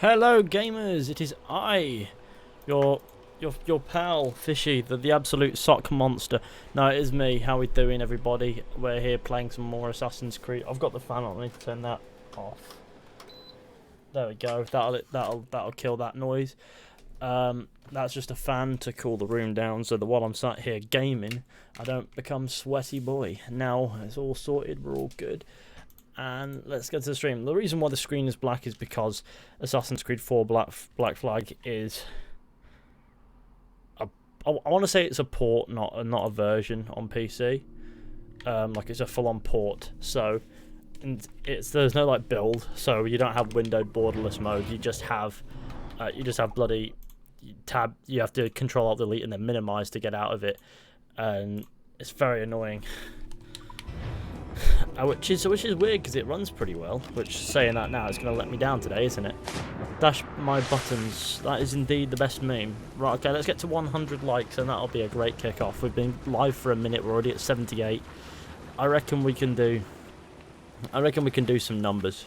Hello gamers, it is I, your pal Fishy, the absolute sock monster. No, it is me. How we doing, everybody? We're here playing some more Assassin's Creed. I've got the fan on. I need to turn that off. There we go. That'll kill that noise. That's just a fan to cool the room down, so that while I'm sat here gaming, I don't become sweaty boy. Now it's all sorted. We're all good. And let's get to the stream. The reason why the screen is black is because Assassin's Creed 4 Black Flag is I want to say it's a port, not a version on PC. Like it's a full-on port. So, and there's no like build, so you don't have windowed borderless mode. You just have bloody tab. You have to Control Alt Delete and then minimize to get out of it, and it's very annoying. Which is weird because it runs pretty well. Which, saying that now, it's going to let me down today, isn't it? Dash my buttons. That is indeed the best meme. Right, okay, let's get to 100 likes and that'll be a great kick-off. We've been live for a minute. We're already at 78. I reckon we can do some numbers.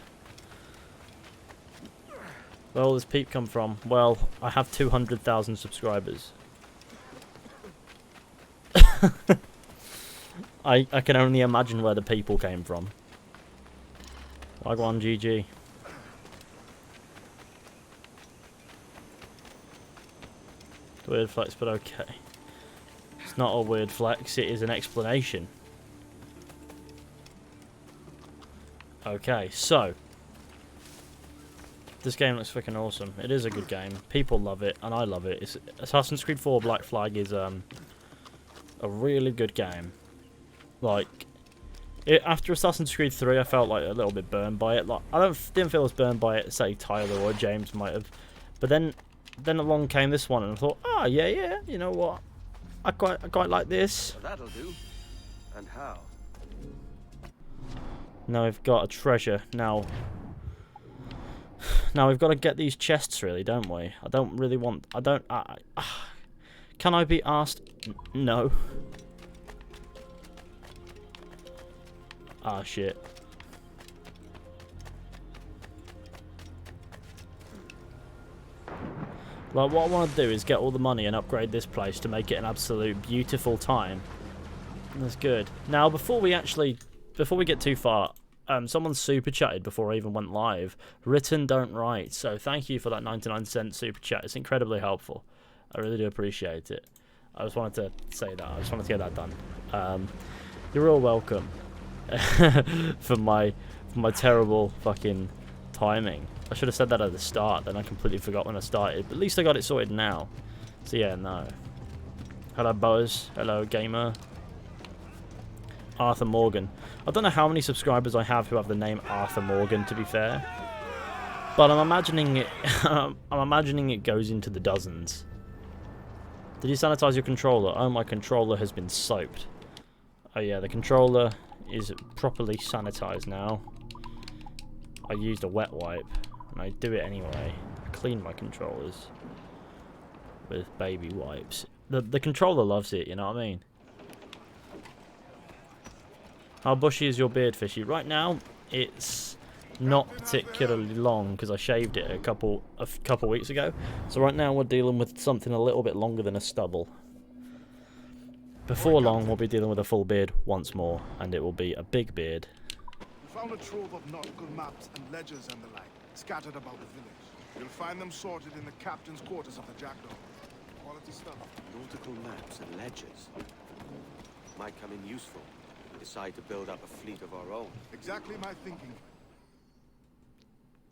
Where will this peep come from? Well, I have 200,000 subscribers. I can only imagine where the people came from. Wagwan GG. Weird flex, but okay. It's not a weird flex, it is an explanation. Okay, so. This game looks freaking awesome. It is a good game. People love it, and I love it. Assassin's Creed 4 Black Flag is a really good game. Like, after Assassin's Creed 3, I felt like a little bit burned by it. Like, didn't feel as burned by it, say Tyler or James might have. But then along came this one, and I thought, oh yeah, you know what? I quite like this. Well, that'll do. And how? Now we've got a treasure. Now we've got to get these chests, really, don't we? I don't really want. Can I be asked? No. Ah, shit. Like, what I want to do is get all the money and upgrade this place to make it an absolute beautiful time. That's good. Now, before we get too far, someone super chatted before I even went live. Written, don't write. So thank you for that 99-cent super chat. It's incredibly helpful. I really do appreciate it. I just wanted to say that. I just wanted to get that done. You're all welcome. for my terrible fucking timing. I should have said that at the start, then I completely forgot when I started. But at least I got it sorted now. So yeah, no. Hello Buzz. Hello Gamer. Arthur Morgan. I don't know how many subscribers I have who have the name Arthur Morgan, to be fair. But I'm imagining it I'm imagining it goes into the dozens. Did you sanitize your controller? Oh, my controller has been soaped. Oh yeah, the controller is properly sanitized now. I used a wet wipe, and I do it anyway. I clean my controllers with baby wipes. The controller loves it, you know what I mean? How bushy is your beard, Fishy? Right now, it's not particularly long because I shaved it a couple weeks ago. So right now we're dealing with something a little bit longer than a stubble. Before long, we'll be dealing with a full beard once more, and it will be a big beard. We found a trove of nautical maps and ledgers and the like, scattered about the village. You'll find them sorted in the captain's quarters of the Jackdaw. Quality stuff. Nautical maps and ledgers. Might come in useful. We decide to build up a fleet of our own. Exactly my thinking.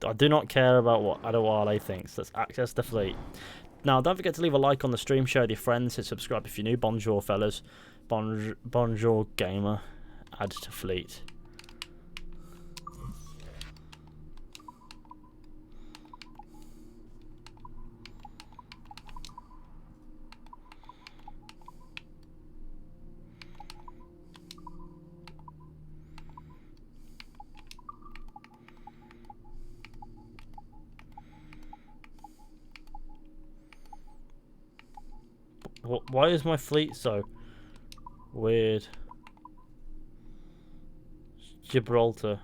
I do not care about what Adewale thinks. Let's access the fleet. Now, don't forget to leave a like on the stream, share with your friends, hit subscribe if you're new. Bonjour, fellas. Bonjour, gamer. Add to fleet. Why is my fleet so weird? Gibraltar.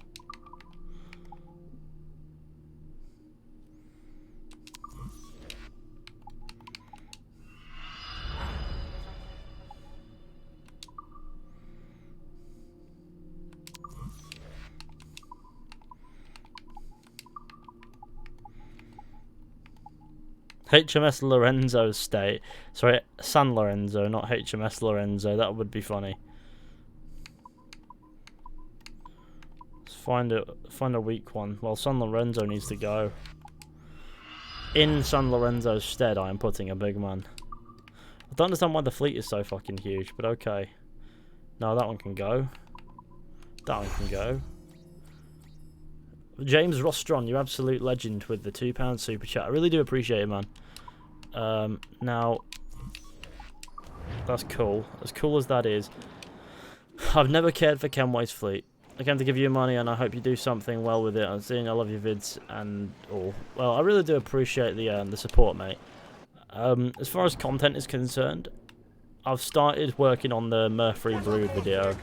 HMS Lorenzo state. Sorry, San Lorenzo, not HMS Lorenzo. That would be funny. Let's find a weak one. Well, San Lorenzo needs to go. In San Lorenzo's stead, I am putting a big man. I don't understand why the fleet is so fucking huge, but okay. No, that one can go. That one can go. James Rostron, you absolute legend with the £2 super chat. I really do appreciate it, man. Now, that's cool. As cool as that is, I've never cared for Kenway's fleet. I came to give you money, and I hope you do something well with it. I'm seeing I love your vids and all. Well, I really do appreciate the support, mate. As far as content is concerned, I've started working on the Murphy Brood video.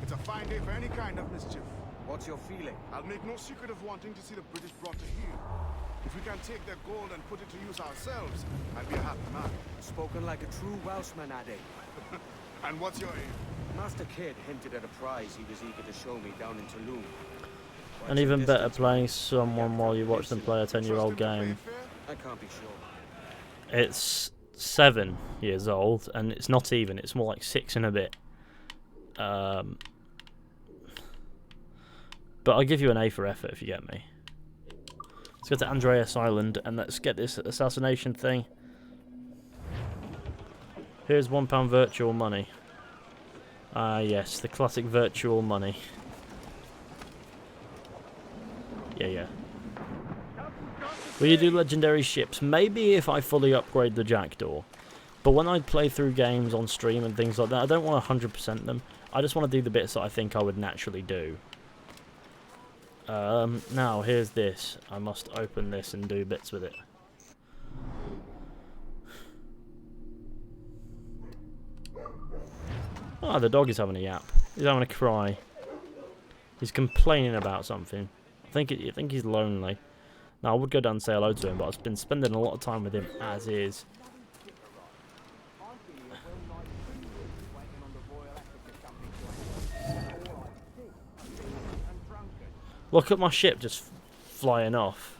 It's a fine day for any kind of mischief. What's your feeling? I'll make no secret of wanting to see the British brought to heel. If we can take their gold and put it to use ourselves, I'll be a happy man. Spoken like a true Welshman, Addy. And what's your aim? Master Kid hinted at a prize he was eager to show me down in Tulum. And even better, playing someone while you watch them play a 10-year-old game. I can't be sure. It's 7 years old, and it's not even. It's more like 6 and a bit. But I'll give you an A for effort if you get me. Let's go to Andreas Island and let's get this assassination thing. Here's £1 virtual money. Ah, yes, the classic virtual money. Yeah. Will you do legendary ships? Maybe if I fully upgrade the Jackdaw. But when I play through games on stream and things like that, I don't want to 100% them. I just want to do the bits that I think I would naturally do. Now, here's this. I must open this and do bits with it. Ah, the dog is having a yap. He's having a cry. He's complaining about something. I think he's lonely. Now, I would go down and say hello to him, but I've been spending a lot of time with him as is. Look at my ship just flying off.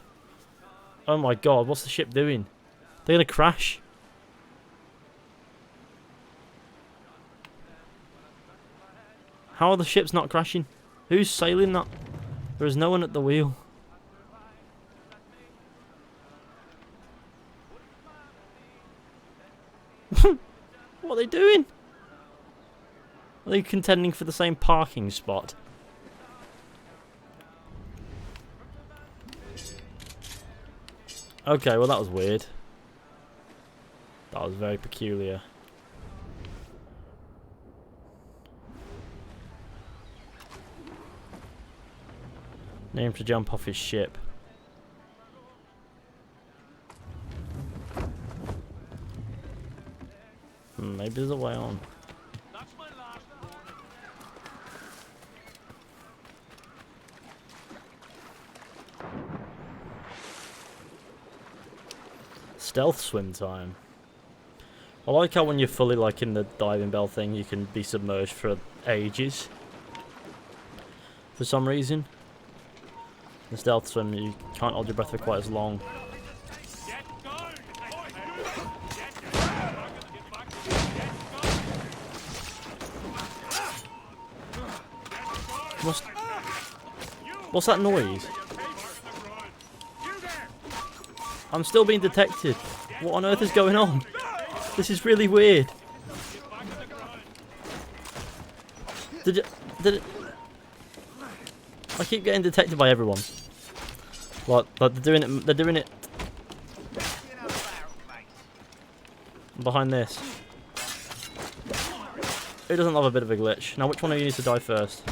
Oh my god, what's the ship doing? They're gonna crash. How are the ships not crashing? Who's sailing that? There is no one at the wheel. What are they doing? Are they contending for the same parking spot? Okay, well that was weird. That was very peculiar. Name to jump off his ship. Maybe there's a way on. Stealth swim time. I like how when you're fully like in the diving bell thing, you can be submerged for ages. For some reason. The stealth swim, you can't hold your breath for quite as long. What's that noise? I'm still being detected. What on earth is going on? This is really weird. Did it? I keep getting detected by everyone. What? Like they're doing it. They're doing it. Behind this. Who doesn't love a bit of a glitch? Now, which one of you needs to die first?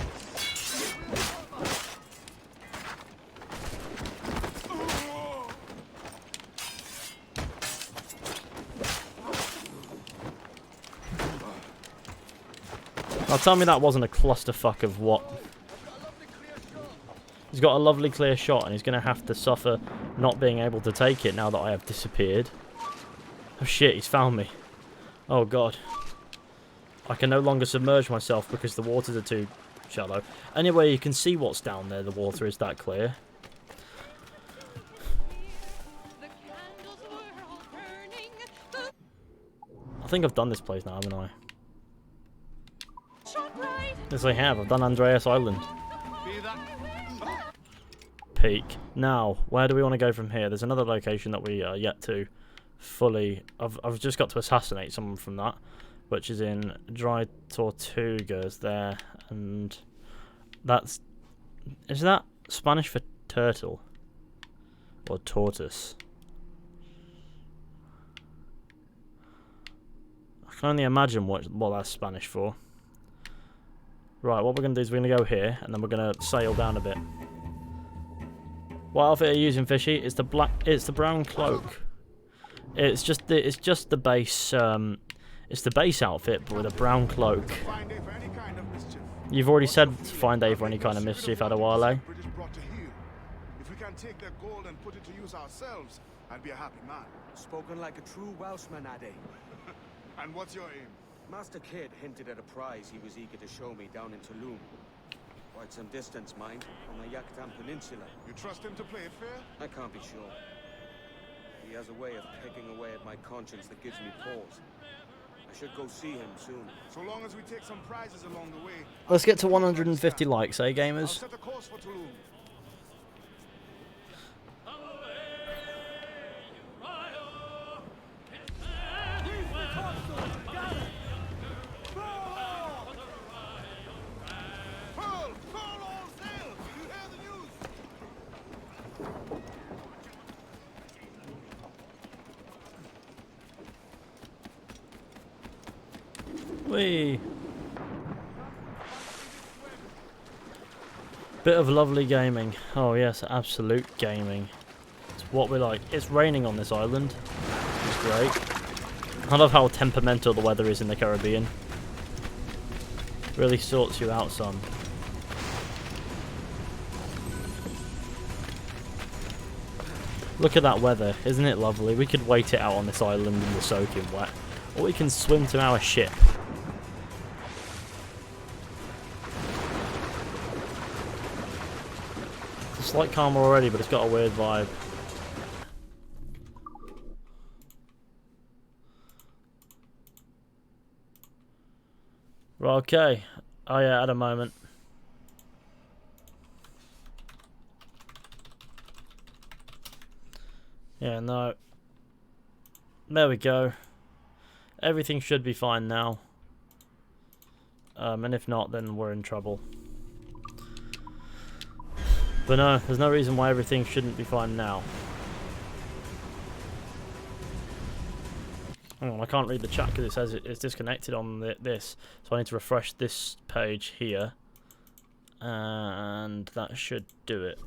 Now tell me that wasn't a clusterfuck of what? He's got a lovely clear shot and he's going to have to suffer not being able to take it now that I have disappeared. Oh shit, he's found me. Oh god. I can no longer submerge myself because the waters are too shallow. Anyway, you can see what's down there, the water is that clear. think I've done this place now, haven't I? Yes, I have. I've done Andreas Island. Peak. Now, where do we want to go from here? There's another location that we are yet to fully... I've just got to assassinate someone from that, which is in Dry Tortugas there, and that's... Is that Spanish for turtle? Or tortoise? I can only imagine what that's Spanish for. Right, what we're going to do is we're going to go here, and then we're going to sail down a bit. What outfit are you using, Fishy? It's the brown cloak. It's just the base it's the base outfit, but with a brown cloak. You've already said to find A for any kind of mischief, Adewale. If we can take their gold and put it to use ourselves, I'd be a happy man. Spoken like a true Welshman, Ade. And what's your aim? Master Kidd hinted at a prize he was eager to show me down in Tulum. Quite some distance, mind, on the Yucatan Peninsula. You trust him to play it fair? I can't be sure. He has a way of pecking away at my conscience that gives me pause. I should go see him soon. So long as we take some prizes along the way. Let's get to 150 likes, eh, I'll gamers? set a course for Tulum. Whee! Bit of lovely gaming. Oh yes, absolute gaming. It's what we like. It's raining on this island. It's great. I love how temperamental the weather is in the Caribbean. Really sorts you out some. Look at that weather, isn't it lovely? We could wait it out on this island in the soaking wet. Or we can swim to our ship. It's a slight calmer already, but it's got a weird vibe. Right, okay. Oh yeah, at a moment. Yeah, no. There we go. Everything should be fine now. And if not, then we're in trouble. But no, there's no reason why everything shouldn't be fine now. Hang on, I can't read the chat because it says it's disconnected on this. So I need to refresh this page here. And that should do it.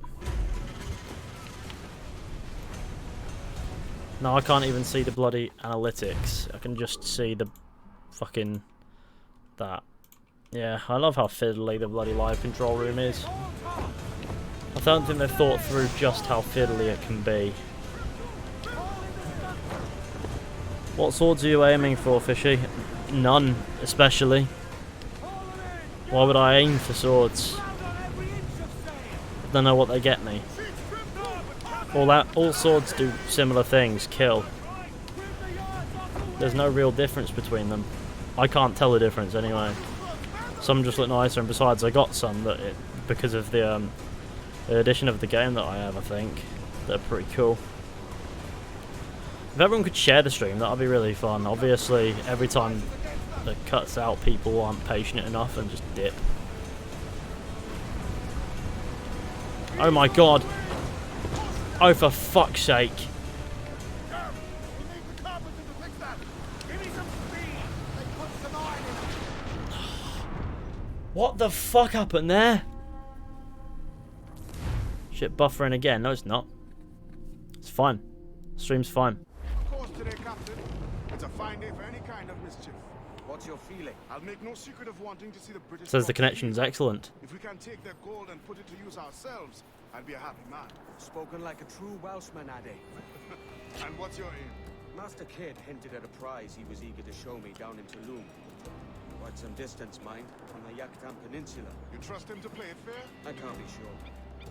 No, I can't even see the bloody analytics. I can just see the fucking... that. Yeah, I love how fiddly the bloody live control room is. I don't think they've thought through just how fiddly it can be. What swords are you aiming for, Fishy? None, especially. Why would I aim for swords? I don't know what they get me. All swords do similar things, kill. There's no real difference between them. I can't tell the difference anyway. Some just look nicer, and besides I got some that because of the edition of the game that I have, I think. They're pretty cool. If everyone could share the stream, that would be really fun. Obviously, every time it cuts out, people aren't patient enough and just dip. Oh my god! Oh, for fuck's sake. What the fuck happened there? Shit, buffering again. No, it's not. It's fine. Stream's fine. Of course today, Captain. It's a fine day for any kind of mischief. What's your feeling? I'll make no secret of wanting to see the British... Says the connection's excellent. If we can take their gold and put it to use ourselves, I'd be a happy man. Spoken like a true Welshman, Ade. And what's your aim? Master Kidd hinted at a prize he was eager to show me down in Tulum. Quite some distance, mind, on the Yucatan Peninsula. You trust him to play it fair? I can't be sure.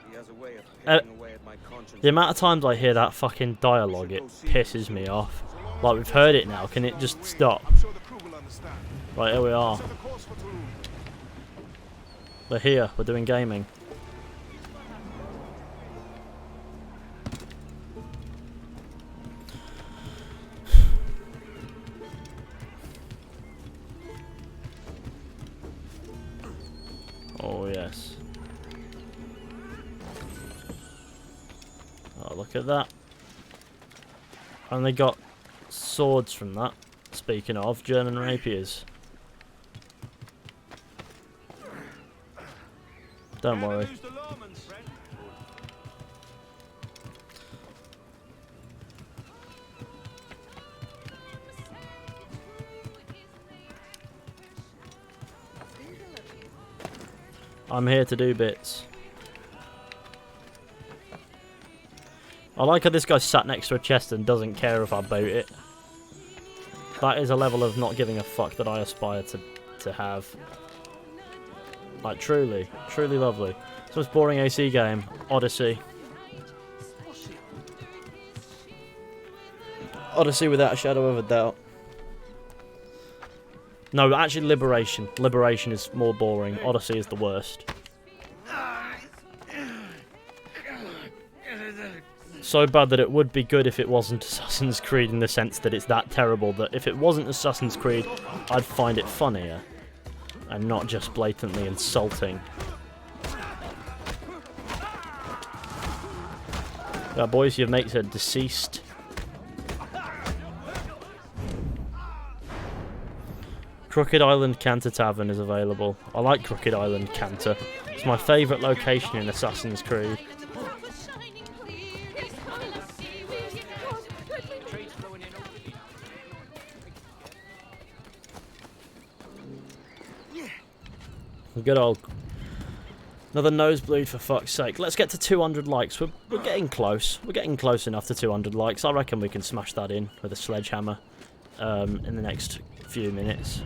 He has a way of picking away at my conscience. The amount of times I hear that fucking dialogue, it pisses me off. So long Like, we've heard it now. Can it just stop? I'm sure the crew will understand. Right, here we are. Set the course for Tulum. We're here. We're doing gaming. Oh, yes. Oh, look at that. And they got swords from that. Speaking of, German rapiers. Don't worry. I'm here to do bits. I like how this guy sat next to a chest and doesn't care if I boot it. That is a level of not giving a fuck that I aspire to have. Like, truly. Truly lovely. It's the most boring AC game. Odyssey. Odyssey without a shadow of a doubt. No, actually Liberation. Liberation is more boring. Odyssey is the worst. So bad that it would be good if it wasn't Assassin's Creed, in the sense that it's that terrible that if it wasn't Assassin's Creed, I'd find it funnier and not just blatantly insulting. Yeah, boys, your mates are deceased. Crooked Island Canter Tavern is available. I like Crooked Island Canter. It's my favourite location in Assassin's Creed. Good old. Another nosebleed, for fuck's sake. Let's get to 200 likes. We're getting close. We're getting close enough to 200 likes. I reckon we can smash that in with a sledgehammer in the next few minutes.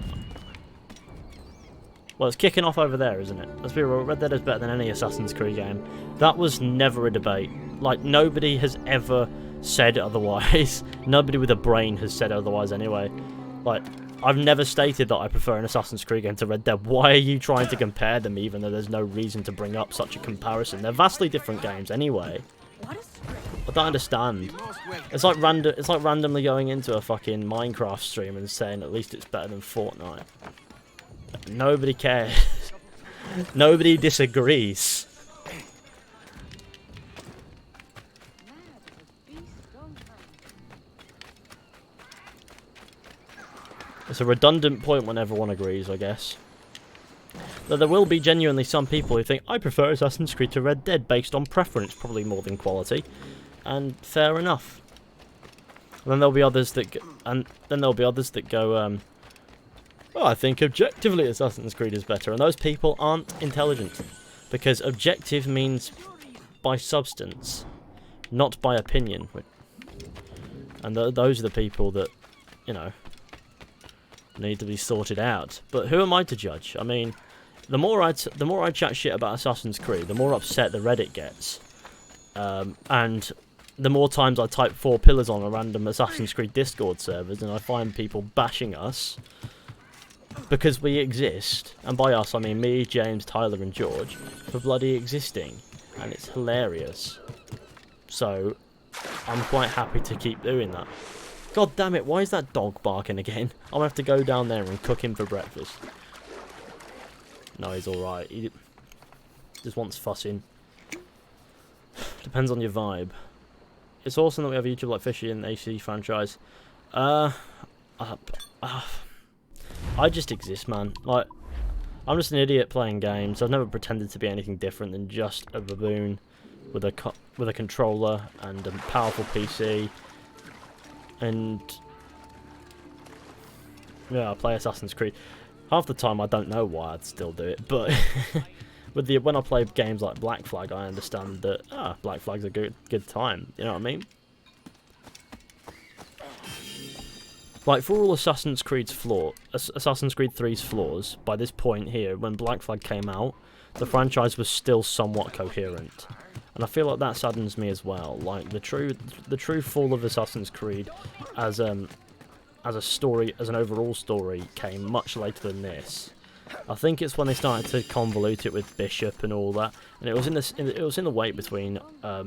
Well, it's kicking off over there, isn't it? Let's be real, Red Dead is better than any Assassin's Creed game. That was never a debate. Like, nobody has ever said otherwise. Nobody with a brain has said otherwise anyway. Like, I've never stated that I prefer an Assassin's Creed game to Red Dead. Why are you trying to compare them, even though there's no reason to bring up such a comparison? They're vastly different games anyway. I don't understand. It's like randomly going into a fucking Minecraft stream and saying at least it's better than Fortnite. Nobody cares. Nobody disagrees. It's a redundant point when everyone agrees, I guess. Though there will be genuinely some people who think, I prefer Assassin's Creed to Red Dead based on preference, probably more than quality. And fair enough. And then there'll be others that go, well, I think objectively Assassin's Creed is better. And those people aren't intelligent. Because objective means by substance, not by opinion. And those are the people that, you know, need to be sorted out. But who am I to judge? I mean, the more I chat shit about Assassin's Creed, the more upset the Reddit gets. And the more times I type 4 pillars on a random Assassin's Creed Discord servers and I find people bashing us because we exist, and by us I mean me, James, Tyler and George, for bloody existing, and it's hilarious. So I'm quite happy to keep doing that. God damn it, why is that dog barking again? I'm gonna have to go down there and cook him for breakfast. No, he's alright. He just wants fussing. Depends on your vibe. It's awesome that we have a YouTube like Fishy and AC franchise. I just exist, man. Like, I'm just an idiot playing games. I've never pretended to be anything different than just a baboon with a controller and a powerful PC. And yeah, I play Assassin's Creed. Half the time I don't know why I'd still do it, but when I play games like Black Flag, I understand that Black Flag's a good time. You know what I mean? Like, for all Assassin's Creed 3's flaws, by this point here, when Black Flag came out, the franchise was still somewhat coherent. And And I feel like that saddens me as well. Like the true fall of Assassin's Creed as a story, as an overall story, came much later than this. I think it's when they started to convolute it with Bishop and all that, and it was in the wait between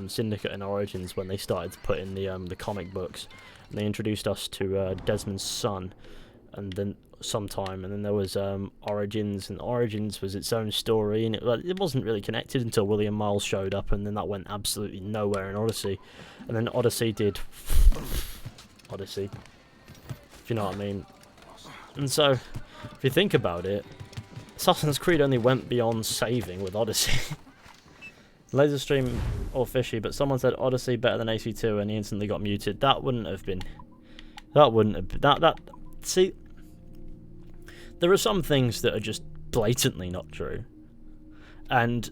Syndicate and Origins when they started to put in the comic books, and they introduced us to Desmond's son, and then sometime, and then there was Origins, and Origins was its own story, and it wasn't really connected until William Miles showed up, and then that went absolutely nowhere in Odyssey, and then Odyssey did Odyssey, if you know what I mean. And so, if you think about it, Assassin's Creed only went beyond saving with Odyssey. Laser stream or fishy, but someone said Odyssey better than AC2 and he instantly got muted. That wouldn't have been. See, there are some things that are just blatantly not true. And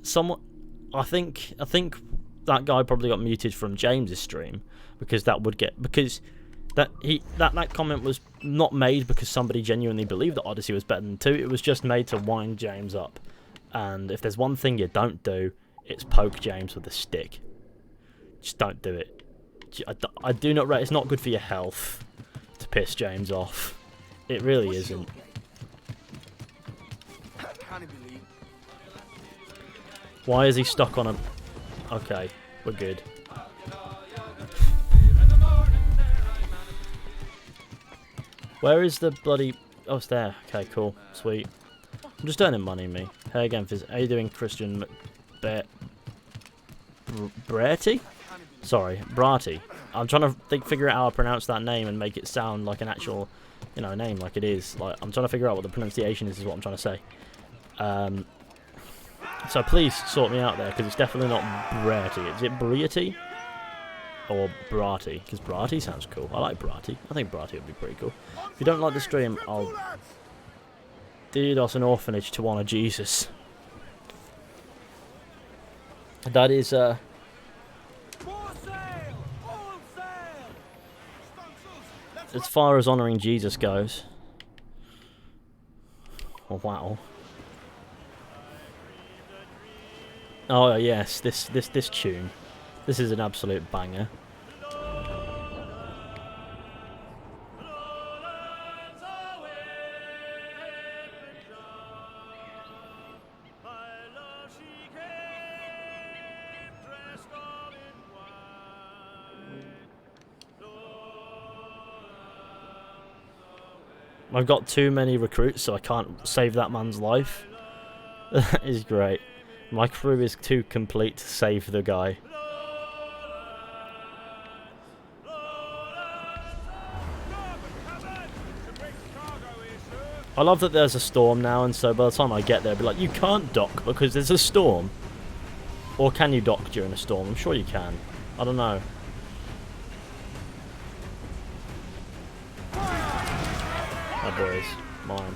I think that guy probably got muted from James's stream because that comment was not made because somebody genuinely believed that Odyssey was better than 2. It was just made to wind James up. And if there's one thing you don't do, it's poke James with a stick. Just don't do it. I do not. It's not good for your health to piss James off. It really isn't. Why is he stuck on a? Okay, we're good. Where is the bloody... Oh, it's there. Okay, cool. Sweet. I'm just earning money, me. Hey again, Fizz. How you doing, Christian Bratty? Sorry, Bratty. I'm trying to figure out how to pronounce that name and make it sound like an actual, name like it is. Like, I'm trying to figure out what the pronunciation is what I'm trying to say. So please sort me out there, because it's definitely not Bratty. Is it Briety? Or Bratty, because Bratty sounds cool. I like Bratty. I think Bratty would be pretty cool. If you don't like the stream, I'll DDoS an orphanage to honour Jesus. That is as far as honouring Jesus goes. Oh wow. Oh yes, this tune. This is an absolute banger. I've got too many recruits, so I can't save that man's life. That is great. My crew is too complete to save the guy. I love that there's a storm now, and so by the time I get there, I'll be like, you can't dock because there's a storm. Or can you dock during a storm? I'm sure you can. I don't know. My boys, mine.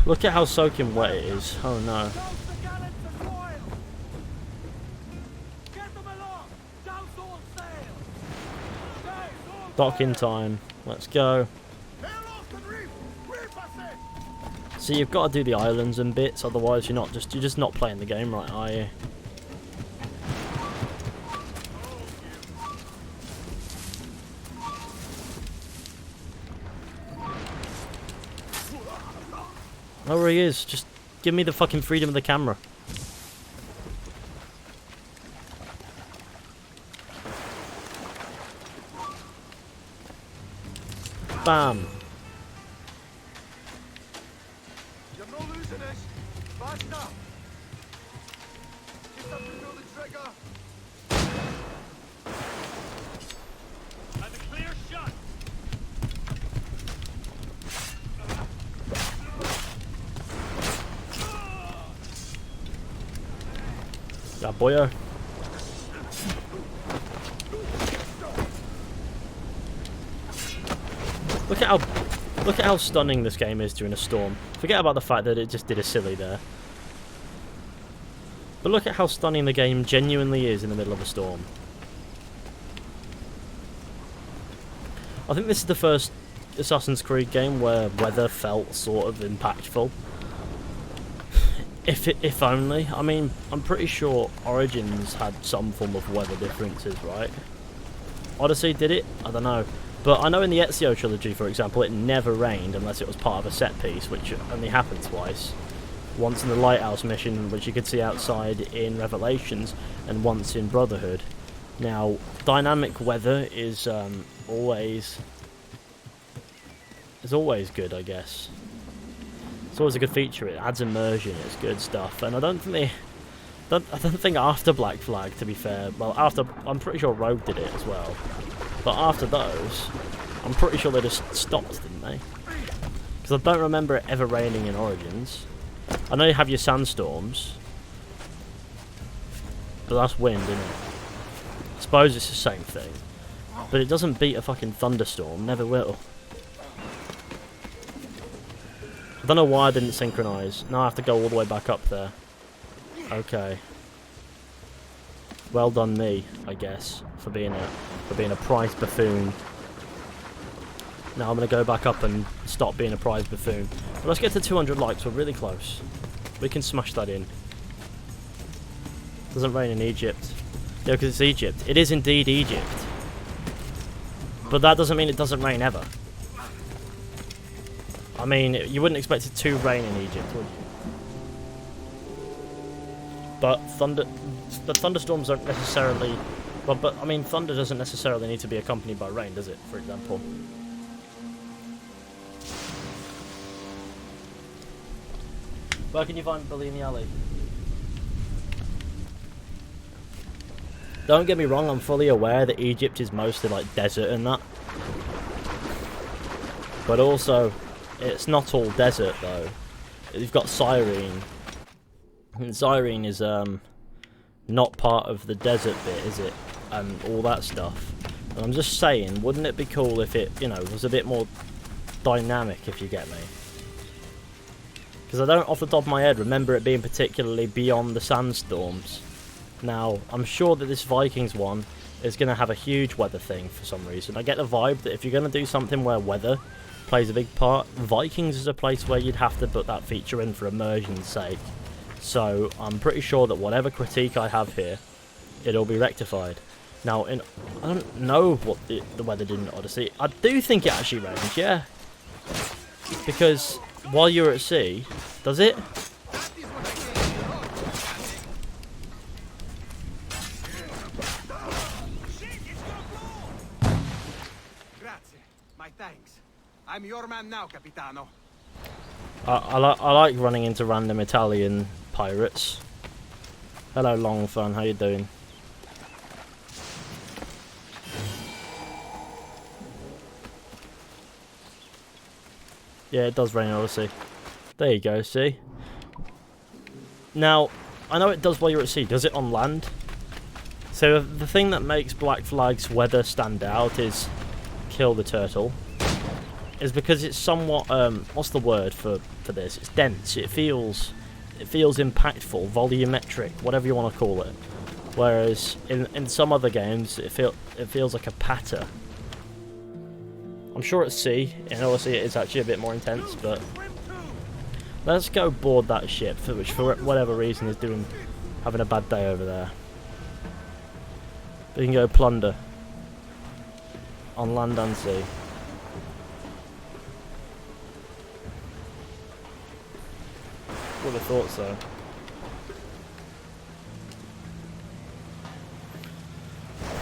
Look at how soaking wet it is. Oh no. Docking time. Let's go. So you've got to do the islands and bits, otherwise you're just not playing the game right, are you? Oh, where he is. Just give me the fucking freedom of the camera. Bam. You're not losing this. Faster. Just have to pull the trigger. And a clear shot. Yeah, boyo. Look at how stunning this game is during a storm. Forget about the fact that it just did a silly there. But look at how stunning the game genuinely is in the middle of a storm. I think this is the first Assassin's Creed game where weather felt sort of impactful. If only. I mean, I'm pretty sure Origins had some form of weather differences, right? Odyssey did it? I don't know. But I know in the Ezio trilogy, for example, it never rained unless it was part of a set piece, which only happened twice. Once in the Lighthouse mission, which you could see outside in Revelations, and once in Brotherhood. Now, dynamic weather is always good, I guess. It's always a good feature. It adds immersion. It's good stuff. And I don't think I don't think after Black Flag, to be fair. Well, I'm pretty sure Rogue did it as well. But after those, I'm pretty sure they just stopped, didn't they? Because I don't remember it ever raining in Origins. I know you have your sandstorms, but that's wind, isn't it? I suppose it's the same thing, but it doesn't beat a fucking thunderstorm. Never will. I don't know why I didn't synchronize. Now I have to go all the way back up there. Okay. Well done, me, I guess, for being a prize buffoon. Now I'm gonna go back up and stop being a prize buffoon. But let's get to 200 likes. We're really close. We can smash that in. Doesn't rain in Egypt. Yeah, because it's Egypt. It is indeed Egypt. But that doesn't mean it doesn't rain ever. I mean, you wouldn't expect it to rain in Egypt, would you? But thunderstorms don't necessarily... Well, but I mean, thunder doesn't necessarily need to be accompanied by rain, does it, for example? Where can you find Billy in the Alley? Don't get me wrong, I'm fully aware that Egypt is mostly like desert and that. But also, it's not all desert though. You've got Cyrene. And Cyrene is not part of the desert bit, is it? And all that stuff. And I'm just saying, wouldn't it be cool if it, you know, was a bit more dynamic, if you get me? Because I don't, off the top of my head, remember it being particularly beyond the sandstorms. Now, I'm sure that this Vikings one is going to have a huge weather thing for some reason. I get the vibe that if you're going to do something where weather plays a big part, Vikings is a place where you'd have to put that feature in for immersion's sake. So, I'm pretty sure that whatever critique I have here, it'll be rectified. Now, I don't know what the weather did in Odyssey. I do think it actually rained, yeah. Because while you're at sea, does it? Grazie. My thanks. I'm your man now, Capitano. I like running into random Italian pirates. Hello, Longfun. How you doing? Yeah, it does rain, Odyssey. There you go, see? Now, I know it does while you're at sea. Does it on land? So, the thing that makes Black Flag's weather stand out is kill the turtle. Is because it's somewhat, what's the word for this? It's dense. It feels impactful, volumetric, whatever you want to call it. Whereas, in some other games, it feels like a patter. I'm sure at sea, in Odyssey it is actually a bit more intense, but let's go board that ship, which for whatever reason is having a bad day over there. We can go plunder on land and sea. Would have thought so.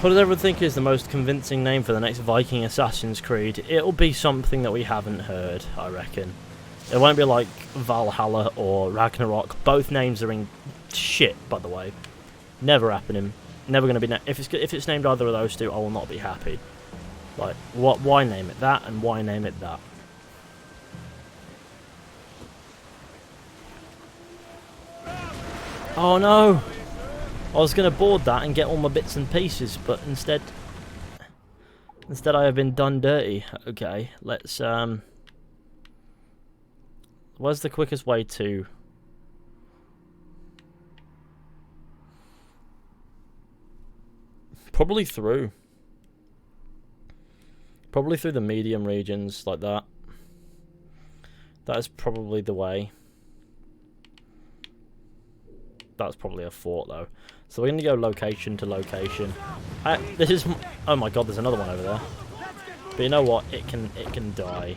What does everyone think is the most convincing name for the next Viking Assassin's Creed? It'll be something that we haven't heard, I reckon. It won't be like Valhalla or Ragnarok. Both names are in shit, by the way. Never happening. Never going to be... If it's named either of those two, I will not be happy. Like, why name it that, and why name it that? Oh no! I was going to board that and get all my bits and pieces, but instead I have been done dirty. Okay, let's, where's the quickest way to... Probably through. Probably through the medium regions, like that. That is probably the way. That's probably a fort, though. So we're going to go location to location. This is... Oh my god, there's another one over there. But you know what? It can die.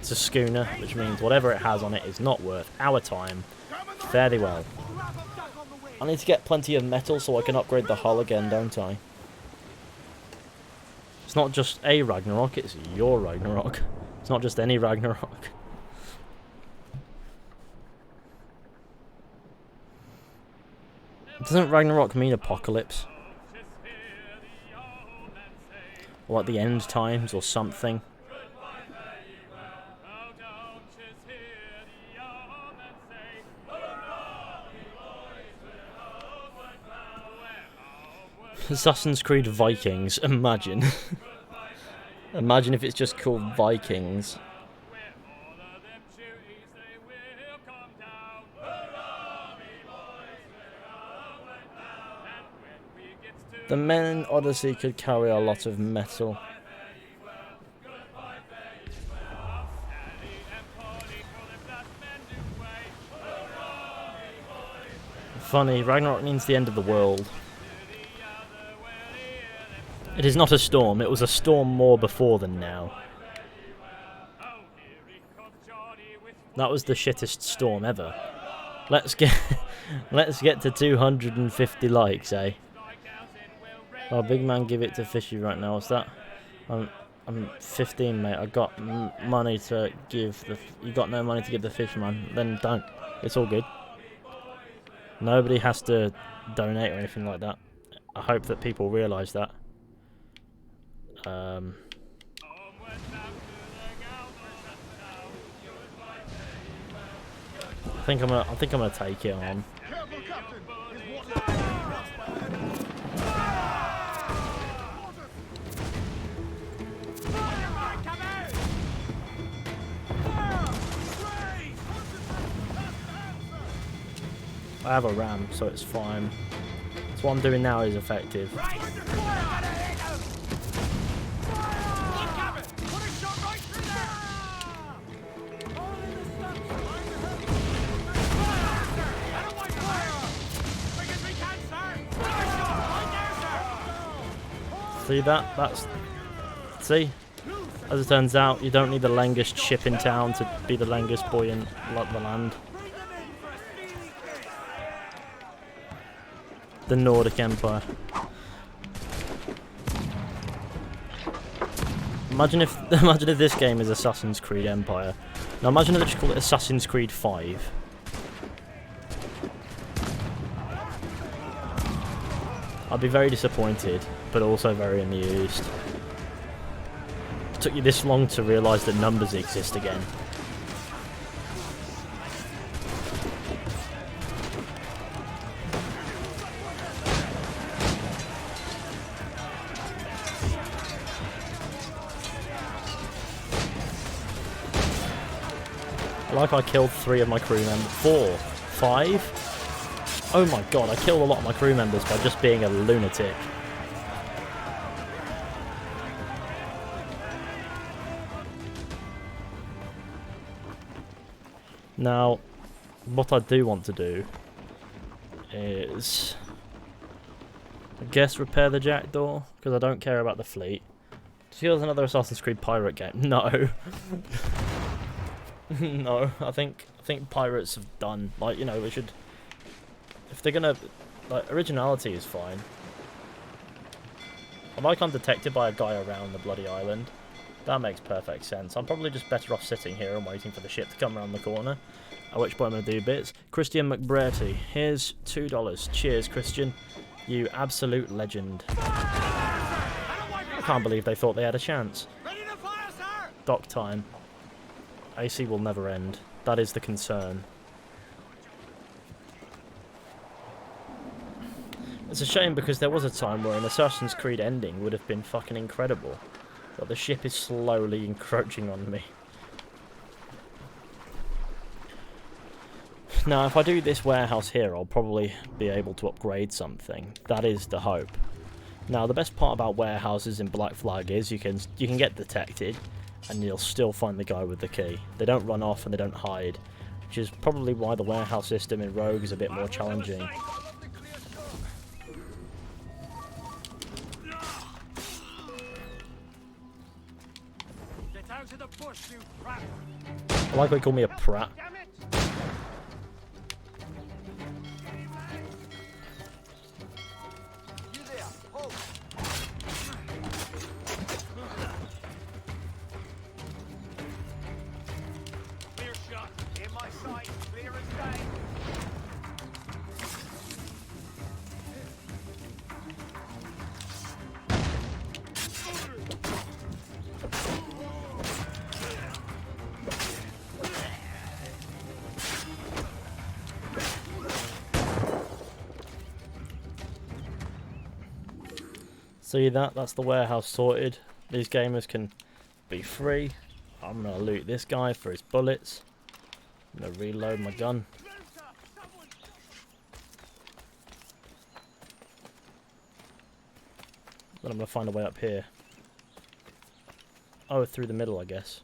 It's a schooner, which means whatever it has on it is not worth our time. Fairly well. I need to get plenty of metal so I can upgrade the hull again, don't I? It's not just a Ragnarok, it's your Ragnarok. It's not just any Ragnarok. Doesn't Ragnarok mean apocalypse? Or like the end times or something? Assassin's Creed Vikings, imagine. Imagine if it's just called Vikings. The Men Odyssey could carry a lot of metal. Funny, Ragnarok means the end of the world. It is not a storm, it was a storm more before than now. That was the shittest storm ever. Let's get to 250 likes, eh? Oh, big man, give it to Fishy right now. What's that? I'm 15, mate. I got money to give the... You got no money to give the fisherman? Then don't. It's all good. Nobody has to donate or anything like that. I hope that people realise that. I think I'm gonna take it on. I have a ram, so it's fine. So what I'm doing now is effective. See that? That's... See? As it turns out, you don't need the longest ship in town to be the longest boy in the land. The Nordic Empire. Imagine if this game is Assassin's Creed Empire. Now imagine if they just call it Assassin's Creed 5. I'd be very disappointed, but also very amused. It took you this long to realise that numbers exist again. Like I killed 3 of my crew members. 4? 5? Oh my god, I killed a lot of my crew members by just being a lunatic. Now, what I do want to do is, I guess, repair the jackdaw, because I don't care about the fleet. See, there's another Assassin's Creed pirate game. No. No, I think pirates have done. Like, you know, we should... If they're gonna... Like, originality is fine. I like I'm detected by a guy around the bloody island. That makes perfect sense. I'm probably just better off sitting here and waiting for the ship to come around the corner. At which point I'm going to do bits. Christian McBrady, here's $2. Cheers, Christian. You absolute legend. I can't believe they thought they had a chance. Dock time. AC will never end. That is the concern. It's a shame because there was a time where an Assassin's Creed ending would have been fucking incredible. But the ship is slowly encroaching on me. Now, if I do this warehouse here, I'll probably be able to upgrade something. That is the hope. Now the best part about warehouses in Black Flag is you can get detected and you'll still find the guy with the key. They don't run off and they don't hide, which is probably why the warehouse system in Rogue is a bit more challenging. Get out of the bush, you prat! I like how they call me a prat. Damn it! You there, hold! Clear shot. In my sight, clear as day. See that? That's the warehouse sorted. These gamers can be free. I'm gonna loot this guy for his bullets. I'm gonna reload my gun. Then I'm gonna find a way up here. Oh, through the middle, I guess.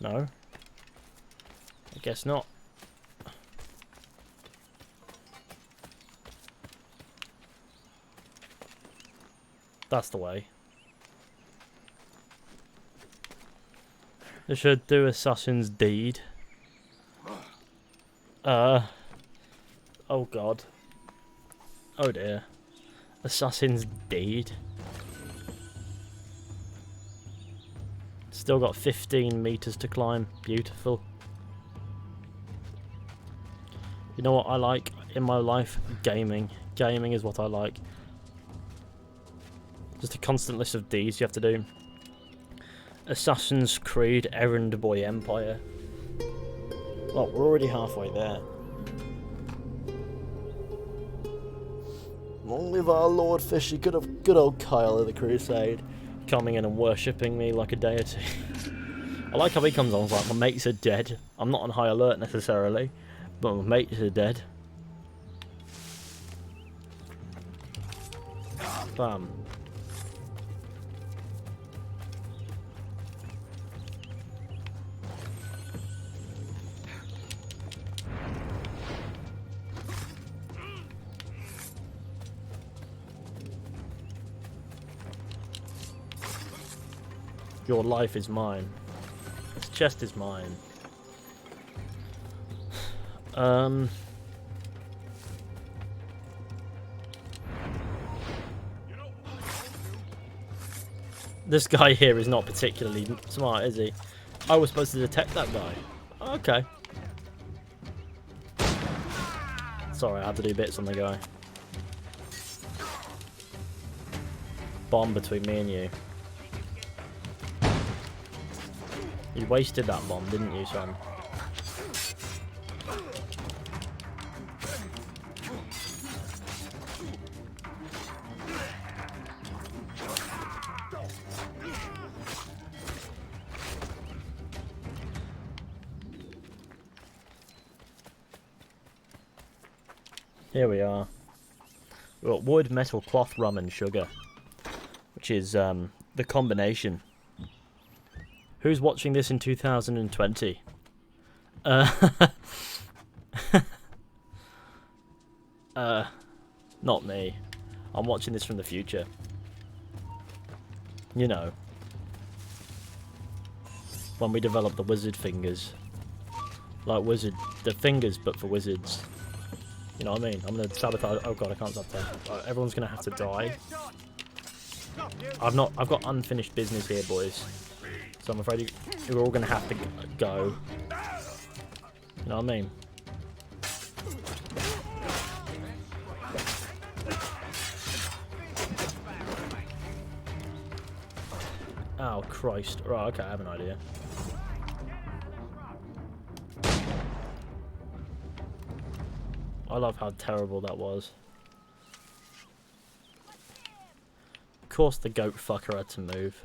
No. I guess not. That's the way. They should do Assassin's Deed. Oh god. Oh dear. Assassin's Deed. Still got 15 meters to climb. Beautiful. You know what I like in my life? Gaming. Gaming is what I like. Just a constant list of deeds you have to do. Assassin's Creed Errand Boy Empire. Well, we're already halfway there. Long live our Lord Fishy, good old Kyle of the Crusade, coming in and worshipping me like a deity. I like how he comes on like, my mates are dead. I'm not on high alert necessarily, but my mates are dead. Bam. Your life is mine. This chest is mine. This guy here is not particularly smart, is he? I was supposed to detect that guy. Okay. Sorry, I had to do bits on the guy. Bomb between me and you. You wasted that bomb, didn't you, son? Here we are. We've got wood, metal, cloth, rum and sugar. Which is the combination. Who's watching this in 2020? Not me. I'm watching this from the future. You know. When we develop the wizard fingers. Like the fingers but for wizards. You know what I mean? I'm gonna sabotage. Oh god, I can't sabotage. Everyone's gonna have to die. I've got unfinished business here, boys. So I'm afraid you're all going to have to go. You know what I mean? Oh, Christ. Right, okay, I have an idea. I love how terrible that was. Of course the goat fucker had to move.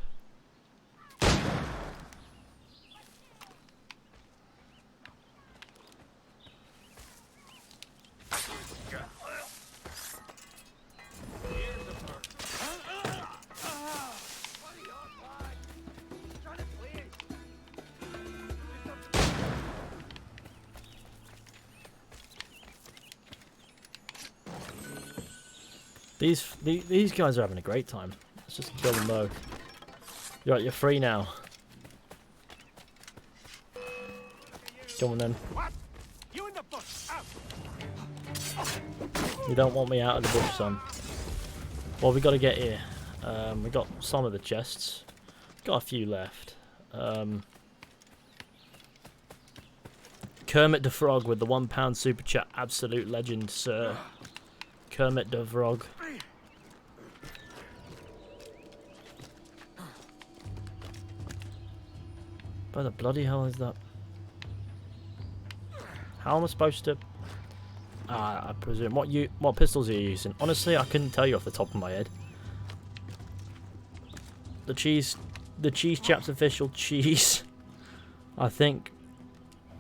These guys are having a great time. Let's just kill them both. Right, you're free now. Come on then. What? You in the bush. Out. You don't want me out of the bush, son. Well, we got to get here. We got some of the chests. Got a few left. Kermit the Frog with the £1 super chat. Absolute legend, sir. Kermit the Frog. Where the bloody hell is that? How am I supposed to... I presume. What pistols are you using? Honestly, I couldn't tell you off the top of my head. The cheese chaps official cheese. I think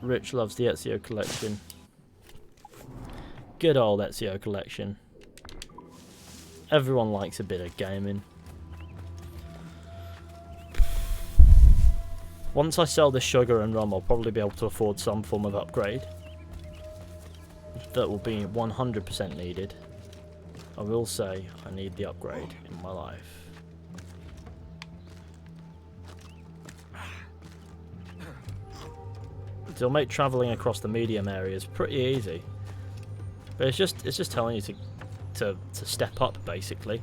Rich loves the Ezio collection. Good old Ezio collection. Everyone likes a bit of gaming. Once I sell the sugar and rum, I'll probably be able to afford some form of upgrade. That will be 100% needed. I will say I need the upgrade in my life. It'll make travelling across the medium areas pretty easy. But it's just telling you to step up, basically.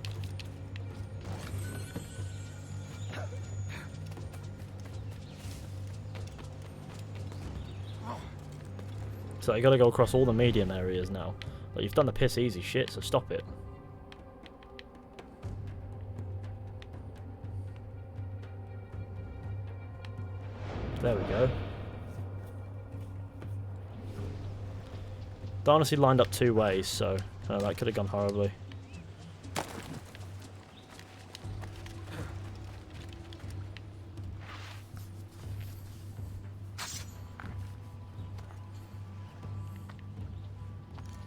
So you gotta go across all the medium areas now. But you've done the piss easy shit, so stop it. There we go. They honestly lined up two ways, so that could have gone horribly.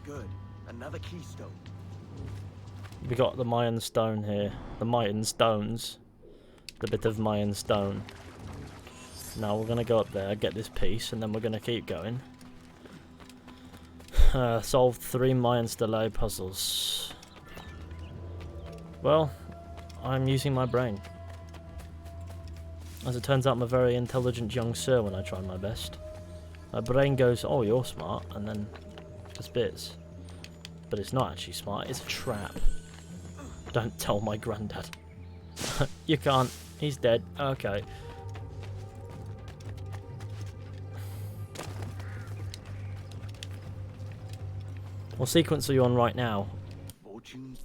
Good. Another keystone. We got the Mayan stone here. The Mayan stones. The bit of Mayan stone. Now we're gonna go up there, get this piece, and then we're gonna keep going. Solve 3 Mayan stele puzzles. Well, I'm using my brain. As it turns out, I'm a very intelligent young sir when I try my best. My brain goes, oh, you're smart, and then just bits. But it's not actually smart, it's a trap. Don't tell my granddad. You can't, he's dead. Okay. What sequence are you on right now? Fortunes.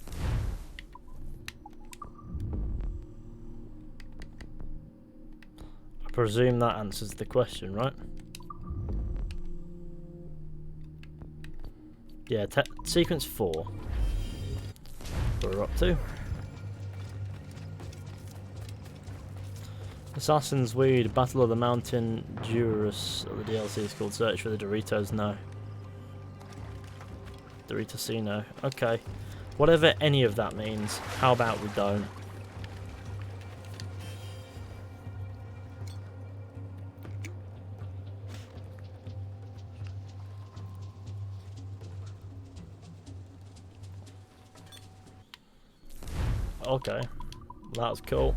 I presume that answers the question, right? Yeah, sequence 4. We're up to. Assassin's Weed, Battle of the Mountain, Durus. The DLC is called Search for the Doritos. No. Doritosino. Okay. Whatever any of that means, how about we don't? Okay. That was cool.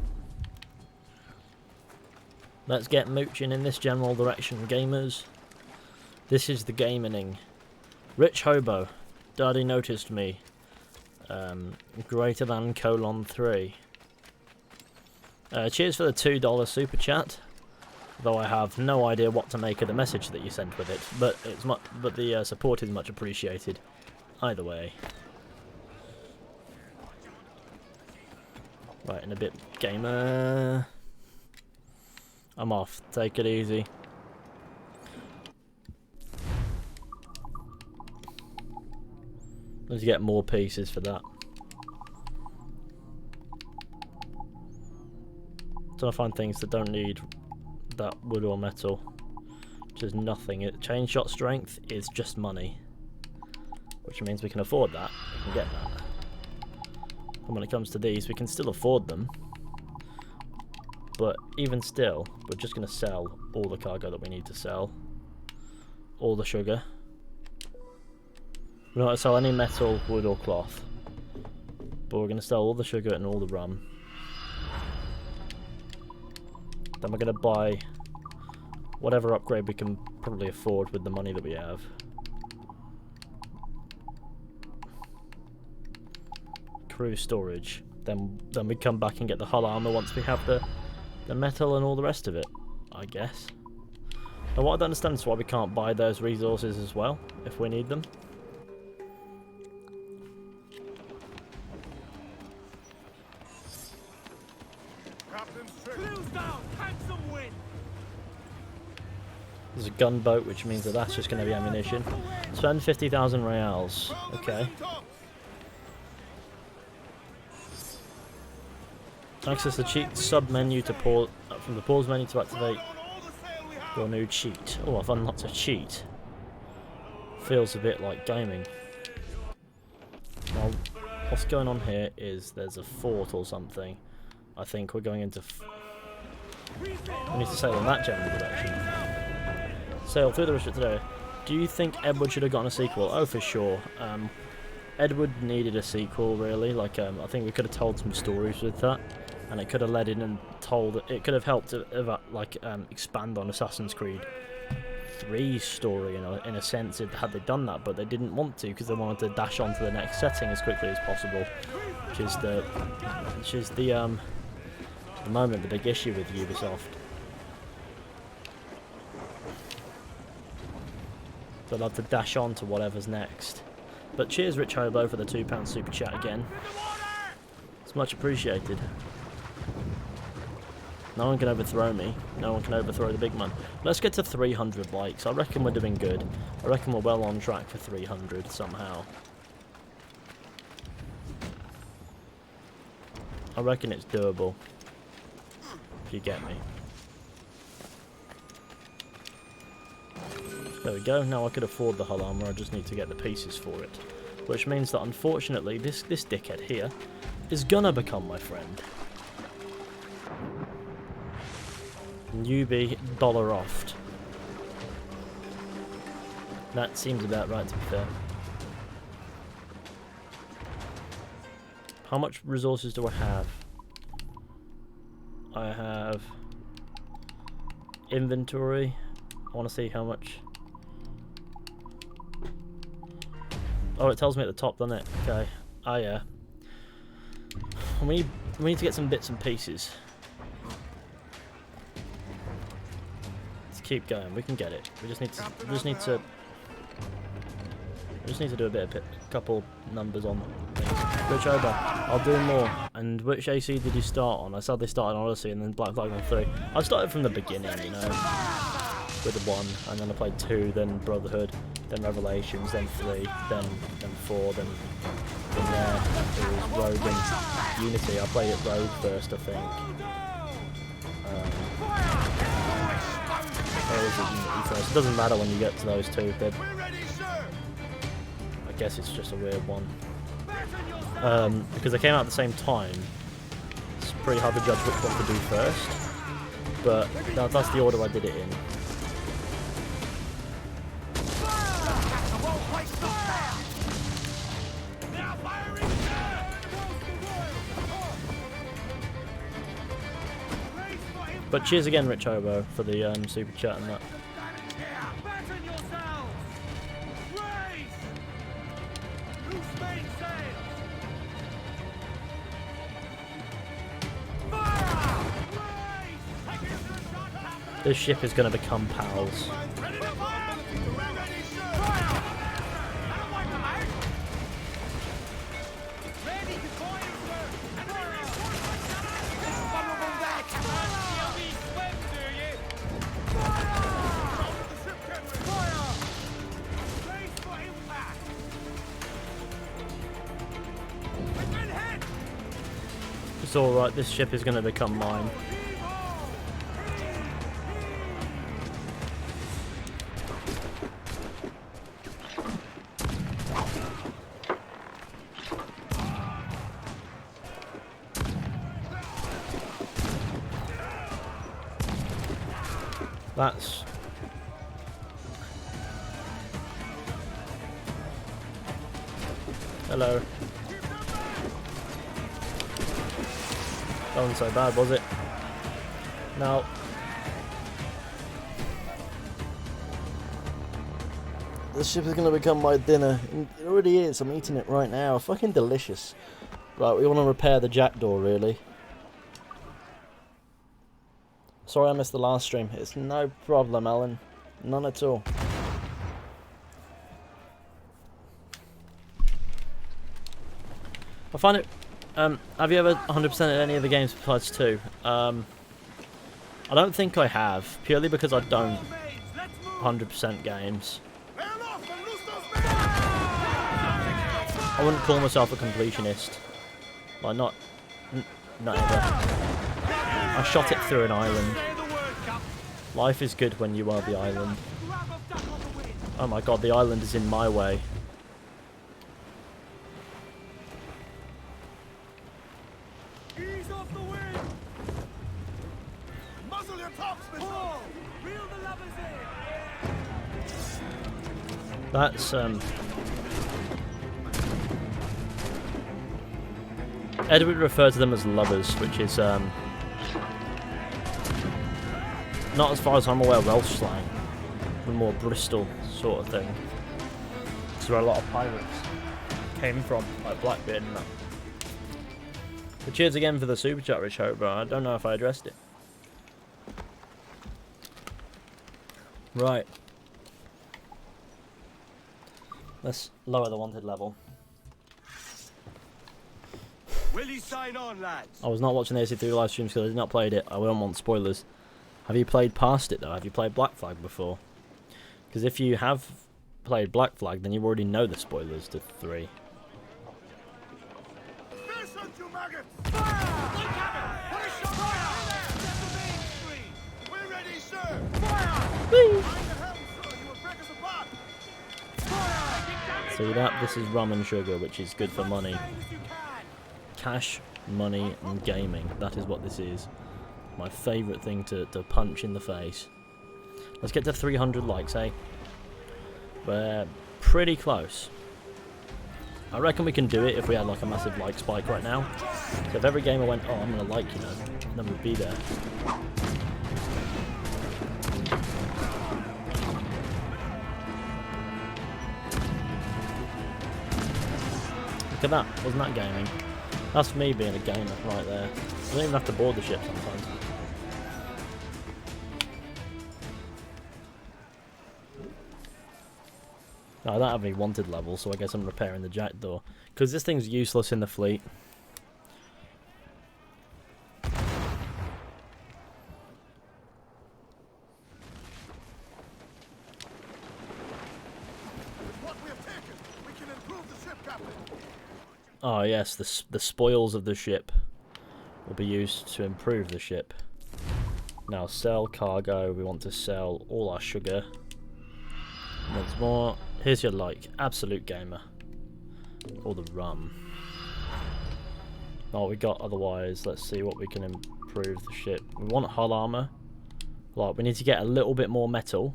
Let's get mooching in this general direction, gamers. This is the gaming. Rich Hobo. Daddy noticed me. Greater than :3. Cheers for the $2 super chat. Though I have no idea what to make of the message that you sent with it, but the support is much appreciated. Either way. Right, in a bit, gamer. I'm off. Take it easy. Let's get more pieces for that. Trying to find things that don't need that wood or metal. Which is nothing. Chain shot strength is just money. Which means we can afford that. We can get that. And when it comes to these, we can still afford them. But even still, we're just going to sell all the cargo that we need to sell. All the sugar. We're not going to sell any metal, wood or cloth. But we're going to sell all the sugar and all the rum. Then we're going to buy whatever upgrade we can probably afford with the money that we have. Crew storage. Then we come back and get the hull armor once we have the metal and all the rest of it, I guess. Now what I don't understand is why we can't buy those resources as well, if we need them. There's a gunboat, which means that that's just going to be ammunition. Spend 50,000 reals. Okay. Access the cheat sub-menu to pause from the pause menu to activate your new cheat. Oh, I've unlocked a cheat. Feels a bit like gaming. Well, what's going on here is there's a fort or something. I think we're going into... we need to sail in that general direction. Sail through the restricted area. Do you think Edward should have gotten a sequel? Oh, for sure. Edward needed a sequel, really. Like, I think we could have told some stories with that, and it could have led in and told. It could have helped to, expand on Assassin's Creed 3's story in a sense, had they done that. But they didn't want to because they wanted to dash on to the next setting as quickly as possible, which is the at the moment the big issue with Ubisoft. They'll have to dash on to whatever's next. But cheers, Rich Hobo, for the £2 super chat again. It's much appreciated. No one can overthrow me. No one can overthrow the big man. Let's get to 300 likes. I reckon we're doing good. I reckon we're well on track for 300 somehow. I reckon it's doable. If you get me. There we go, now I could afford the hull armor, I just need to get the pieces for it. Which means that unfortunately this dickhead here is gonna become my friend. Newbie dollar offed. That seems about right, to be fair. How much resources do I have? I have inventory. I want to see how much. Oh, it tells me at the top, doesn't it? Okay. Oh, yeah. We need to get some bits and pieces. Let's keep going. We can get it. We just need to do a couple numbers on things. Which over? I'll do more. And which AC did you start on? I sadly started on Odyssey and then Black Flag on 3. I started from the beginning, you know, with the 1, and then I played 2, then Brotherhood, then Revelations, then 3, then 4, then there it was Rogue and Unity. I played it Rogue first, I think. It doesn't matter when you get to those two. I guess it's just a weird one. Because they came out at the same time, it's pretty hard to judge which one to do first. But that's the order I did it in. But cheers again, Rich Hobo, for the super chat and that. This ship is going to become pals. It's alright, this ship is going to become mine. That's... Hello. That wasn't so bad, was it? Now, the ship is going to become my dinner. It already is. I'm eating it right now. Fucking delicious. Right, we want to repair the jackdaw, really. Sorry I missed the last stream. It's no problem, Alan. None at all. I find it... have you ever 100%ed any of the games besides 2? I don't think I have, purely because I don't 100% games. I wouldn't call myself a completionist. Like, not ever. I shot it through an island. Life is good when you are the island. Oh my god, the island is in my way. Ease off the wind! Muzzle your topsman! Oh, reel the levers in! That's, Ed would refer to them as lovers, which is, not as far as I'm aware Welsh slang. The more Bristol sort of thing. It's where a lot of pirates came from, like Blackbeard and that. But cheers again for the super chat, Rich Hope, but I don't know if I addressed it. Right. Let's lower the wanted level. Will you sign on, lads? I was not watching the AC3 live streams because I did not play it. I don't want spoilers. Have you played past it though? Have you played Black Flag before? Because if you have played Black Flag, then you already know the spoilers to 3. Listen, you maggots! We're ready, sir! Mind the helm, sir! You will break us apart! See that? This is rum and sugar, which is good for money. Cash, money, and gaming. That is what this is. My favourite thing to punch in the face. Let's get to 300 likes, eh? We're pretty close. I reckon we can do it if we had like a massive like spike right now. So if every gamer went, oh, I'm going to like, you know, then we'd be there. Look at that. Wasn't that gaming? That's me being a gamer right there. I don't even have to board the ship sometimes. No, I don't have any wanted levels, so I guess I'm repairing the jackdaw. Because this thing's useless in the fleet. What we have taken, we can improve the ship, Captain! Oh yes, the spoils of the ship will be used to improve the ship. Now sell cargo, we want to sell all our sugar. Once more, here's your like, absolute gamer. All the rum. Oh, we got otherwise, let's see what we can improve the ship. We want hull armor. Like, we need to get a little bit more metal.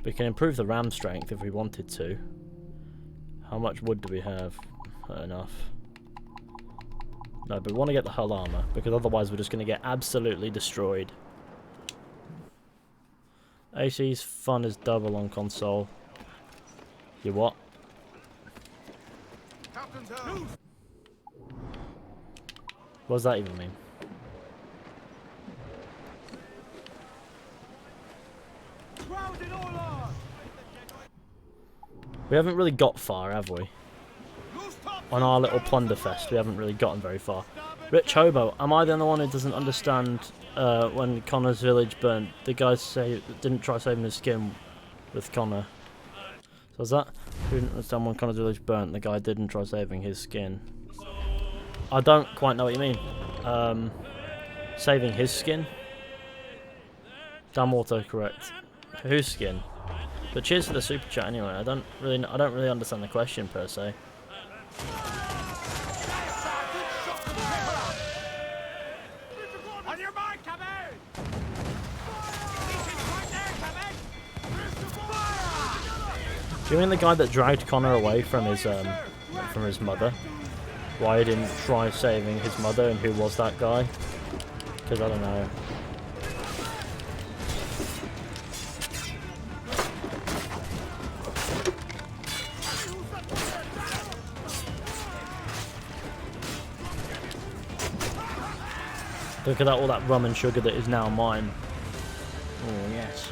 We can improve the ram strength if we wanted to. How much wood do we have? Not enough. No, but we want to get the hull armor, because otherwise we're just going to get absolutely destroyed. AC's fun is double on console. You what? Captain's helm! What does that even mean? We haven't really got far, have we? On our little plunder fest, we haven't really gotten very far. Rich Hobo, am I the only one who doesn't understand when Connor's village burnt? The guy didn't try saving his skin with Connor. So is that? Who didn't understand when Connor's village burnt? The guy didn't try saving his skin. I don't quite know what you mean. Saving his skin? Damn autocorrect. Whose skin? But cheers for the super chat anyway. I don't really understand the question per se. On your mark, come out! Do you mean the guy that dragged Connor away from his mother? why he didn't try saving his mother and who was that guy. Because I don't know. Look at that, all that rum and sugar that is now mine. Oh yes.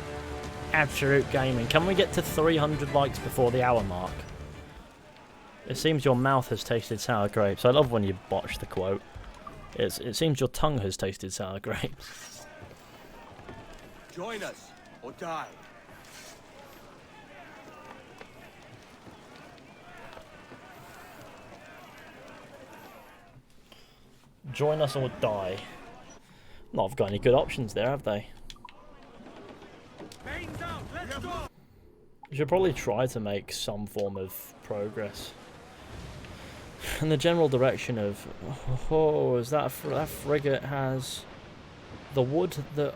Absolute gaming. Can we get to 300 likes before the hour mark? It seems your mouth has tasted sour grapes. I love when you botch the quote. It seems your tongue has tasted sour grapes. Join us, or die. Join us or die. Not have got any good options there, have they? Mains out, let's go! We should probably try to make some form of progress. In the general direction of... Oh, is that that frigate has the wood that...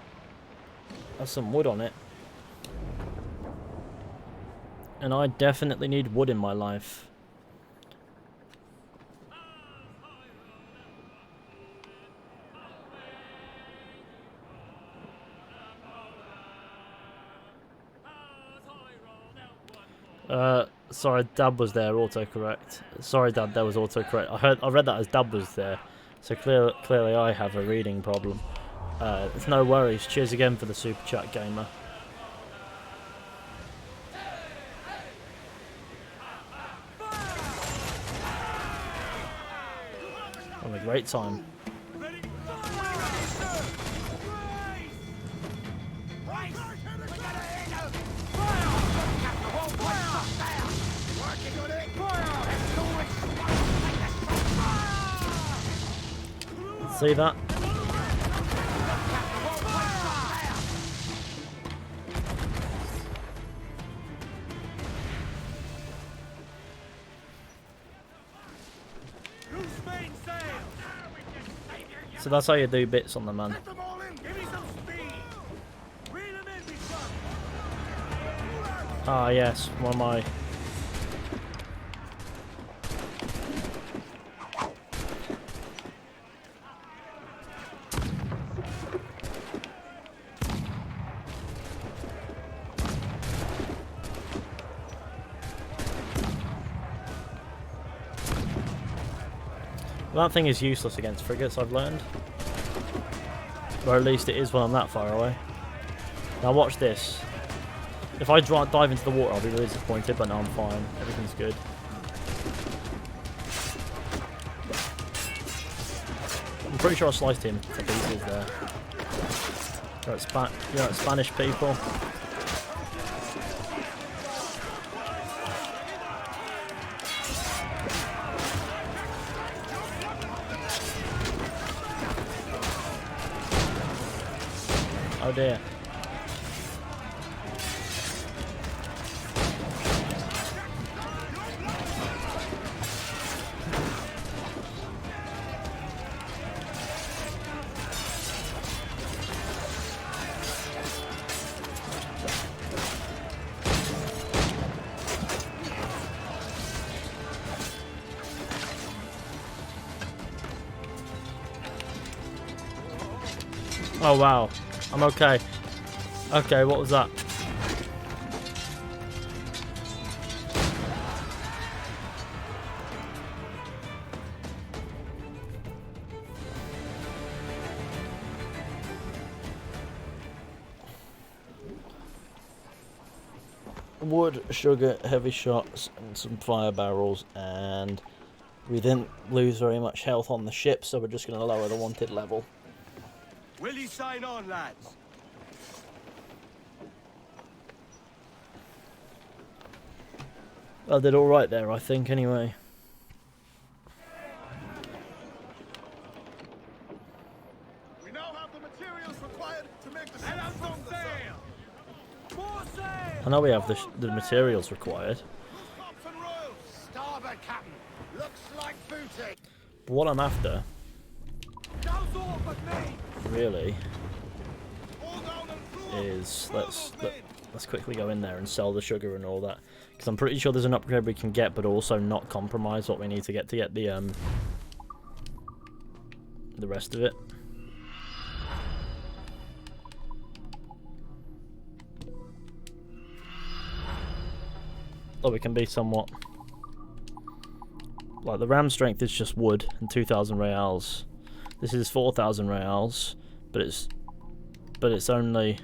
has some wood on it. And I definitely need wood in my life. Sorry, Dad was there, autocorrect. Sorry, Dad, there was autocorrect. I read that as Dad was there, so clearly I have a reading problem. It's no worries. Cheers again for the super chat, gamer. Having a great time. See that? So that's how you do bits on the man. Ah yes, one of my... That thing is useless against frigates, I've learned. Or at least it is when I'm that far away. Now watch this. If I dive into the water, I'll be really disappointed, but no, I'm fine. Everything's good. I'm pretty sure I sliced him to pieces there. You're at Spanish people. Oh dear. Oh wow. I'm okay. Okay, what was that? Wood, sugar, heavy shots, and some fire barrels, and we didn't lose very much health on the ship, so we're just going to lower the wanted level. Will you sign on, lads? I did alright there, I think, anyway. We now have the materials required to make the Let us on sail! More sail! I know we have the materials required. Tops and royals. Starboard, Captain! Looks like booty! But what I'm after, Goes off with me! really, All down and through. is let's quickly go in there and sell the sugar and all that. Because I'm pretty sure there's an upgrade we can get, but also not compromise what we need to get the the rest of it. Or we can be somewhat... Like, the ram strength is just wood and 2,000 reals. This is 4,000 reals, but it's only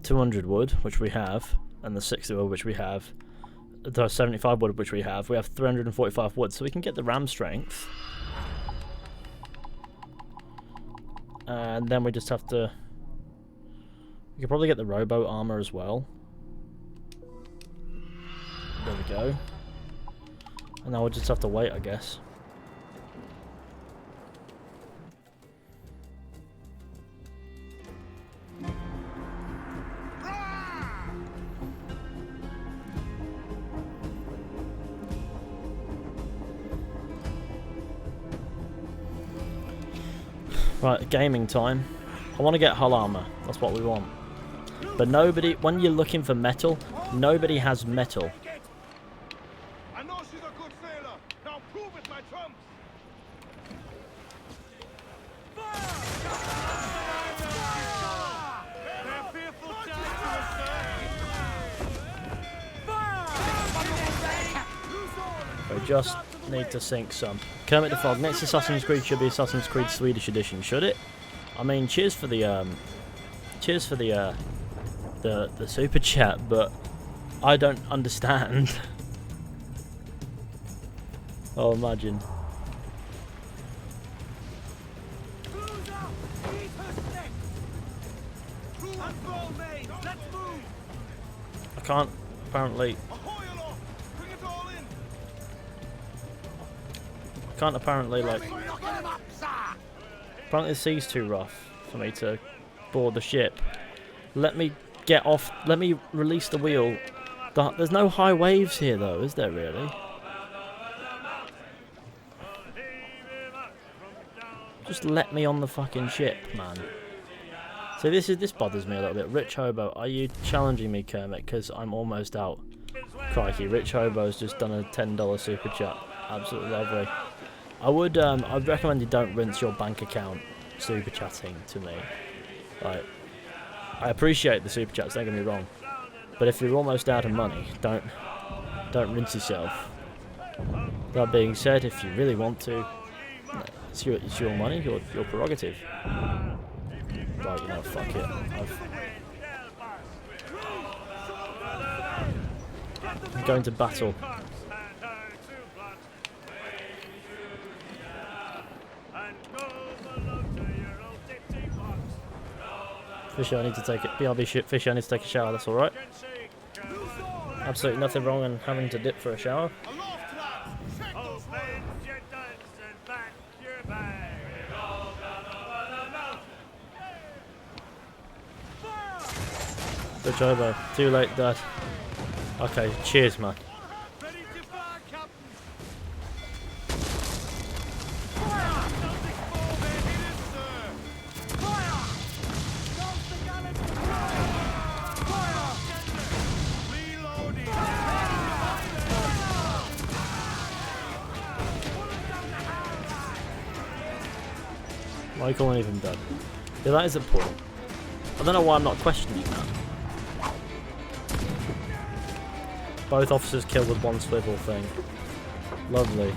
200 wood, which we have, and the 60 wood, which we have. The 75 wood, which we have. We have 345 wood, so we can get the ram strength. And then we just have to... We could probably get the rowboat armor as well. There we go. And now we'll just have to wait, I guess. Right, gaming time. I want to get hull armor. That's what we want. But nobody, when you're looking for metal, nobody has metal. I know she's a good sailor. Now prove it, my trumps. We just need to sink some. Kermit the Frog. Next Assassin's Creed should be Assassin's Creed Swedish Edition, should it? I mean, cheers for the super chat, but I don't understand. Oh, imagine. I can't apparently. Can't apparently like. Apparently the sea's too rough for me to board the ship. Let me get off. Let me release the wheel. There's no high waves here, though, is there really? Just let me on the fucking ship, man. So this bothers me a little bit. Rich Hobo, are you challenging me, Kermit? Because I'm almost out. Crikey, Rich Hobo's just done a $10 super chat. Absolutely lovely. I'd recommend you don't rinse your bank account super chatting to me. Like, I appreciate the super chats, don't get me wrong, but if you're almost out of money, don't rinse yourself. That being said, if you really want to, it's your money, your prerogative. Right, you know, fuck it. I'm going to battle. Fishy, I need to take it. BRB shit, Fishy, I need to take a shower, that's alright. Absolutely nothing wrong in having to dip for a shower. Switch over. Too late, Dad. Okay, cheers, man. Why are you calling him Dad? Yeah, that is a point. I don't know why I'm not questioning that. Both officers killed with one swivel thing. Lovely.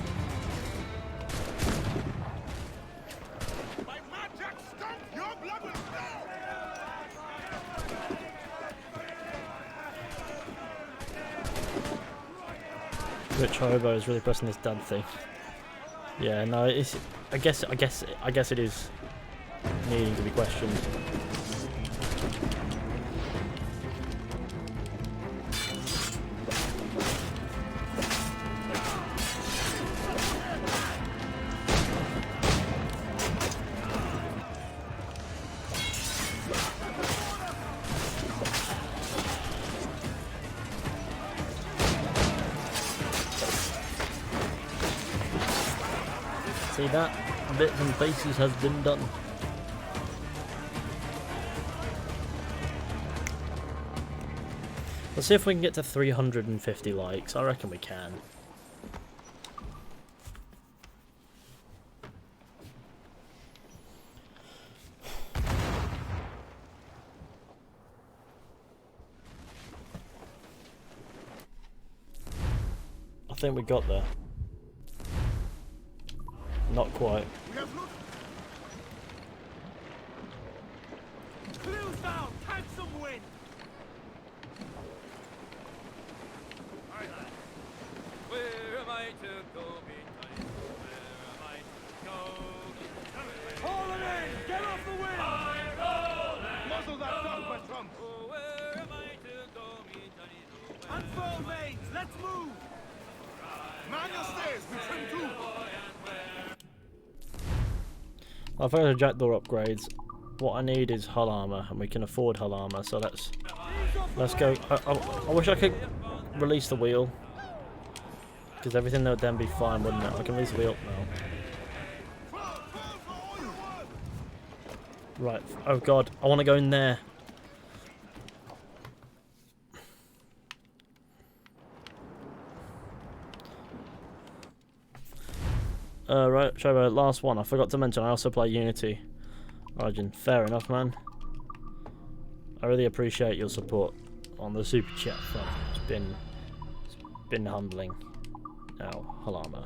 Rich Hobo is really pressing this Dad thing. Yeah, no, it's. I guess it is needing to be questioned. See that? Bits and pieces has been done. Let's see if we can get to 350 likes. I reckon we can. think we got there. Not quite. We have looked. Clues down! Catch some wind! Alright, lad. Where am I to go between? Where am I to go? Haul it in! Get off the wind! Muzzle that dog, Bertram. Oh, where am I to go between? Unfold mains! Let's move! Man your stairs, we trim too. I've heard of jackdaw upgrades. What I need is hull armor, and we can afford hull armor. So let's go. I wish I could release the wheel, because everything would then be fine, wouldn't it? I can release the wheel now. Right. Oh god, I want to go in there. Right, Trevor, last one. I forgot to mention I also play Unity Origin. Fair enough, man. I really appreciate your support on the super chat front. It's been humbling. Now, hull armor.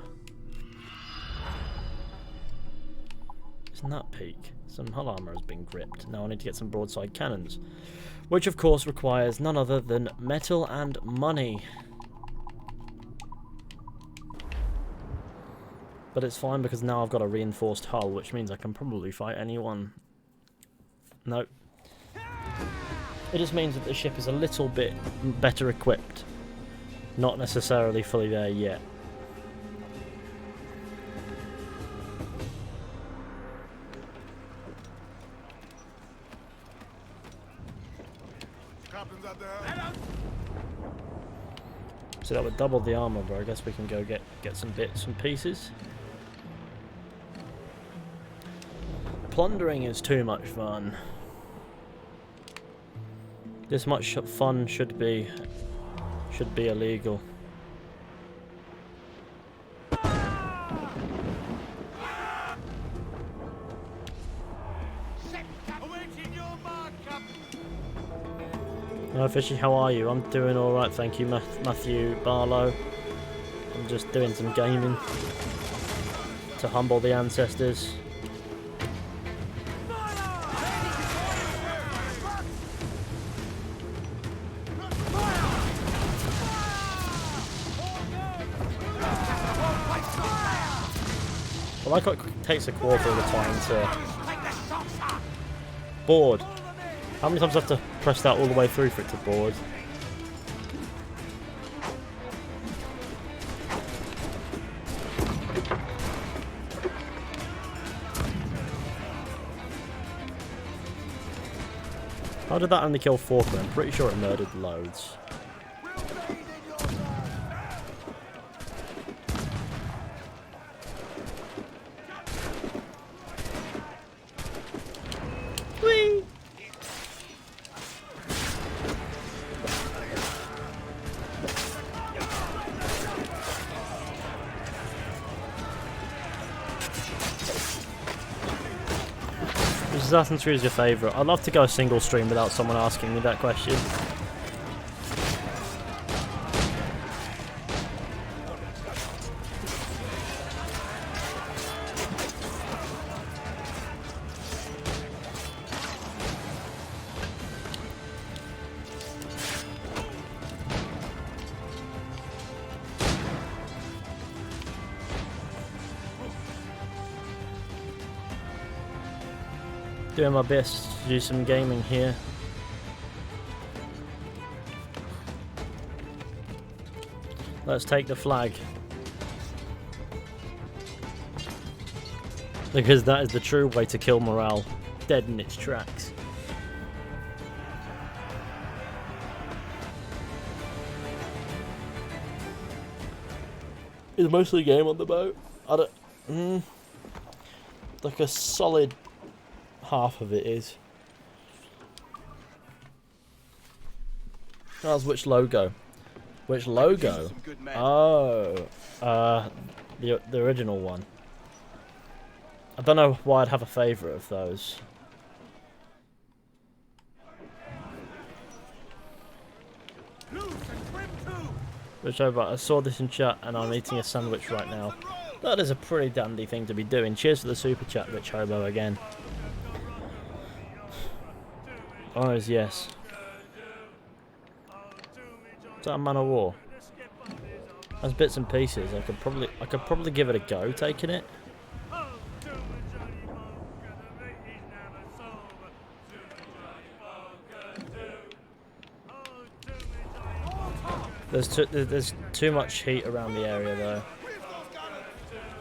Isn't that peak? Some hull armor has been gripped. Now I need to get some broadside cannons, which of course requires none other than metal and money. But it's fine because now I've got a reinforced hull, which means I can probably fight anyone. Nope. It just means that the ship is a little bit better equipped. Not necessarily fully there yet. Captain's out there. So that would double the armor, but I guess we can go get some bits and pieces. Plundering is too much fun. This much fun should be illegal. Awaiting your mark, Captain! Hello Fishy, how are you? I'm doing alright, thank you, Matthew Barlow. I'm just doing some gaming to humble the ancestors. I like how it takes a quarter of the time to board. How many times do I have to press that all the way through for it to board? How did that only kill 4? I'm pretty sure it murdered loads. Assassin's Creed is your favourite? I'd love to go a single stream without someone asking me that question. Doing my best to do some gaming here. Let's take the flag. Because that is the true way to kill morale. Dead in its tracks. Is mostly game on the boat. I don't... like a solid... half of it is. That's which logo? Which logo? Oh, the original one. I don't know why I'd have a favourite of those. Loose and trim too! Which I saw this in chat and I'm eating a sandwich right now. That is a pretty dandy thing to be doing. Cheers for the super chat, Rich Hobo, again. Honors, yes. Is that a man of war? There's bits and pieces. I could probably give it a go taking it. There's too much heat around the area though.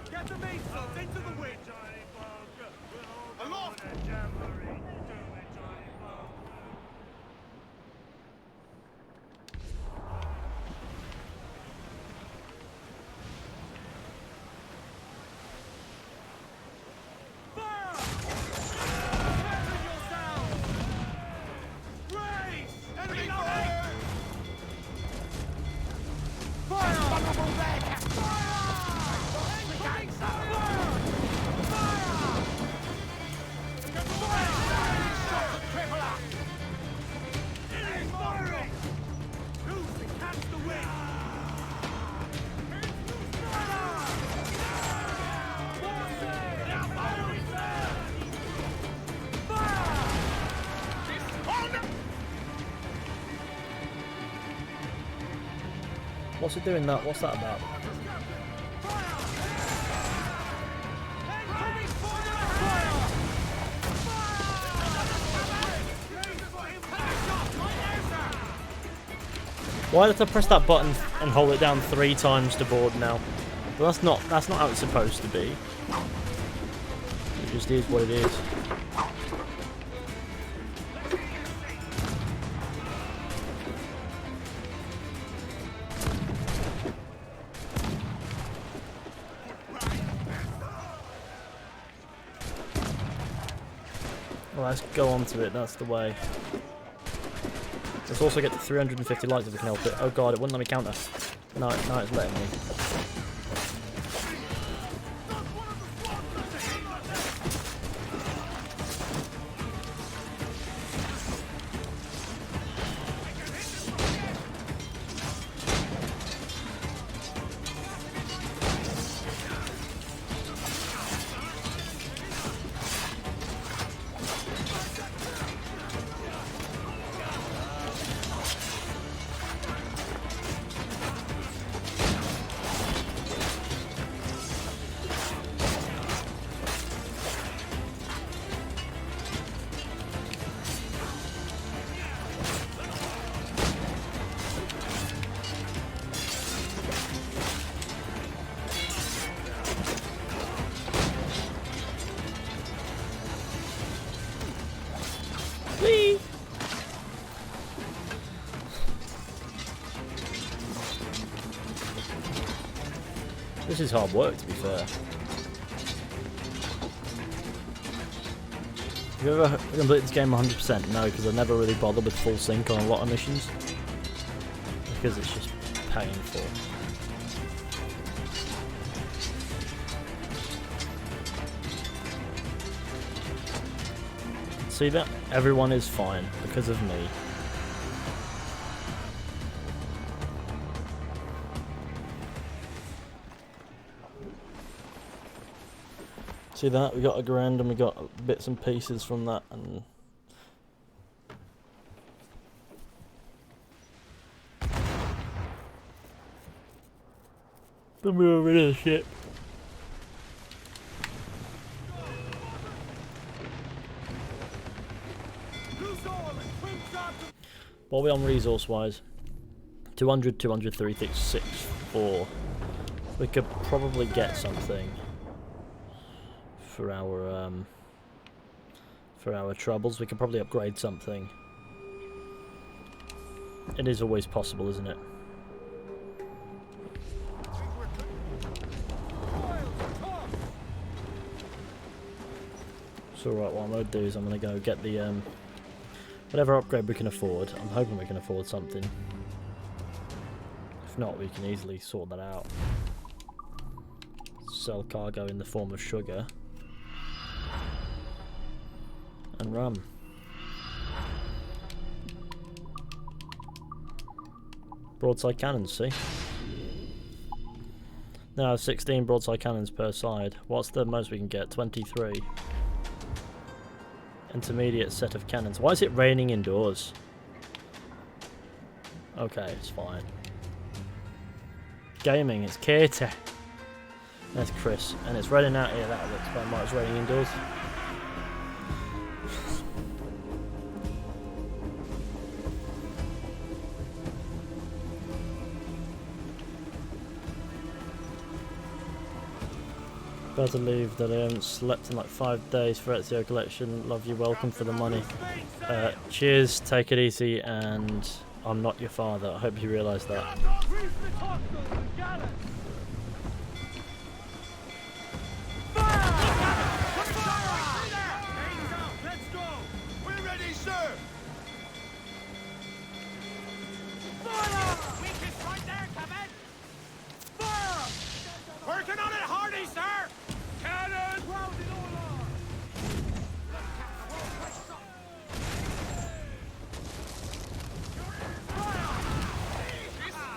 Get the maidservants into the wind! Aloft! What's it doing that? What's that about? Why did I press that button and hold it down 3 times to board now? Well, that's not how it's supposed to be. It just is what it is. Well, let's go on to it, that's the way. Let's also get to 350 likes if we can help it. Oh god, it wouldn't let me counter. No, it's letting me. Whee! This is hard work, to be fair. Have you ever completed this game 100%? No, because I never really bother with full sync on a lot of missions. Because it's just painful. See that? Everyone is fine because of me. See that? We got a grand and we got bits and pieces from that and then we were rid of the ship. What are we on resource wise? 200, 203, 664. We could probably get something for our troubles. We could probably upgrade something. It is always possible, isn't it? So right, what I'm gonna do is I'm gonna go get the whatever upgrade we can afford. I'm hoping we can afford something. If not, we can easily sort that out. Sell cargo in the form of sugar. And rum. Broadside cannons, see? Now I have 16 broadside cannons per side. What's the most we can get? 23. Intermediate set of cannons. Why is it raining indoors? Okay, it's fine. Gaming, it's Katie. There's Chris. And it's raining out here, that'll explain why it's raining indoors. Better leave that I haven't slept in like 5 days for Ezio collection. Love you, welcome for the money. Cheers, take it easy, and I'm not your father. I hope you realise that. Working on it hardy, sir! Cannon!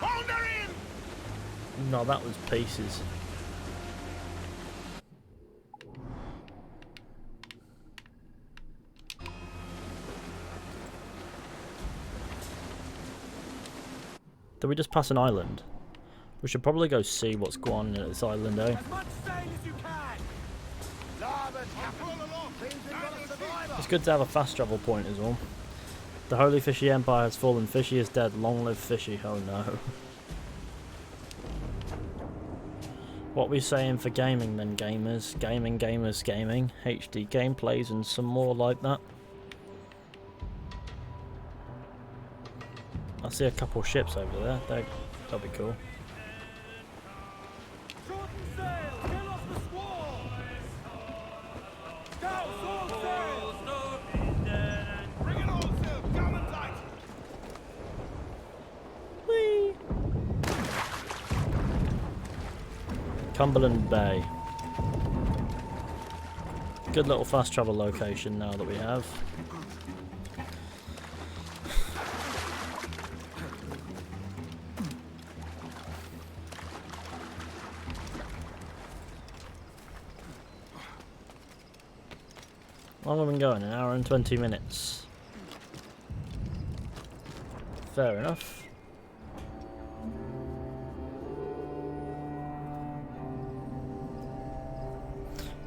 Plundering! No, that was pieces. Did we just pass an island? We should probably go see what's going on at this island, eh? As much sail as you can! It's good to have a fast travel point as well. The Holy Fishy Empire has fallen. Fishy is dead. Long live Fishy. Oh no. What we saying for gaming then, gamers? Gaming, gamers, gaming. HD gameplays and some more like that. I see a couple ships over there. That'll be cool. Shorten sail! Get off the squall! Down, all sail! Bring it all sail! Down and tight! Whee! Cumberland Bay. Good little fast travel location now that we have. How long have we been going? An hour and 20 minutes. Fair enough.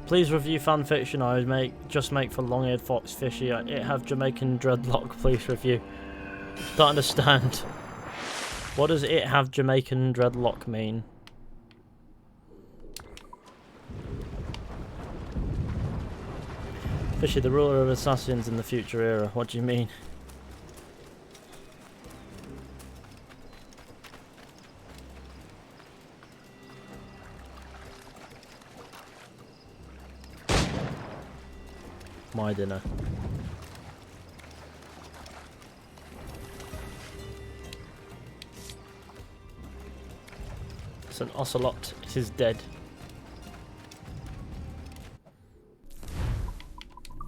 Please review fanfiction I would just make for long-eared fox fishy. It have Jamaican dreadlock. Please review. Don't understand. What does it have Jamaican dreadlock mean? Fishy, the ruler of assassins in the future era. What do you mean? My dinner. It's an ocelot. It is dead.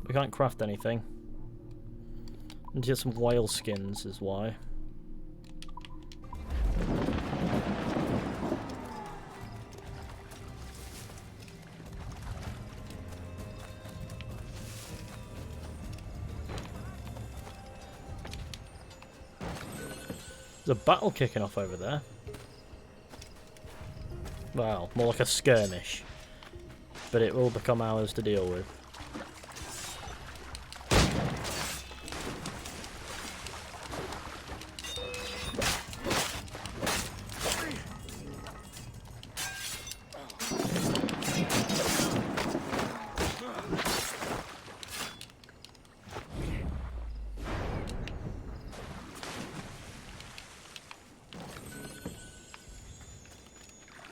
We can't craft anything. Need to get some whale skins is why. There's a battle kicking off over there. Well, more like a skirmish. But it will become ours to deal with.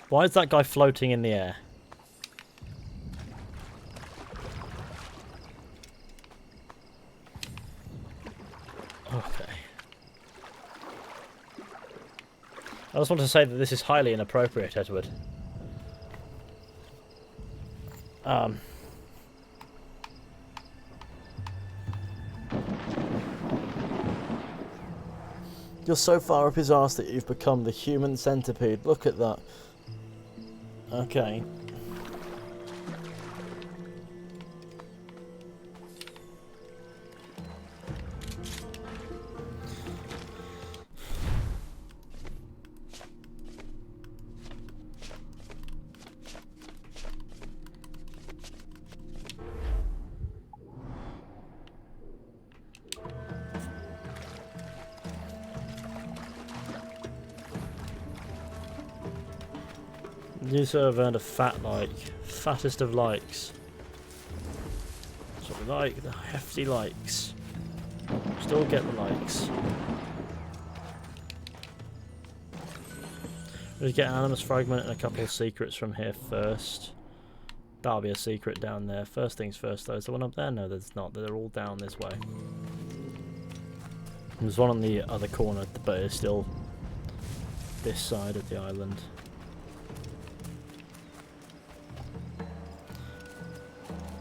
Why is that guy floating in the air? Okay. I just want to say that this is highly inappropriate, Edward. You're so far up his arse that you've become the human centipede. Look at that. Okay. You sort of earned a fat like. Fattest of likes. That's what we like, the hefty likes. Still get the likes. We'll get an animus fragment and a couple of secrets from here first. That'll be a secret down there. First things first though, is there one up there? No, there's not. They're all down this way. There's one on the other corner, but it's still this side of the island.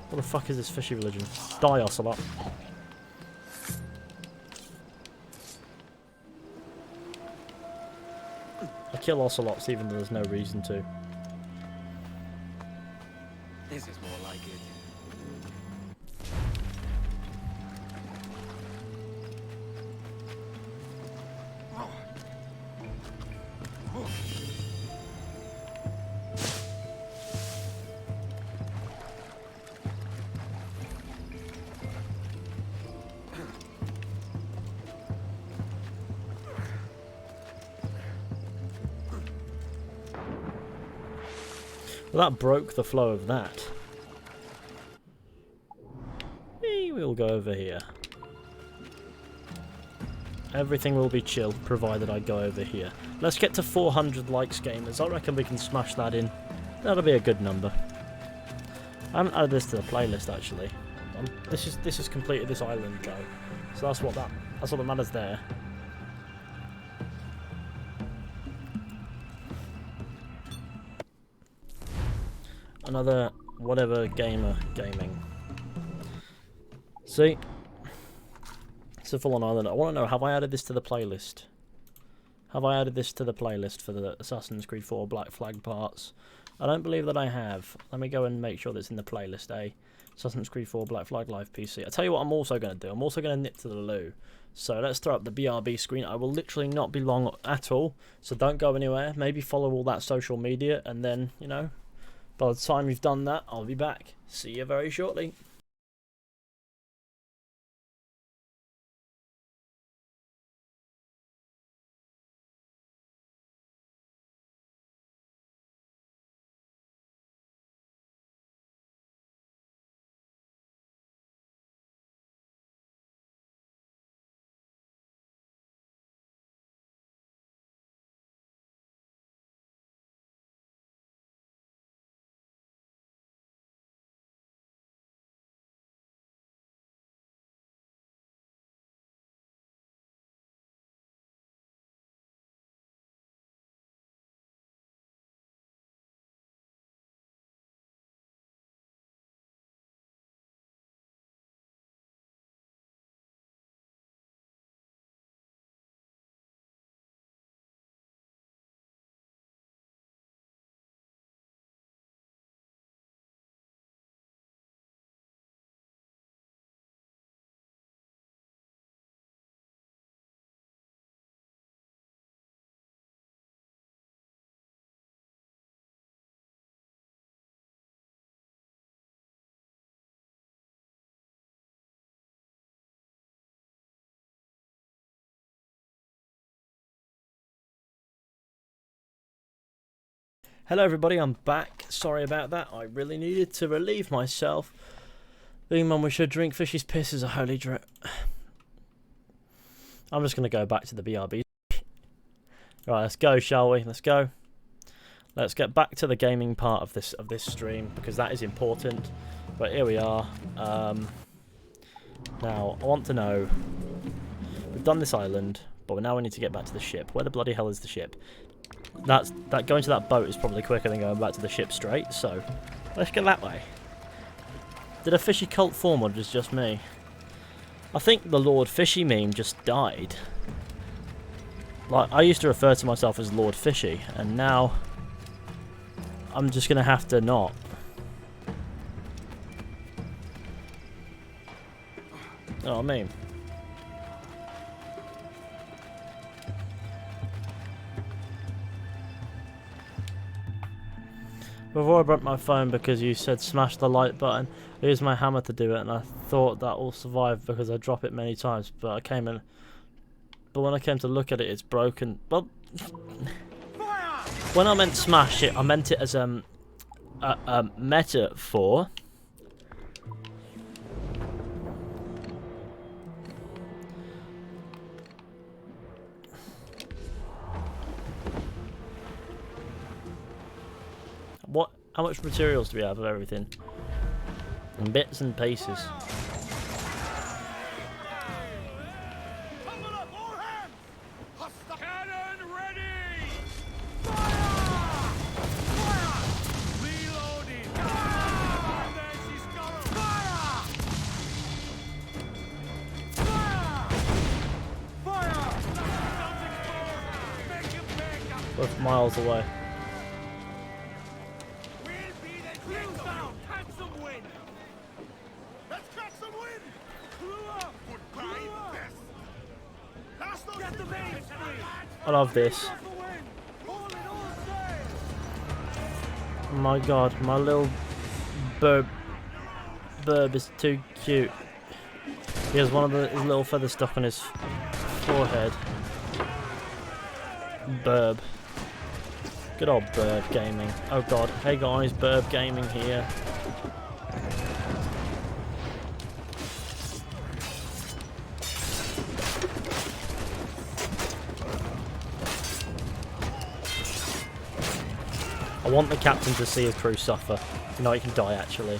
What the fuck is this fishy religion? Die, Ocelot. I kill Ocelots even though there's no reason to. This is more like it. Well, that broke the flow of that. We'll go over here. Everything will be chill, provided I go over here. Let's get to 400 likes, gamers. I reckon we can smash that in. That'll be a good number. I haven't added this to the playlist actually. This has completed this island though, so that's what that matters there. Another whatever gamer gaming. See, it's a full-on island. I want to know, have I added this to the playlist? Have I added this to the playlist for the Assassin's Creed 4 Black Flag parts? I don't believe that I have. Let me go and make sure that's in the playlist, eh? Assassin's Creed 4 Black Flag Live PC. I'll tell you what I'm also going to do. I'm also going to nip to the loo. So let's throw up the BRB screen. I will literally not be long at all, so don't go anywhere. Maybe follow all that social media, and then, you know, by the time you've done that, I'll be back. See you very shortly. Hello everybody, I'm back. Sorry about that. I really needed to relieve myself. Being mum, we should drink fishy's piss as a holy drip. I'm just going to go back to the BRB. Right, let's go, shall we? Let's go. Let's get back to the gaming part of this stream, because that is important. But here we are. Now, I want to know... We've done this island, but now we need to get back to the ship. Where the bloody hell is the ship? That going to that boat is probably quicker than going back to the ship straight, so let's go that way. Did a fishy cult form, or just me? I think the Lord Fishy meme just died. Like, I used to refer to myself as Lord Fishy, and now I'm just gonna have to not. You know what I mean? Before I broke my phone because you said smash the like button, I used my hammer to do it, and I thought that will survive because I drop it many times. But when I came to look at it, it's broken. Well, when I meant smash it, I meant it as a metaphor. What? How much materials do we have of everything? In bits and pieces. Tumble up, all hands! Hostile cannon ready! Fire! Fire! Reloading! Ah! There she's gone! Fire! Fire! Make him back up! Both miles away. I love this. Oh my god, my little burb is too cute. He has one of his little feathers stuck on his forehead. Burb. Good old Burb Gaming. Oh god. Hey guys, Burb Gaming here. I want the captain to see his crew suffer. You know, he can die actually.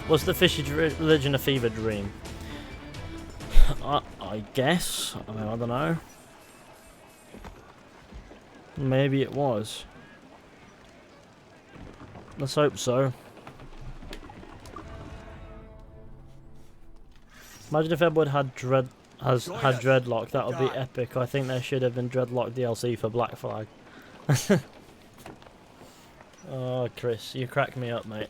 Was the fishy religion a fever dream? I guess. I mean, I don't know. Maybe it was. Let's hope so. Imagine if Edward had dreadlock. That would be epic. I think there should have been dreadlock DLC for Black Flag. Oh, Chris, you crack me up, mate.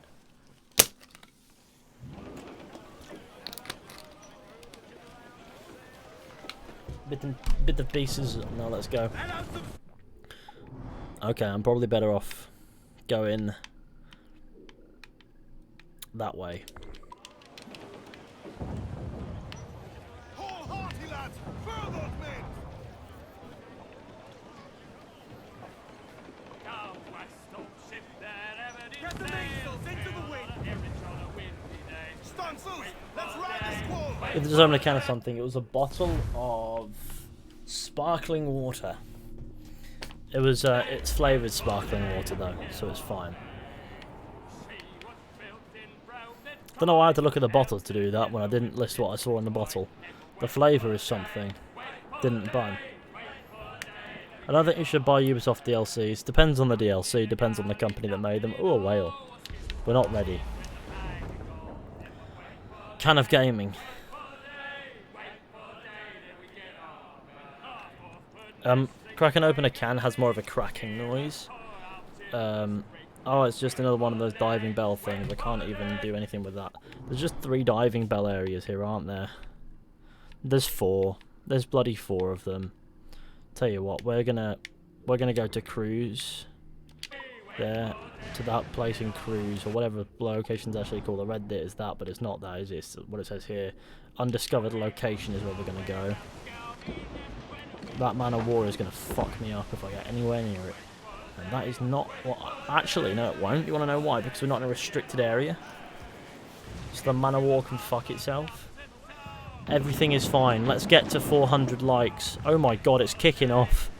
Bit of pieces. Now let's go. Okay, I'm probably better off going that way. Wholeheartedly, lads! Furl those men! Get the mainsails into the wind! Stunsails! Let's ride the squall! If there's only a can of something, it was a bottle of sparkling water. It was it's flavoured sparkling water though, so it's fine. Don't know why I had to look at the bottle to do that when I didn't list what I saw in the bottle. The flavour is something. Didn't buy. I don't think you should buy Ubisoft DLCs. Depends on the DLC, depends on the company that made them. Ooh, a whale. We're not ready. Can of gaming. Cracking open a can has more of a cracking noise. Oh, it's just another one of those diving bell things. I can't even do anything with that. There's just 3 diving bell areas here, aren't there? There's 4. There's bloody 4 of them. Tell you what, we're gonna go to cruise. There, to that place in cruise, or whatever the location's actually called. I read it as that, but it's not that, is it? It's what it says here. Undiscovered location is where we're gonna go. That man of war is gonna fuck me up if I get anywhere near it. And that is not what... Actually, no, it won't. You want to know why? Because we're not in a restricted area. So the man of war can fuck itself. Everything is fine. Let's get to 400 likes. Oh my god, it's kicking off.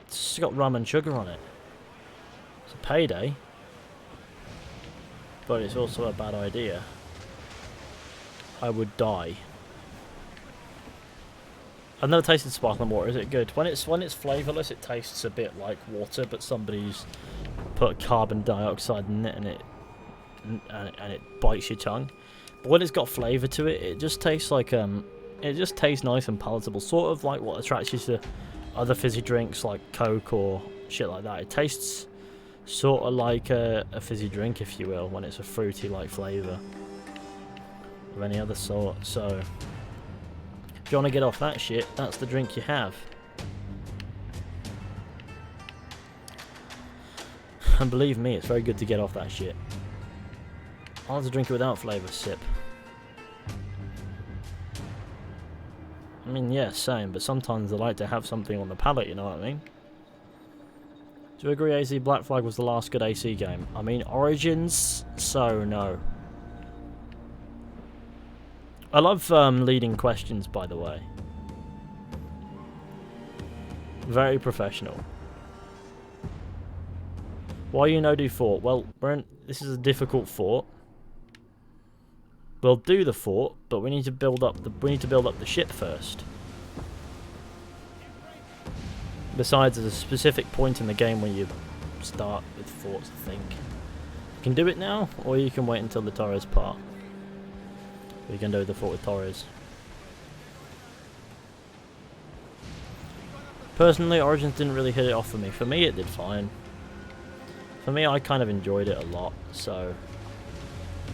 It's got rum and sugar on it. It's a payday. But it's also a bad idea. I would die. I've never tasted sparkling water. Is it good? When it's flavourless, it tastes a bit like water, but somebody's put carbon dioxide in it, and it bites your tongue. But when it's got flavour to it, it just tastes like it just tastes nice and palatable, sort of like what attracts you to other fizzy drinks like Coke or shit like that. It tastes sort of like a fizzy drink, if you will, when it's a fruity like flavour of any other sort. So if you want to get off that shit, that's the drink you have. And believe me, it's very good to get off that shit. I like to drink it without flavour, sip. I mean, yeah, same, but sometimes I like to have something on the palate, you know what I mean? Do you agree AC Black Flag was the last good AC game? I mean, Origins, so no. I love leading questions, by the way. Very professional. Why you no do fort? Well, this is a difficult fort. We'll do the fort, but we need to build up the ship first. Besides, there's a specific point in the game when you start with forts, I think. You can do it now, or you can wait until the Torres part. We can do the fort with Torres. Personally, Origins didn't really hit it off for me. For me, it did fine. For me, I kind of enjoyed it a lot, so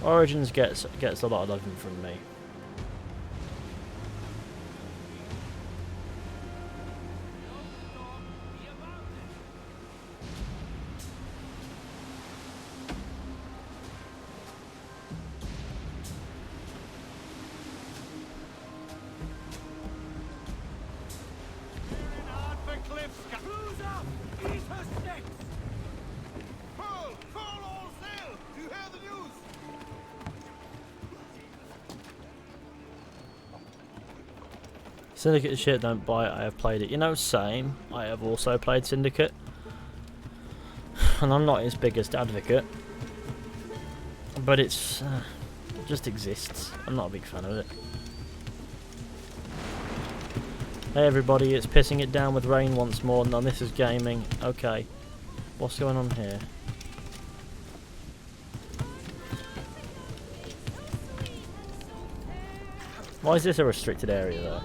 Origins gets a lot of love from me. Syndicate shit, don't buy it, I have played it. You know, same. I have also played Syndicate. And I'm not its biggest advocate. But it just exists. I'm not a big fan of it. Hey everybody, it's pissing it down with rain once more. No, this is gaming. Okay. What's going on here? Why is this a restricted area though?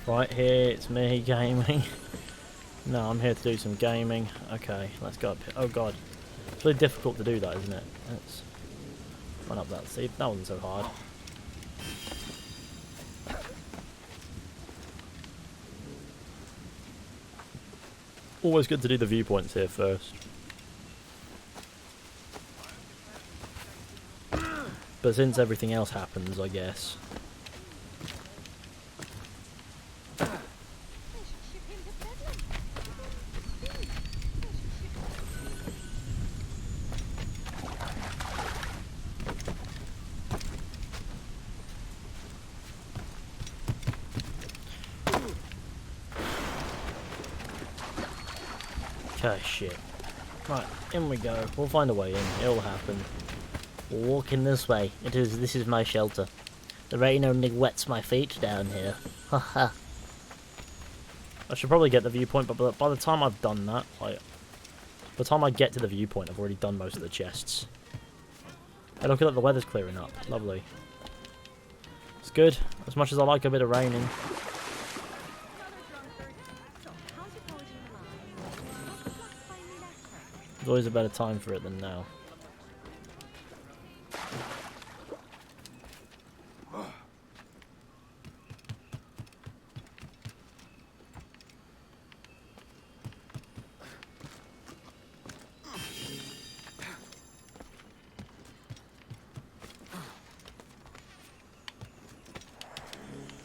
Right here, it's me gaming. No, I'm here to do some gaming. Okay, let's go up here. Oh god. It's really difficult to do that, isn't it? Let's run up that. See, that wasn't so hard. Always good to do the viewpoints here first. But since everything else happens, I guess. Okay, shit. Right, in we go. We'll find a way in. It'll happen. We'll walk in this way. This is my shelter. The rain only wets my feet down here. Haha. I should probably get the viewpoint, but by the time I've done that, by the time I get to the viewpoint, I've already done most of the chests. Hey, look at that, the weather's clearing up. Lovely. Let's good. As much as I like a bit of raining. There's always a better time for it than now.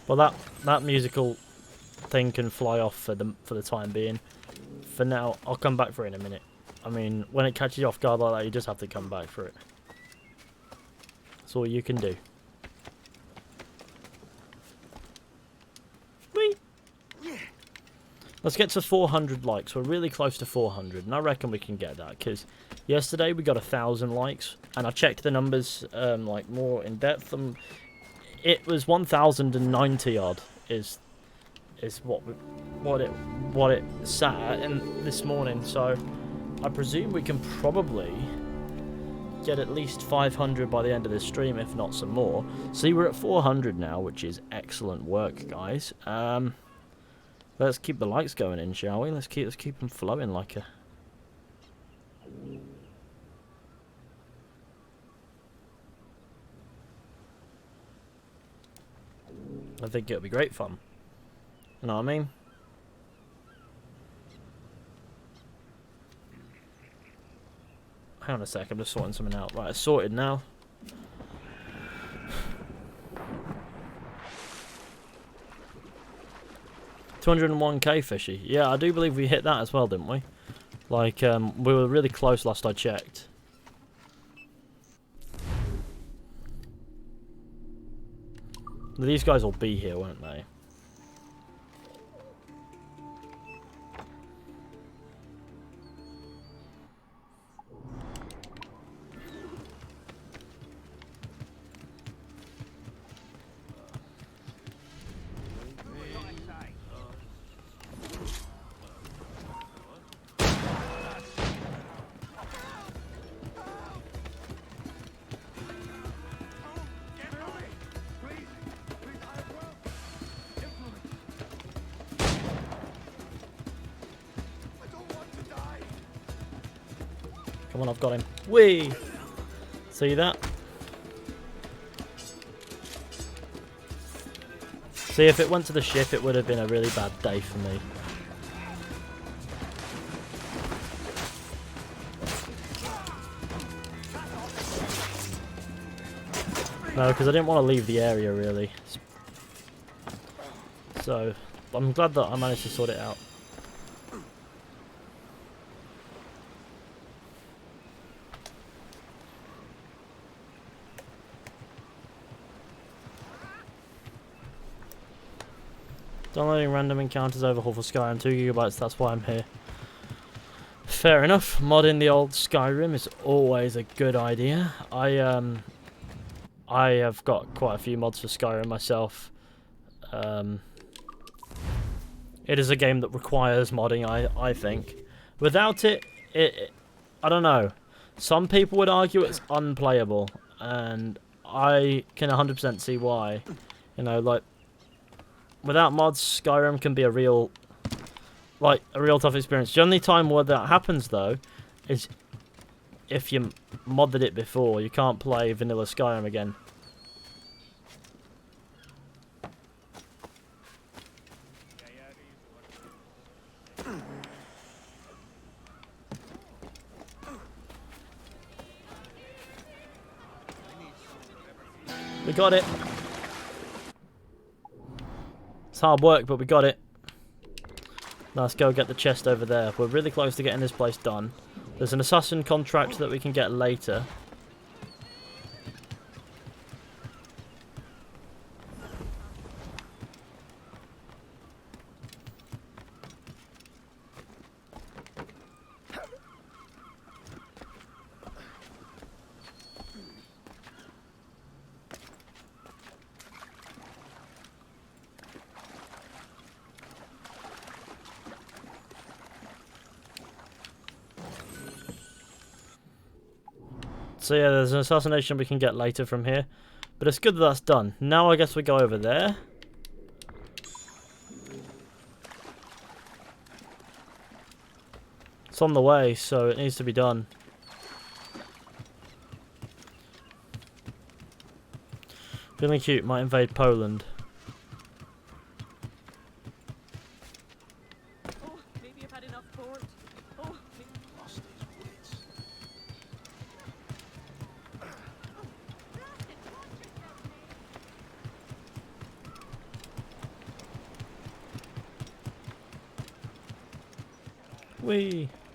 Well, that musical thing can fly off for the time being. For now, I'll come back for it in a minute. I mean, when it catches you off guard like that, you just have to come back for it. That's all you can do. Whee! Let's get to 400 likes. We're really close to 400, and I reckon we can get that, because yesterday we got 1,000 likes, and I checked the numbers like more in depth, and it was 1,090 odd is what it sat at in this morning. So I presume we can probably get at least 500 by the end of this stream, if not some more. See, we're at 400 now, which is excellent work, guys. Let's keep the lights going in, shall we? Let's keep them flowing like a. I think it'll be great fun. You know what I mean? Hang on a sec, I'm just sorting something out. Right, it's sorted now. $201k fishy. Yeah, I do believe we hit that as well, didn't we? Like, we were really close last I checked. These guys will be here, won't they? Come on, I've got him. Whee! See that? See, if it went to the ship, it would have been a really bad day for me. No, because I didn't want to leave the area, really. So, I'm glad that I managed to sort it out. Downloading random encounters overhaul for Skyrim, 2 GB, that's why I'm here. Fair enough, modding the old Skyrim is always a good idea. I have got quite a few mods for Skyrim myself. It is a game that requires modding, I think. Without it, I don't know. Some people would argue it's unplayable, and I can 100% see why. You know, like, without mods, Skyrim can be a real tough experience. The only time where that happens, though, is if you modded it before. You can't play vanilla Skyrim again. We got it. It's hard work, but we got it. Let's go get the chest over there. We're really close to getting this place done. There's an assassin contract that we can get later. So yeah, there's an assassination we can get later from here. But it's good that that's done. Now I guess we go over there. It's on the way, so it needs to be done. Feeling cute, might invade Poland. Oh, maybe I've had enough port. Oh, Lost his wits.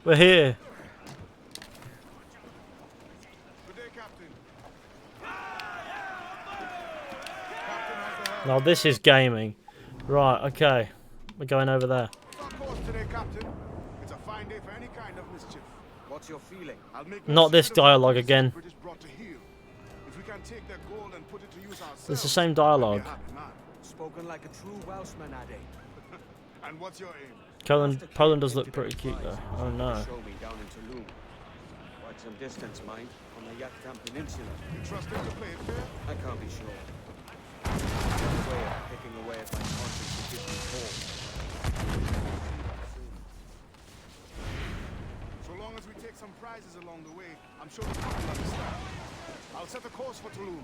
We're here. Good day, Captain. Captain has the helm. Now this is gaming. Right, okay. We're going over there. Our course today, Captain. It's a fine day for any kind of mischief. What's your feeling? I'll make Not this secret of dialogue what again. the British brought to heel. If we can take their gold and put it to use ourselves, It's the same I'll be a dialogue. happy man. Spoken like a true Welshman, Ade. And what's your aim? Poland does look pretty cute though. Oh no. Show me down in Tulum. Quite some distance, mind, on the Yucatan Peninsula. You trust them to play it fair? I can't be sure. There's a way of picking away at my conscience that gives me pause. So long as we take some prizes along the way, I'm sure the people understand. I'll set a course for Tulum.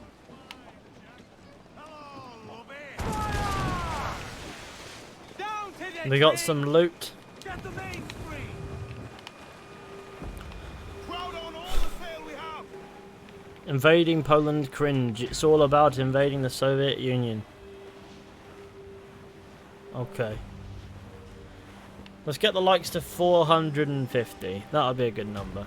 Down to the We got deck. some loot. Get the main free. Crowd on all the sail we have. Invading Poland cringe. It's all about invading the Soviet Union. Okay. Let's get the likes to 450. That'll be a good number.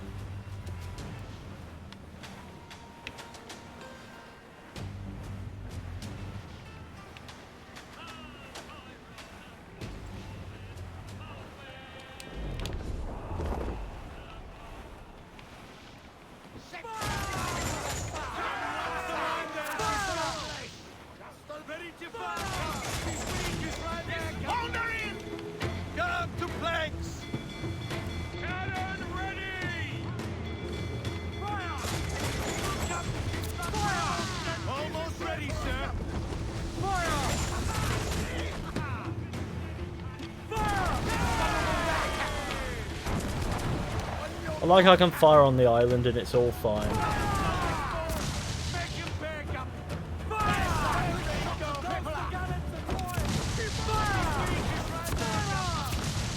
Ready to fire. Plundering. Get up to planks. Cannon ready. Fire. Fire. Almost ready, sir. Fire. I like how I can fire on the island and it's all fine.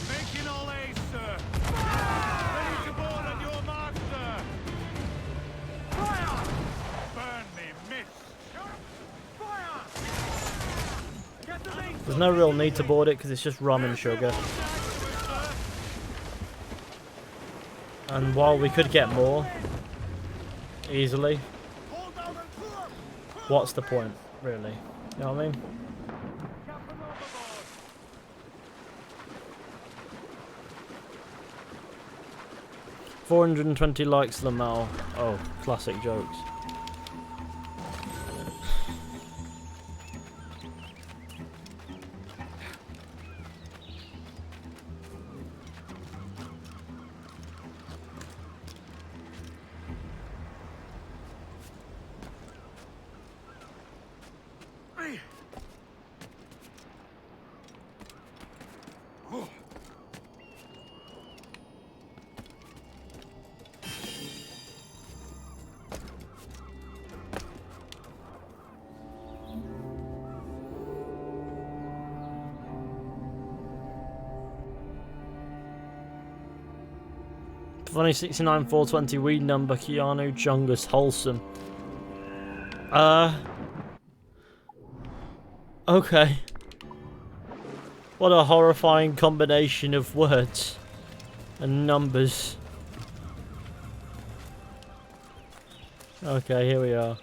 Making all A's, sir. Ready to board on your mark, sir. Fire! Burn me, miss. Fire! Get the main There's no real need to board it because it's just rum and sugar. And while we could get more easily, what's the point, really? You know what I mean? 420 likes the Mal. Oh, classic jokes. Funny 69 420 weed number Keanu Jungus Wholesome. Okay. What a horrifying combination of words and numbers. Okay, here we are.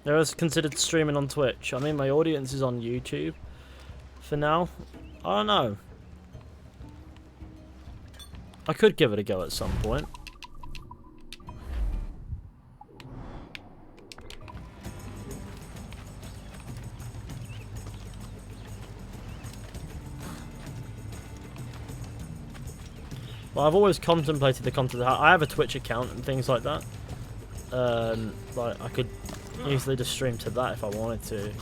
There is considered streaming on Twitch. I mean, my audience is on YouTube. For now, I don't know. I could give it a go at some point. But I've always contemplated the content. I have a Twitch account and things like that. Like I could easily just stream to that if I wanted to.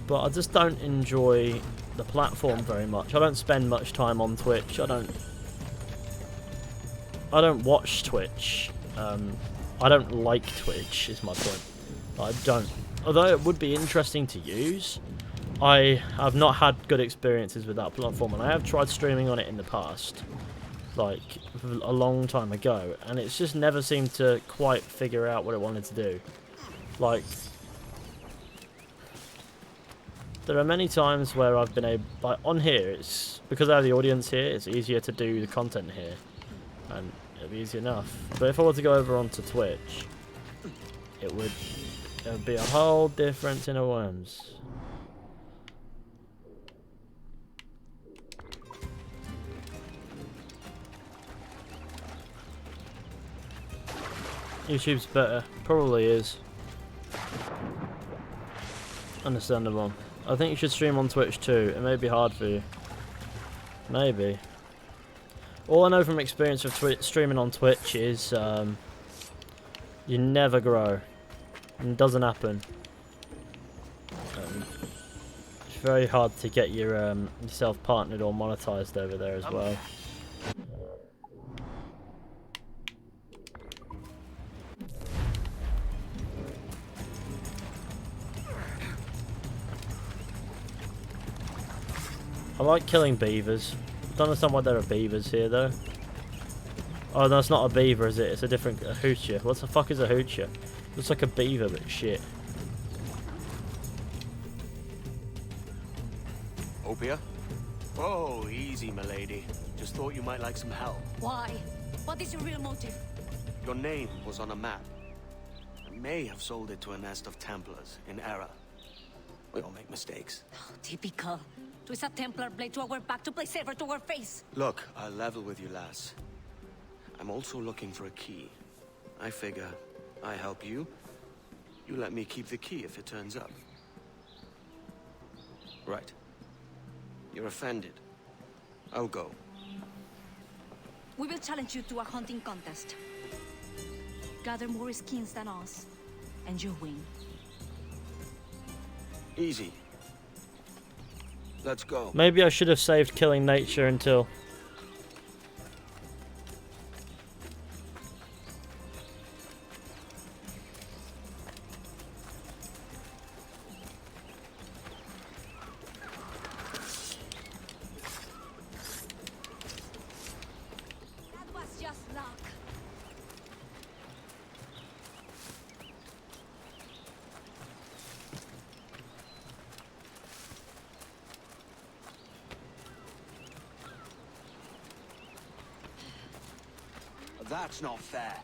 But I just don't enjoy the platform very much. I don't spend much time on Twitch. I don't watch Twitch. I don't like Twitch is my point. I don't. Although it would be interesting to use, I have not had good experiences with that platform, and I have tried streaming on it in the past, like a long time ago, and it's just never seemed to quite figure out what it wanted to do. Like, there are many times where I've been able, like on here, it's because I have the audience here, it's easier to do the content here, and it'll be easy enough. But if I were to go over onto Twitch, it would be a whole different tin of worms. YouTube's better. Probably is. Understandable. I think you should stream on Twitch too. It may be hard for you. Maybe. All I know from experience of streaming on Twitch is you never grow. It doesn't happen. It's very hard to get yourself partnered or monetized over there as well. I like killing beavers. Don't understand why there are beavers here though. Oh no, it's not a beaver, is it? It's a different hoochie. What the fuck is a hoochie? Looks like a beaver, but shit. Opia? Oh, easy, milady. Just thought you might like some help. Why? What is your real motive? Your name was on a map. I may have sold it to a nest of Templars in error. We all make mistakes. Oh, typical. Twist a Templar blade to our back to play safer to our face. Look, I'll level with you, lass. I'm also looking for a key. I figure I help you. You let me keep the key if it turns up. Right. You're offended. I'll go. We will challenge you to a hunting contest. Gather more skins than us, and you win. Easy. Let's go. Maybe I should have saved killing nature until... That was just luck. That's not fair.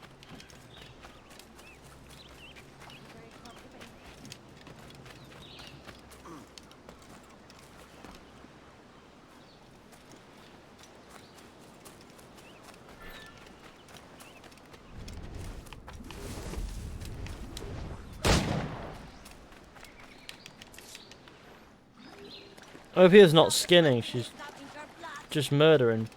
Opia's not skinning, she's just murdering.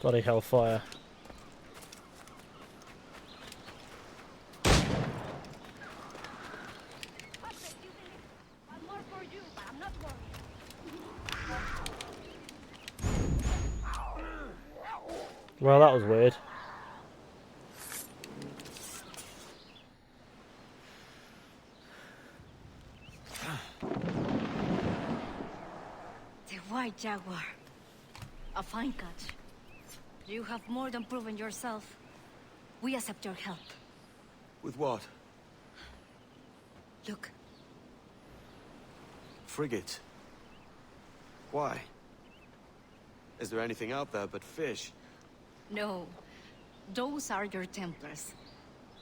Bloody hellfire. Well, that was weird. The White Jaguar. A fine catch. You have more than proven yourself. We accept your help. With what? Look, Frigate. Why? Is there anything out there but fish? no. Those are your Templars.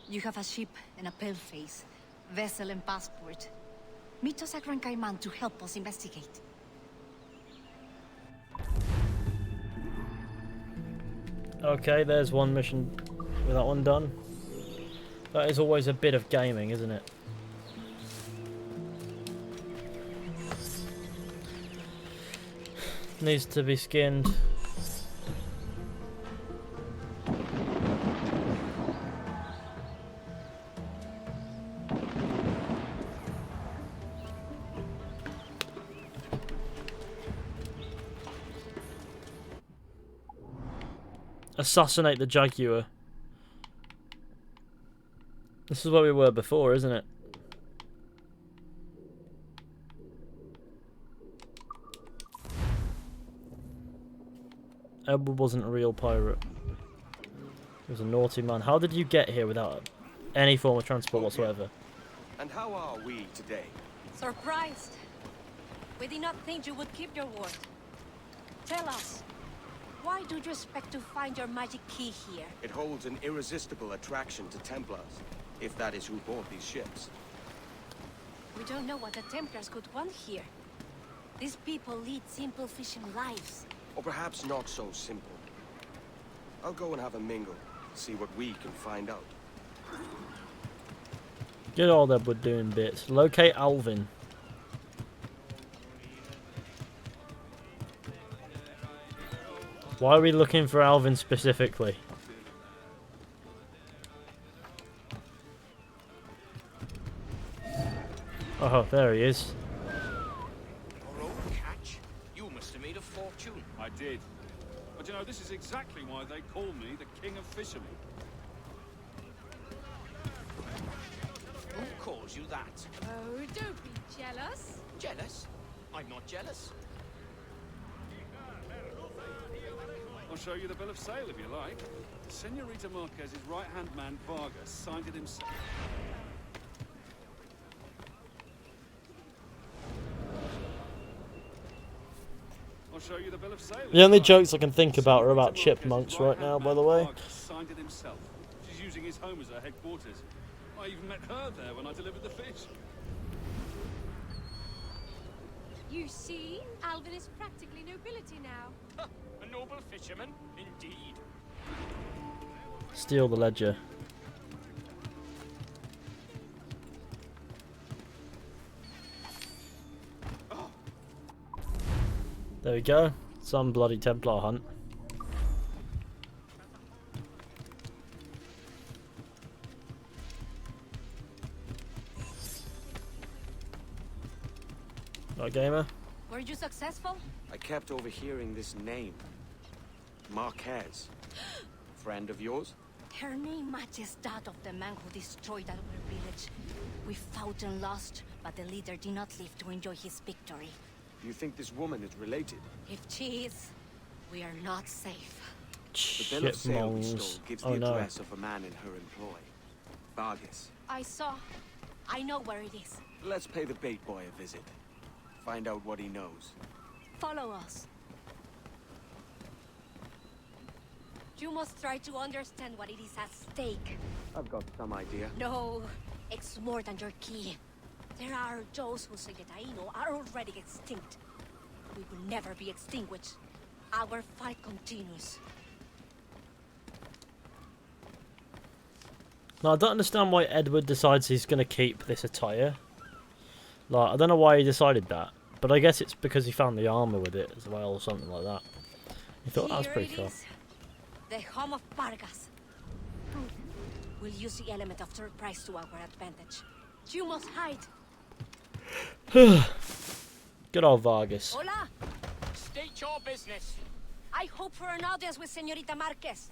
You have a ship and a paleface, vessel and passport. Meet us at Gran Cayman to help us investigate. Okay, there's one mission with that one done. That is always a bit of gaming, isn't it? Needs to be skinned. Assassinate the Jaguar. This is where we were before, isn't it? Edward wasn't a real pirate. He was a naughty man. How did you get here without any form of transport whatsoever? And how are we today? Surprised. We did not think you would keep your word. Tell us, why do you expect to find your magic key here? It holds an irresistible attraction to Templars, if that is who bought these ships. We don't know what the Templars could want here. These people lead simple fishing lives. Or perhaps not so simple. I'll go and have a mingle, see what we can find out. Good old Edward doing bits. Locate Alvin. Why are we looking for Alvin specifically? Oh, there he is. Your old catch? You must have made a fortune. I did. But you know, this is exactly why they call me the King of Fishermen. Who calls you that? Oh, don't be jealous. Jealous? I'm not jealous. I'll show you the bill of sale if you like. Senorita Marquez's right-hand man, Vargas, signed it himself. I'll show you the bill of sale. The only jokes I can think about are about chipmunks right now, by the way. Vargas signed it himself. She's using his home as her headquarters. I even met her there when I delivered the fish. You see, Alvin is practically nobility now. A noble fisherman, indeed. Steal the ledger. There we go. Some bloody Templar hunt. Right, gamer. Were you successful? I kept overhearing this name. Marquez. Friend of yours? Her name matches that of the man who destroyed our village. We fought and lost, but the leader did not live to enjoy his victory. You think this woman is related? If she is, we are not safe. The bill of sale we Chipmunks. stole gives Oh the no. address of a man in her employ. Vargas. I know where it is. Let's pay the bait boy a visit. Find out what he knows. Follow us. You must try to understand what it is at stake. I've got some idea. No, it's more than your key. There are those who say that Aino are already extinct. We will never be extinguished. Our fight continues. Now, I don't understand why Edward decides he's going to keep this attire. Like, I don't know why he decided that. But I guess it's because he found the armor with it as well, or something like that. He thought that was Here pretty it cool. is, the home of Vargas. We'll use the element of surprise to our advantage. You must hide. Good old Vargas. Hola! State your business. I hope for an audience with Senorita Marquez.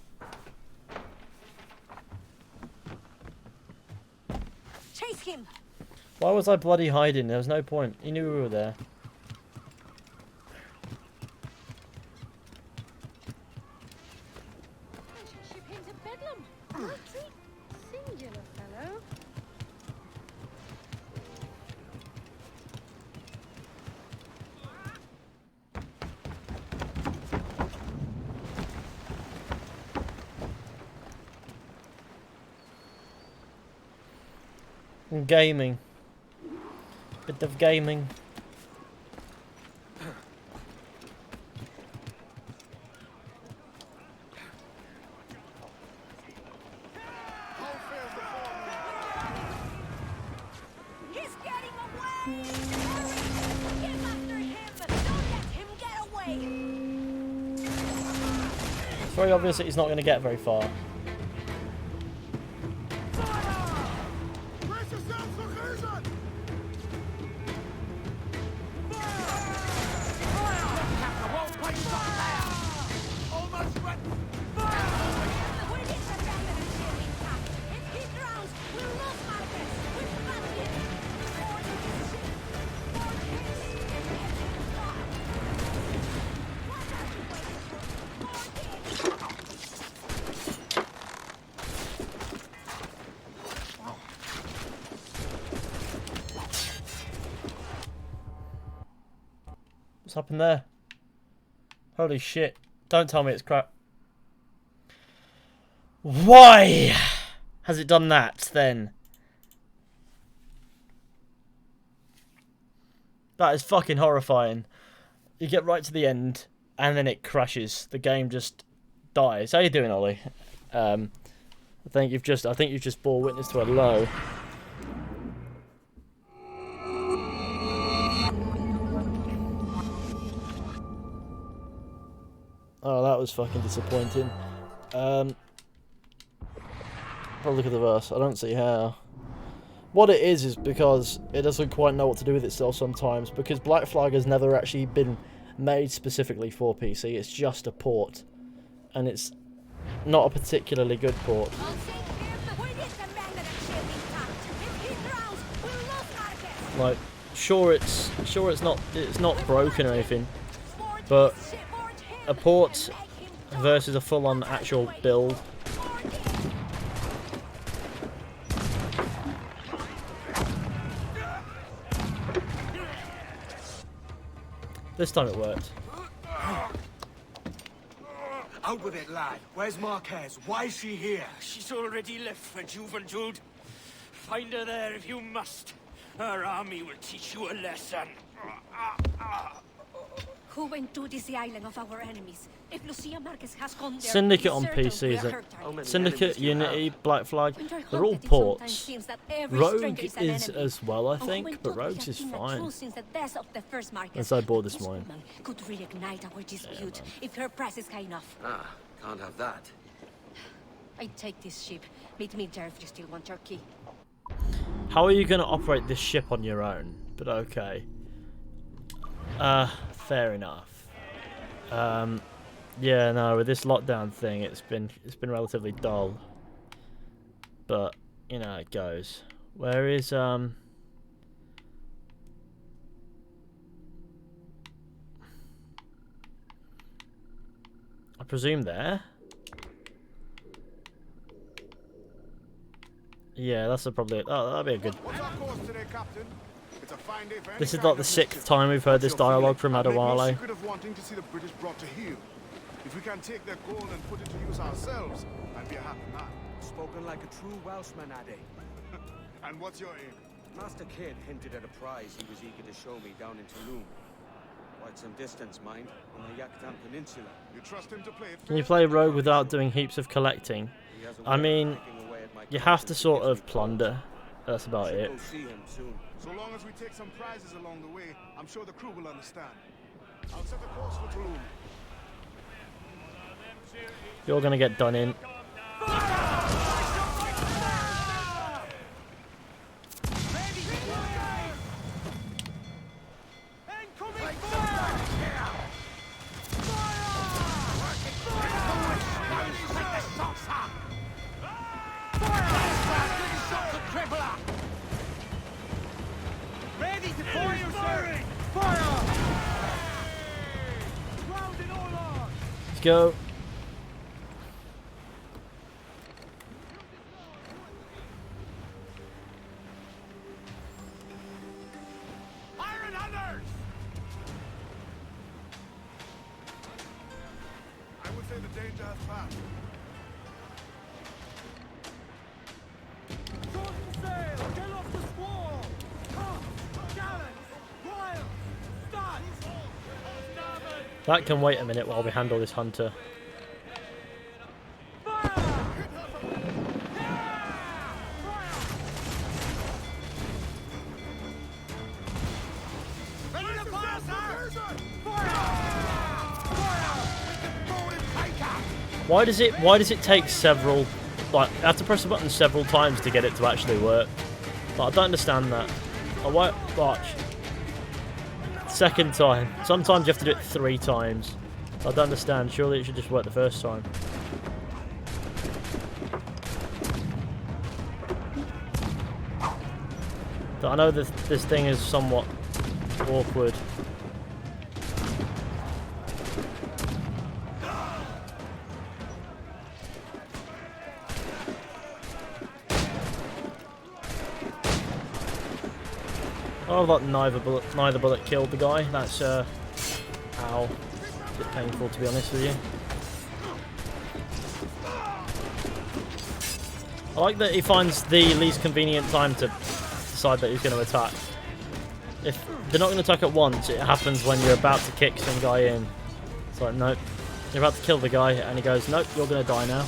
Chase him! Why was I bloody hiding? There was no point. He knew we were there. I should ship him to Bedlam. Mighty singular fellow. Gaming. Bit of gaming. How fares the forenoon? very obvious that he's not going to get very far. Brace yourselves for collision! Almost ready! We need to abandon the ship intact. If he drowns, we'll lose Marcus. We've got him. Board his ship. Board his ship. What are you waiting for? Board it. What's happened there? Holy shit. Don't tell me it's crap. Why has it done that then? That is fucking horrifying. You get right to the end and then it crashes. The game just dies. How you doing, Ollie? I think you've just bore witness to a low. Oh, that was fucking disappointing. Probably look at the verse. I don't see how. What it is because it doesn't quite know what to do with itself sometimes. Because Black Flag has never actually been made specifically for PC. It's just a port, and it's not a particularly good port. I'll save him. We need to abandon the ship intact. If he drowns, we'll lose Marcus. Like, sure it's not broken or anything, Board but his ship. Board him. a port Make him die. versus a full-on actual build. Board him. This time it worked. Out with it, lad. Where's Marquez? Why is she here? She's already left for Juventude. Find her there if you must. Her army will teach you a lesson. Juventude is the island of our enemies. If Lucia Marquez has gone there, Syndicate on certain PC we're is hurt How many Syndicate, enemies do you Unity, have? Black Flag. When you're They're all hunted, it sometimes ports. seems that every Rogue stranger is an is enemy. as well, I On think, but Juventude, we Rogue's have is been fine. true since the death of the first Marquez. As I bought this This morning. woman could reignite our dispute if her price is high enough. Ah, can't have that. I'd take this ship. Meet me there if you still want your key. How are you going to operate this ship on your own? But okay. Fair enough. Yeah, no, with this lockdown thing, it's been relatively dull. But you know how it goes. Where is I presume there. Yeah, that's probably. Oh, that'd be a good. What's our course today, Captain? It's a fine day for any This is kind like the of 6th mischief. time we've heard this What's your dialogue from feeling? I've made no Adewale. secret of wanting to see the British brought to heel. If we can take their gold and put it to use ourselves, I'd be a happy man. Spoken like a true Welshman, Ade. And what's your aim? Master Kidd hinted at a prize he was eager to show me down in Tulum. Quite some distance, mind, on the Yaktan Peninsula. You trust him to play it Can you fair? play Rogue without doing heaps of collecting? He has a I way of mean, picking away at my you have to conscience sort he gives of me plunder. That's pause. about Should it. go see him soon. So long as we take some prizes along the way, I'm sure the crew will understand. I'll set a course for Tulum. You're gonna get done in. Ready to fire, sir! Fire! Grounded all on! Let's go. Iron Hunters! I would say the danger has passed. Shorten sail! Get off the squall! Come! Gallants! Royals! Start! That can wait a minute while we handle this hunter. Ready to fire, sir! Fire! Fire! We can board and take her! Why does it take several, like, I have to press the button several times to get it to actually work? Like, I don't understand that. I won't watch. Second time. Sometimes you have to do it 3 times. I don't understand. Surely it should just work the first time. But I know this thing is somewhat awkward. Oh, that neither bullet killed the guy. That's ow, a bit painful to be honest with you. I like that he finds the least convenient time to decide that he's going to attack. If they're not going to attack at once, it happens when you're about to kick some guy in. It's like, nope, you're about to kill the guy, and he goes, nope, you're going to die now.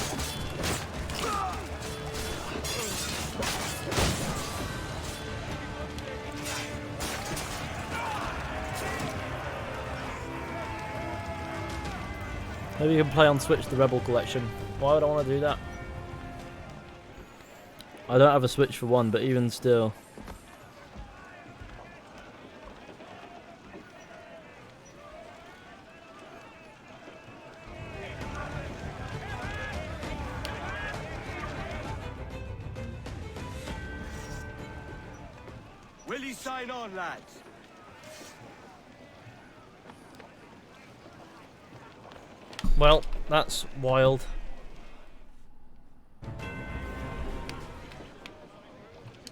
Maybe you can play on Switch the Rebel Collection. Why would I want to do that? I don't have a Switch for one, but even still. Will you sign on, lads? Well, that's wild.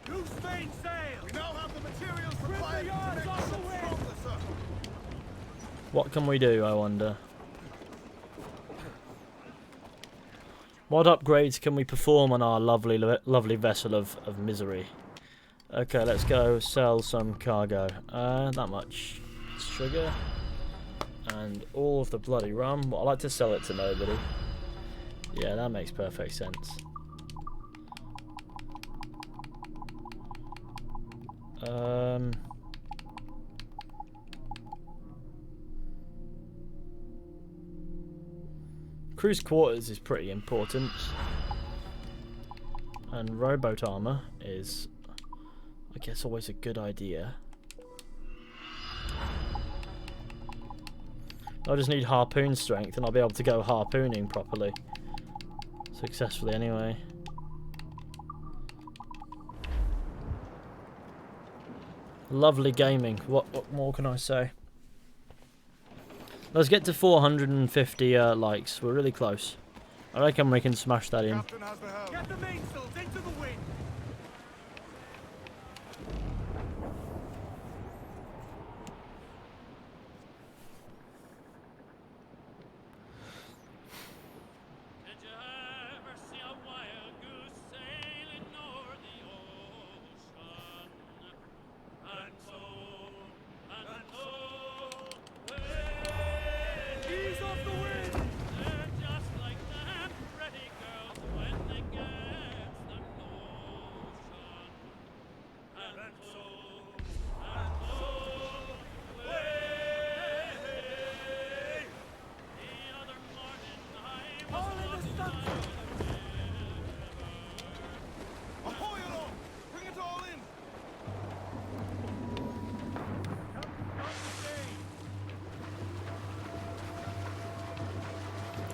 Use main sail! We now have the materials required to make the ship stronger, sir. What can we do, I wonder? What upgrades can we perform on our lovely vessel of misery? Okay, let's go sell some cargo. That much sugar. And all of the bloody rum. Well, I like to sell it to nobody. Yeah, that makes perfect sense. Cruise quarters is pretty important. And rowboat armor is, I guess, always a good idea. I just need harpoon strength and I'll be able to go harpooning properly. Successfully anyway. Lovely gaming. What more can I say? Let's get to 450 likes. We're really close. I reckon we can smash that in. Captain has the helm. Get the mainsails into the wind! Did you ever see a wild goose sailing o'er the ocean? And so, Ease off the wind! they're just like them pretty girls when they get the notion. And so, the other morning I was walking by the river. Ahoy along! Bring it all in!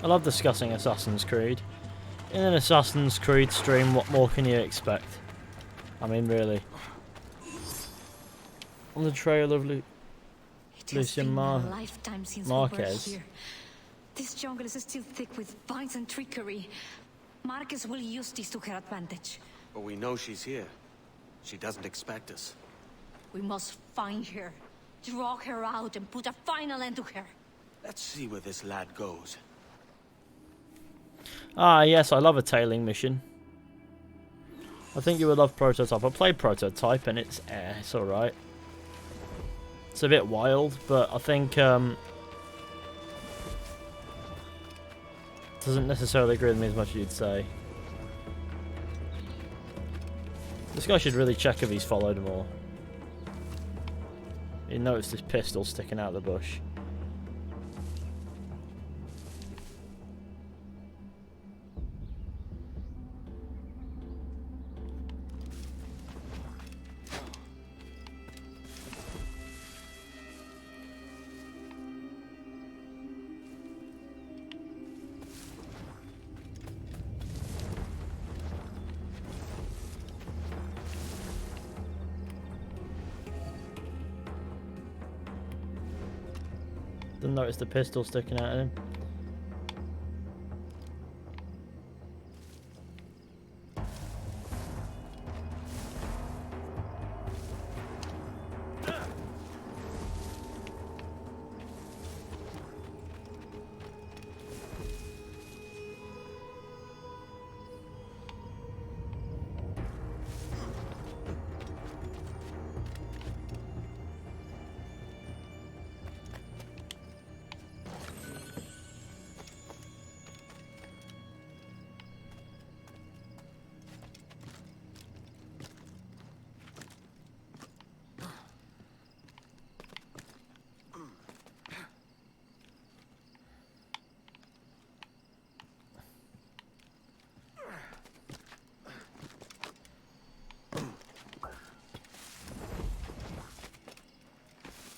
I love discussing Assassin's Creed. In an Assassin's Creed stream, what more can you expect? I mean, really. On the trail of It has Lucien been a lifetime since Marquez. we were here. This jungle is still thick with vines and trickery. Marquez will use this to her advantage. But we know she's here. She doesn't expect us. We must find her, draw her out, and put a final end to her. Let's see where this lad goes. Ah, yes, I love a tailing mission. I think you would love Prototype. I played Prototype and it's alright. It's a bit wild, but I think doesn't necessarily agree with me as much as you'd say. This guy should really check if he's followed more. You noticed his pistol sticking out of the bush. Didn't notice the pistol sticking out of him.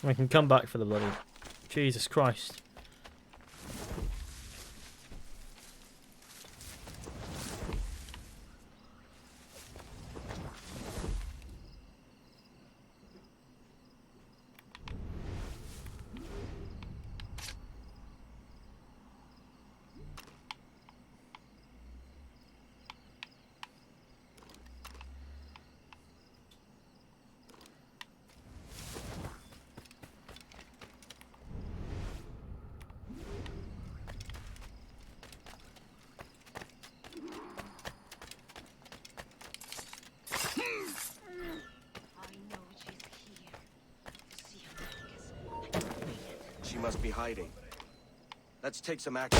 I can come back for the bloody... Jesus Christ. She must be hiding. Let's take some action.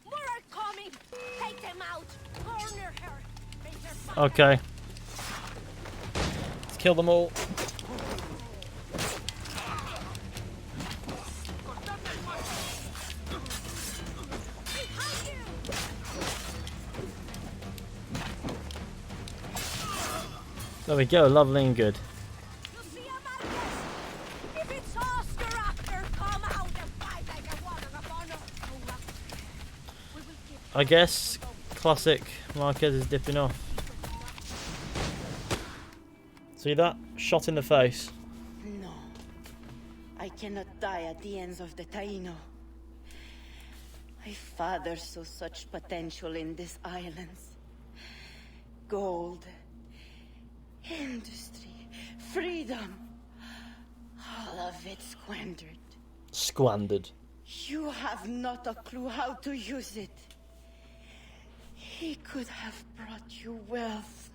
More are coming! Take them out! Corner her! Make her fight. Okay. Let's kill them all. Behind you! There we go, lovely and good. You see about this? If it's us you're after, come out and fight like a one of honor. We will keep I guess classic Marquez is dipping off. See that? Shot in the face. No. I cannot die at the ends of the Taino. My father saw such potential in these islands. Gold, industry, freedom. All of it squandered. Squandered. You have not a clue how to use it. He could have brought you wealth.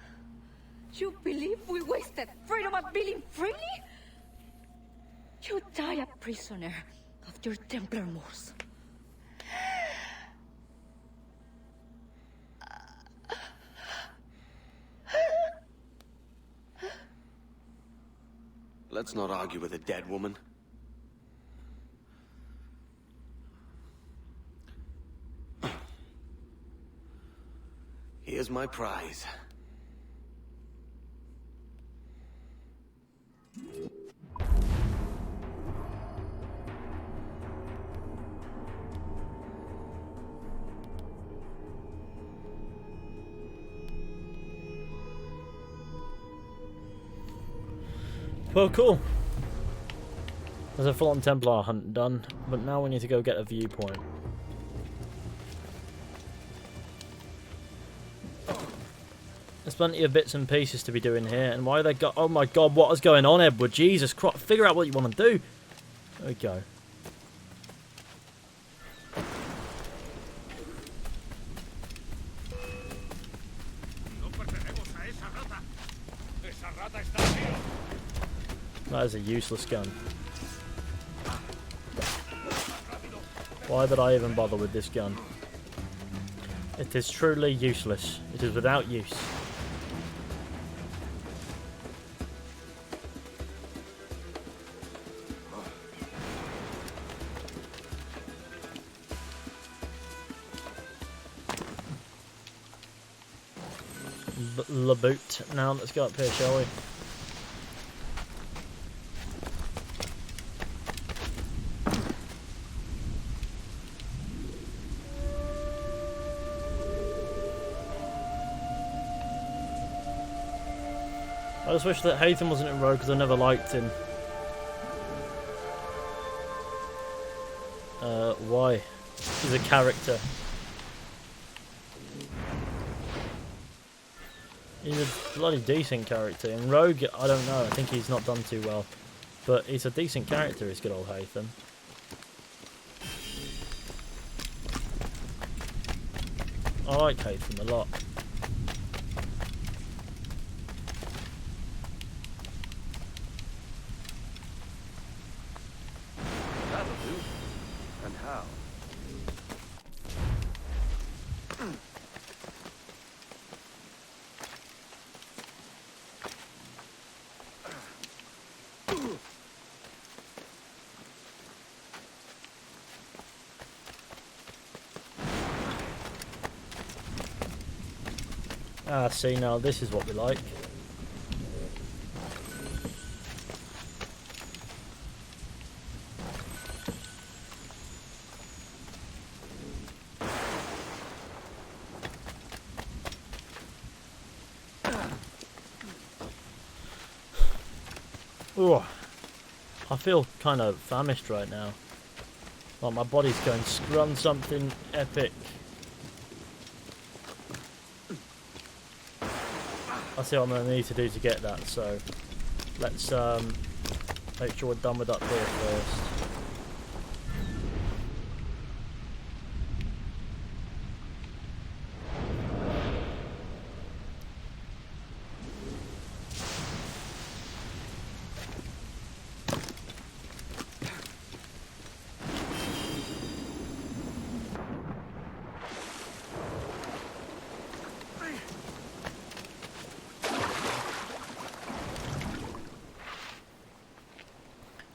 You believe we wasted freedom of dealing freely? You die a prisoner of your Templar moors. Let's not argue with a dead woman. Here's my prize. Well, cool. There's a full-on Templar hunt done, but now we need to go get a viewpoint. There's plenty of bits and pieces to be doing here, and why they got... Oh my god, what is going on, Edward? Jesus Christ, figure out what you want to do. There we go. That is a useless gun. Why did I even bother with this gun? It is truly useless. It is without use. La boot. Now let's go up here, shall we? just wish that Haytham wasn't in Rogue because I never liked him. Why? He's a character. He's a bloody decent character. In Rogue, I don't know. I think he's not done too well. But he's a decent character, is good old Haytham. I like Haytham a lot. That'll do. And how? Ah, see, now this is what we like. Ooh, I feel kind of famished right now. Like my body's going scrum something epic. I see what I'm going to need to do to get that, so let's make sure we're done with up here first.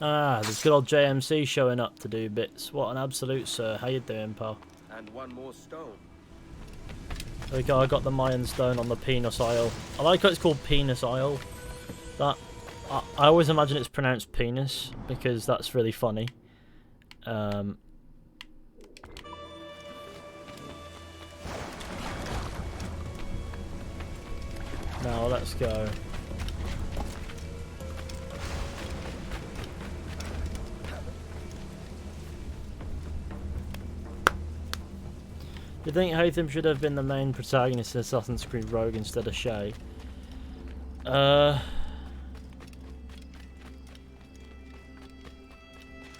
Ah, there's good old JMC showing up to do bits. What an absolute sir. How you doing, pal? And one more stone. There we go, I got the Mayan stone on the Penis Isle. I like how it's called Penis Isle. That I always imagine it's pronounced penis, because that's really funny. Now let's go. Do you think Haytham should have been the main protagonist in Assassin's Creed Rogue instead of Shay?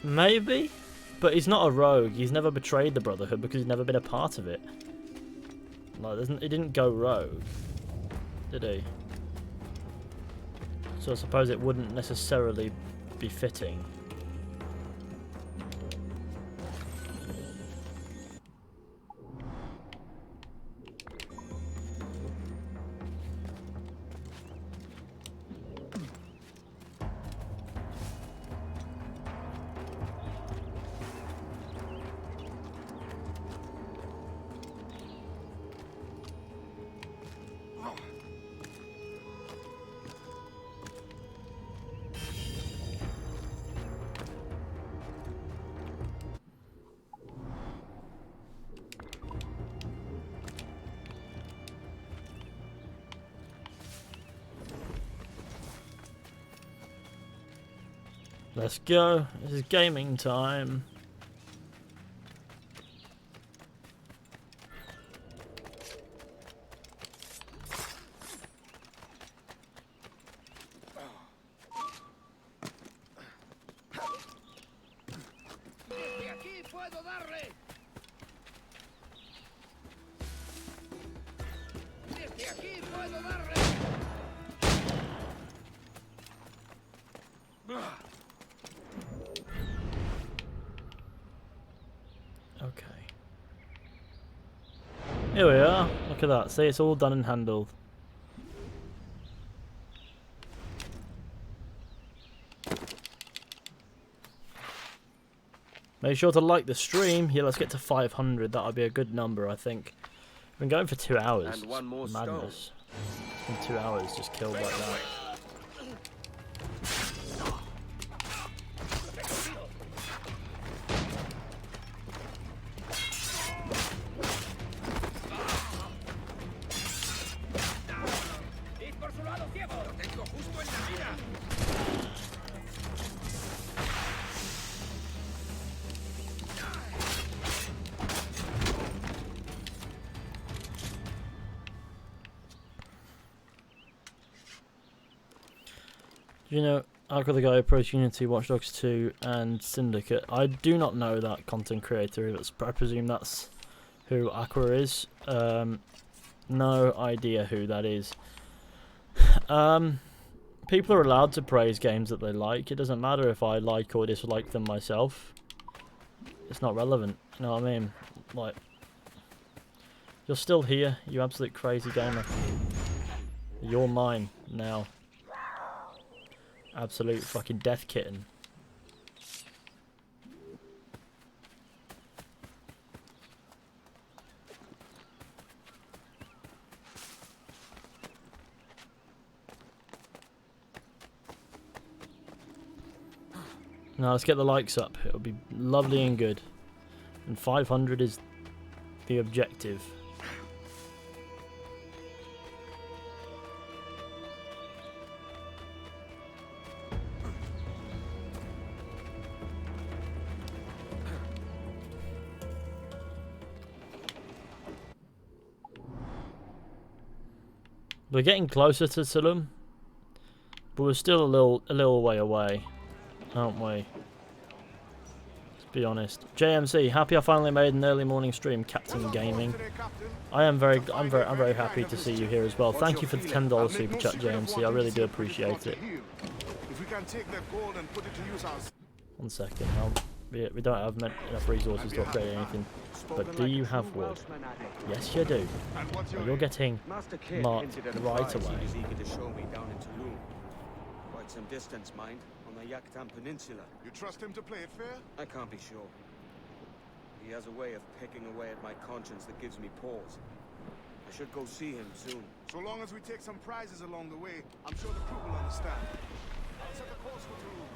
Maybe, but he's not a rogue. He's never betrayed the Brotherhood because he's never been a part of it. Like, he didn't go rogue, did he? So I suppose it wouldn't necessarily be fitting. Let's go. This is gaming time. Okay. Here we are. Look at that. See, it's all done and handled. Make sure to like the stream. Yeah, let's get to 500. That would be a good number, I think. We've been going for 2 hours. And one more madness. In 2 hours, just killed like that. You know, Aqua the Guy approached Unity, Watch Dogs 2 and Syndicate. I do not know that content creator, I presume that's who Aqua is. No idea who that is. People are allowed to praise games that they like. It doesn't matter if I like or dislike them myself. It's not relevant, you know what I mean? Like, you're still here, you absolute crazy gamer. You're mine now. Absolute fucking death kitten. Now let's get the likes up. It'll be lovely and good. And 500 is the objective. We're getting closer to Tulum, but we're still a little way away, aren't we? Let's be honest. JMC, happy I finally made an early morning stream, Captain Gaming. I'm very happy to see you here as well. Thank you for the $10 super chat, JMC. I really do appreciate it. One second, we don't have enough resources to upgrade anything. But do you have wood? Yes, you do. Well, you're getting marked right away. Quite some distance, mind, on the Yucatan Peninsula. You trust him to play it fair? I can't be sure. He has a way of picking away at my conscience that gives me pause. I should go see him soon. So long as we take some prizes along the way, I'm sure the crew will understand. I'll set the course for Tulum.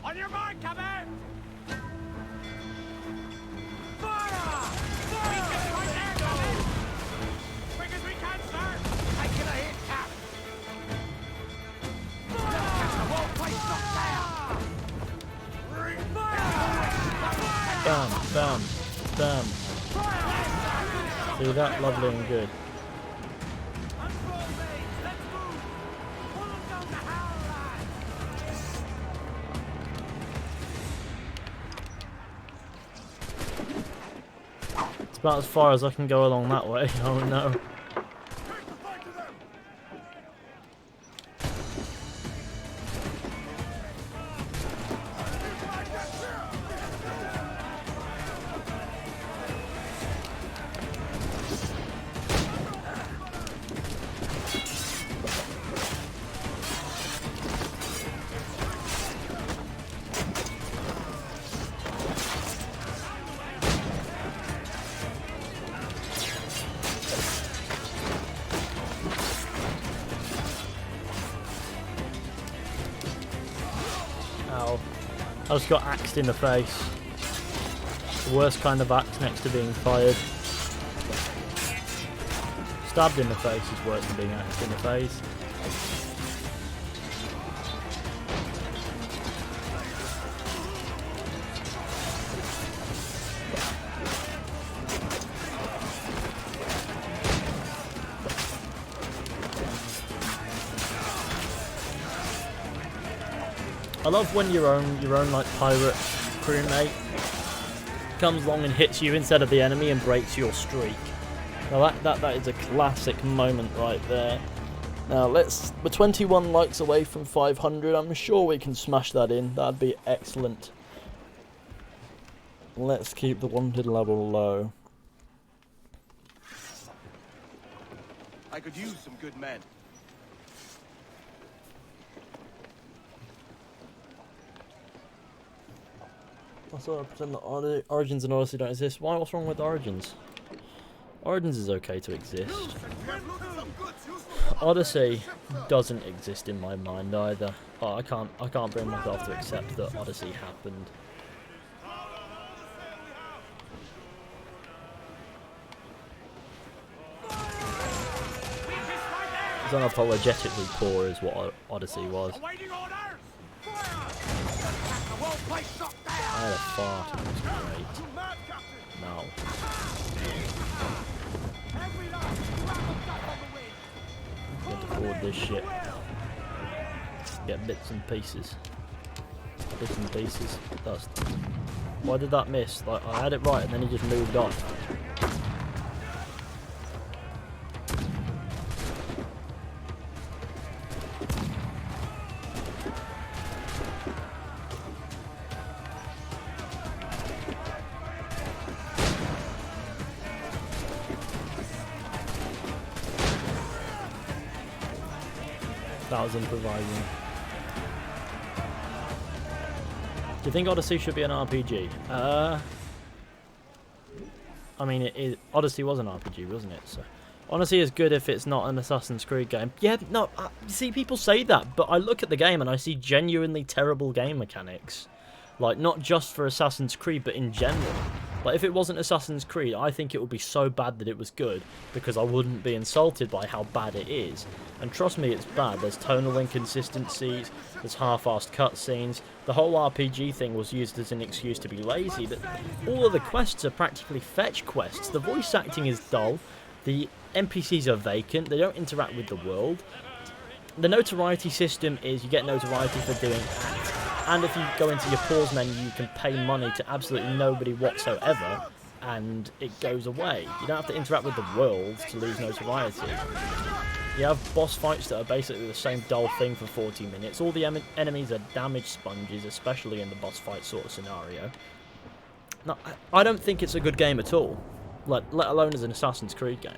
On your mark, come in! Fire! We can right there, come in! Quick as we can, sir! Taking a hit, Cap! Fire! The whole place knocked down! Bam, bam, bam. See that? Lovely and good. It's about as far as I can go along that way. Oh no. I just got axed in the face. The worst kind of axe next to being fired. Stabbed in the face is worse than being axed in the face. I love when your own like pirate crewmate comes along and hits you instead of the enemy and breaks your streak. Now that is a classic moment right there. Now we're 21 likes away from 500. I'm sure we can smash that in. That'd be excellent. Let's keep the wanted level low. I could use some good men. Also, I pretend that Origins and Odyssey don't exist. Why? What's wrong with Origins? Origins is okay to exist. Odyssey doesn't exist in my mind either. Oh, I can't bring myself to accept that Odyssey happened. It's unapologetically poor is what Odyssey was. I had a fart, it was great. No. Can't afford this shit. Get bits and pieces. Bits and pieces. Dust. Why did that miss? Like, I had it right and then he just moved off. That was improvising. Do you think Odyssey should be an RPG? I mean, Odyssey was an RPG, wasn't it? So, Odyssey is good if it's not an Assassin's Creed game. Yeah, no, see, people say that, but I look at the game and I see genuinely terrible game mechanics. Like, not just for Assassin's Creed, but in general. Like, if it wasn't Assassin's Creed, I think it would be so bad that it was good, because I wouldn't be insulted by how bad it is. And trust me, it's bad. There's tonal inconsistencies, there's half-assed cutscenes. The whole RPG thing was used as an excuse to be lazy, but all of the quests are practically fetch quests. The voice acting is dull, the NPCs are vacant, they don't interact with the world. The notoriety system is you get notoriety for doing acts. And if you go into your pause menu, you can pay money to absolutely nobody whatsoever, and it goes away. You don't have to interact with the world to lose notoriety. You have boss fights that are basically the same dull thing for 40 minutes. All the enemies are damage sponges, especially in the boss fight sort of scenario. No, I don't think it's a good game at all, let alone as an Assassin's Creed game.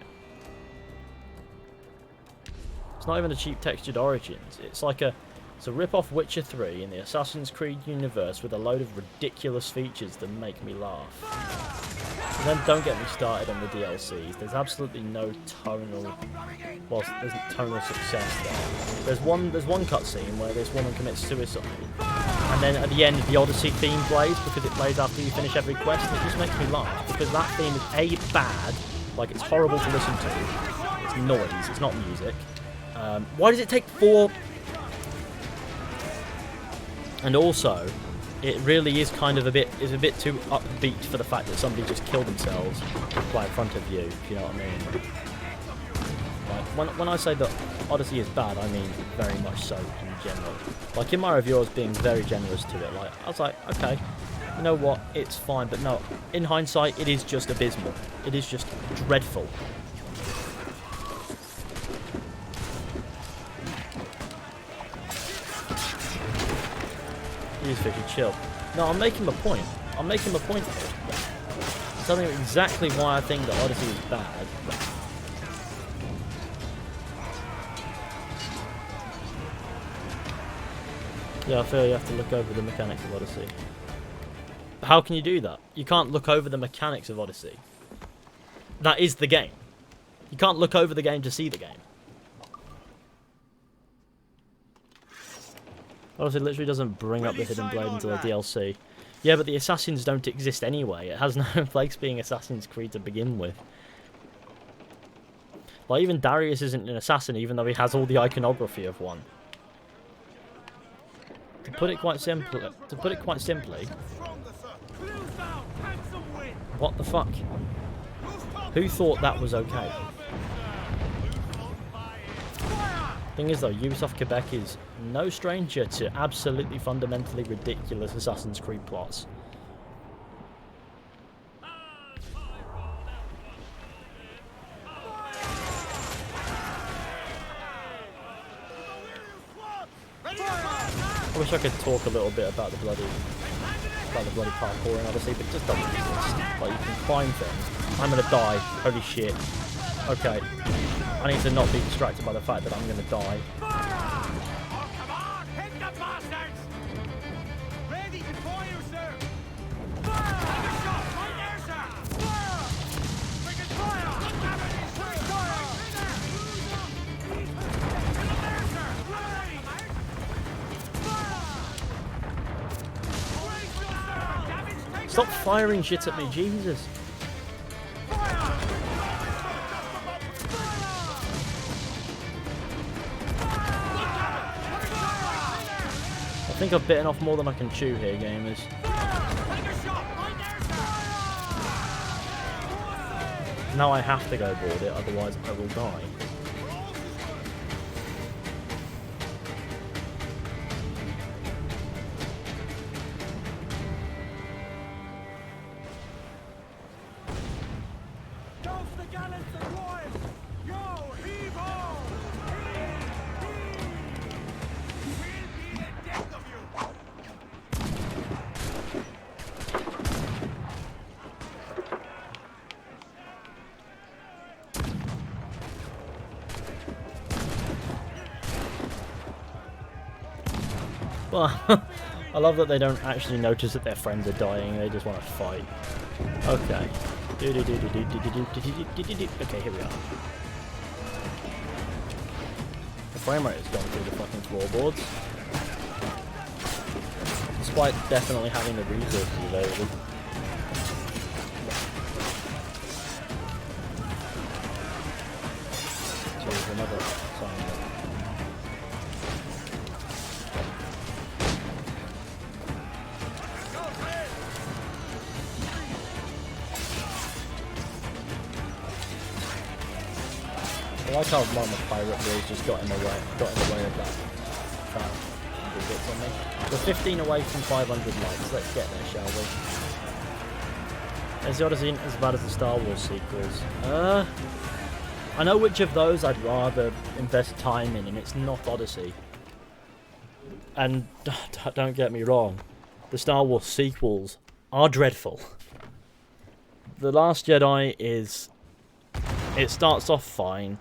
It's not even a cheap textured Origins. It's like it's a rip-off Witcher 3 in the Assassin's Creed universe with a load of ridiculous features that make me laugh. And then don't get me started on the DLCs. There's absolutely no tonal, well, there's tonal success there. There's one cutscene where this woman commits suicide, and then at the end the Odyssey theme plays, because it plays after you finish every quest, and it just makes me laugh, because that theme is A, bad, like it's horrible to listen to, it's noise, it's not music. Why does it take 4... And also, it really is kind of a bit too upbeat for the fact that somebody just killed themselves right in front of you, if you know what I mean. Like, when I say that Odyssey is bad, I mean very much so in general. Like, in my review, I was being very generous to it. Like, I was like, okay, you know what, it's fine. But no, in hindsight, it is just abysmal. It is just dreadful. Fishy, chill. No, I'm making my point. I'm making my point here. I'm telling you exactly why I think that Odyssey is bad. Yeah, I feel you have to look over the mechanics of Odyssey. But how can you do that? You can't look over the mechanics of Odyssey. That is the game. You can't look over the game to see the game. Odyssey literally doesn't bring up the Hidden Blade until the DLC. Yeah, but the assassins don't exist anyway. It has no place being Assassin's Creed to begin with. Like, even Darius isn't an assassin, even though he has all the iconography of one. To put it quite simply, what the fuck? Who thought that was okay? Thing is though, Ubisoft Quebec is no stranger to absolutely fundamentally ridiculous Assassin's Creed plots. I wish I could talk a little bit about the bloody parkour in Odyssey, but it just doesn't exist. Like, you can climb things. I'm gonna die. Holy shit. Okay. I need to not be distracted by the fact that I'm gonna die. Stop firing shit at me, Jesus. I think I've bitten off more than I can chew here, gamers. Now I have to go board it, otherwise I will die. Well, I love that they don't actually notice that their friends are dying, they just want to fight. Okay. Okay, here we are. The frame rate has gone through the fucking floorboards. Despite definitely having the resources available. So there's another sign there. I like how one of the pirate wheels just got in the way of that bits on me. We're 15 away from 500 likes. Let's get there, shall we? Is the Odyssey as bad as the Star Wars sequels? I know which of those I'd rather invest time in, and it's not Odyssey. And don't get me wrong, the Star Wars sequels are dreadful. The Last Jedi it starts off fine,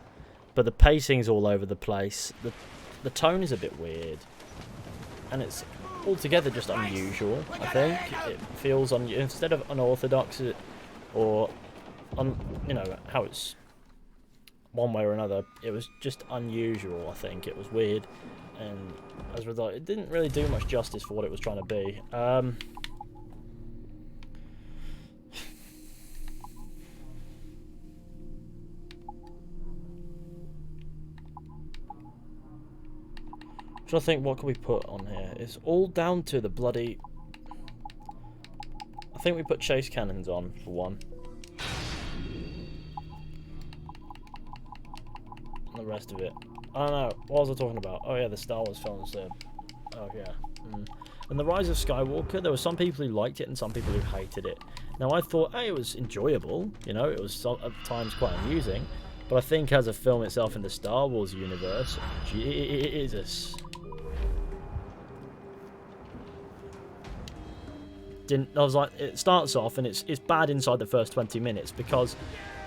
but the pacing's all over the place. The tone is a bit weird, and it's altogether just unusual. I think it feels instead of unorthodox, or you know how it's one way or another. It was just unusual. I think it was weird, and as a result, it didn't really do much justice for what it was trying to be. So I think, what can we put on here? It's all down to the bloody... I think we put chase cannons on, for one. And the rest of it. I don't know, what was I talking about? Oh yeah, the Star Wars films. Oh yeah. And The Rise of Skywalker, there were some people who liked it and some people who hated it. Now I thought, hey, it was enjoyable. You know, it was at times quite amusing. But I think as a film itself in the Star Wars universe, Jesus... I was like, it starts off and it's bad inside the first 20 minutes because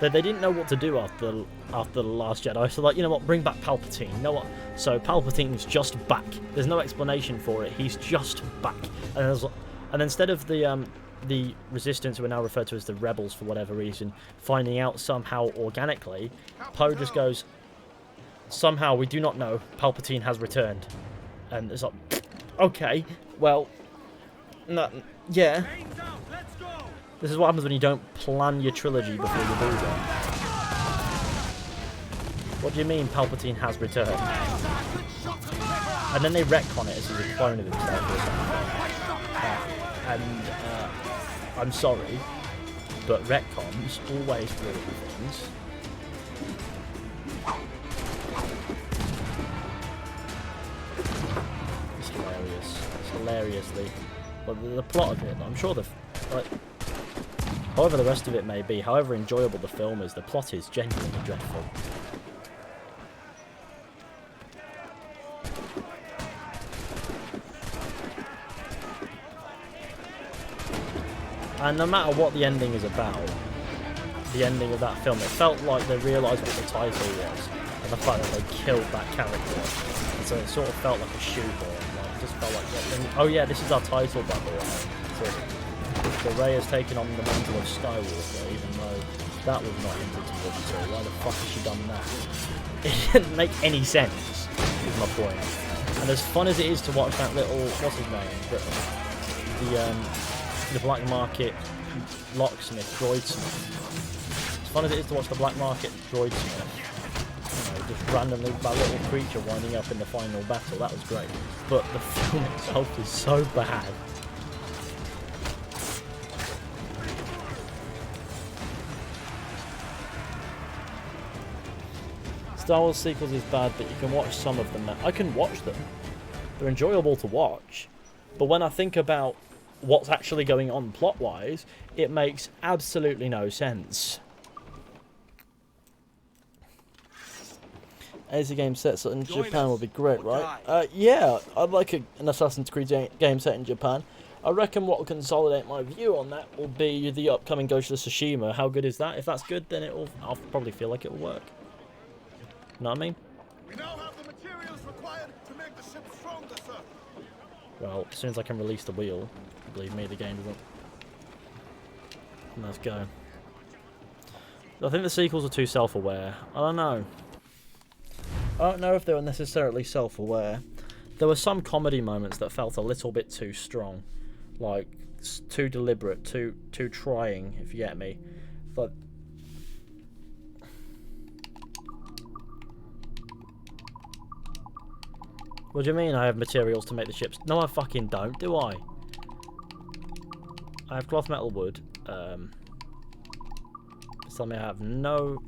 they didn't know what to do after the Last Jedi. So like, you know what, bring back Palpatine. You know what? So Palpatine's just back. There's no explanation for it. He's just back. And instead of the Resistance, who are now referred to as the Rebels for whatever reason, finding out somehow organically, Poe just goes, somehow we do not know, Palpatine has returned. And it's like, okay, well, no. Yeah. This is what happens when you don't plan your trilogy before you do that. What do you mean Palpatine has returned? And then they retcon it as he's a clone of himself or something. I'm sorry, but retcons always ruin things. It's hilarious. It's hilariously... But the plot of it, I'm sure however the rest of it may be, however enjoyable the film is, the plot is genuinely dreadful. And no matter what the ending is about, the ending of that film, it felt like they realised what the title was, and the fact that they killed that character. And so it sort of felt like a shoehorn. Just felt like, oh yeah, this is our title, by the way. So Rey has taken on the mantle of Skywalker, even though that was not hinted towards at all. Why the fuck has she done that? It didn't make any sense, is my point. And as fun as it is to watch that little, what's his name, the black market locksmith, droidsmith. As fun as it is to watch the black market droidsmith, just randomly that little creature winding up in the final battle, that was great. But the film itself is so bad. Star Wars sequels is bad, but you can watch some of them. I can watch them. They're enjoyable to watch. But when I think about what's actually going on plot-wise, it makes absolutely no sense. As a game set in Japan would be great, right? Yeah, I'd like an Assassin's Creed game set in Japan. I reckon what will consolidate my view on that will be the upcoming Ghost of Tsushima. How good is that? If that's good, then I'll probably feel like it'll work. You know what I mean? We now have the materials required to make the ship stronger, sir. Well, as soon as I can release the wheel, believe me, the game doesn't. Let's go. I think the sequels are too self-aware. I don't know. I don't know if they were necessarily self-aware. There were some comedy moments that felt a little bit too strong. Like, too deliberate, too trying, if you get me. But what do you mean I have materials to make the ships? No, I fucking don't, do I? I have cloth, metal, wood. Tell me I have no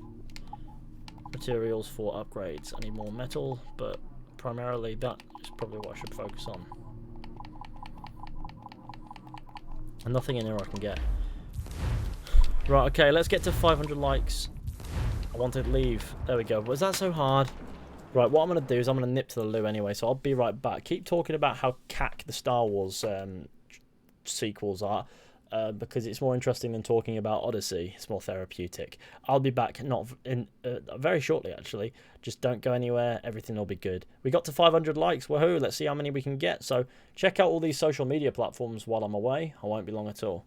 materials for upgrades. I need more metal, but primarily that is probably what I should focus on. And nothing in here I can get. Right, okay, let's get to 500 likes. I want to leave. There we go. Was that so hard? Right, what I'm going to do is I'm going to nip to the loo anyway, so I'll be right back. Keep talking about how cack the Star Wars sequels are, because it's more interesting than talking about Odyssey. It's more therapeutic. I'll be back not in very shortly, actually. Just don't go anywhere. Everything will be good. We got to 500 likes. Woohoo! Let's see how many we can get. So check out all these social media platforms while I'm away. I won't be long at all.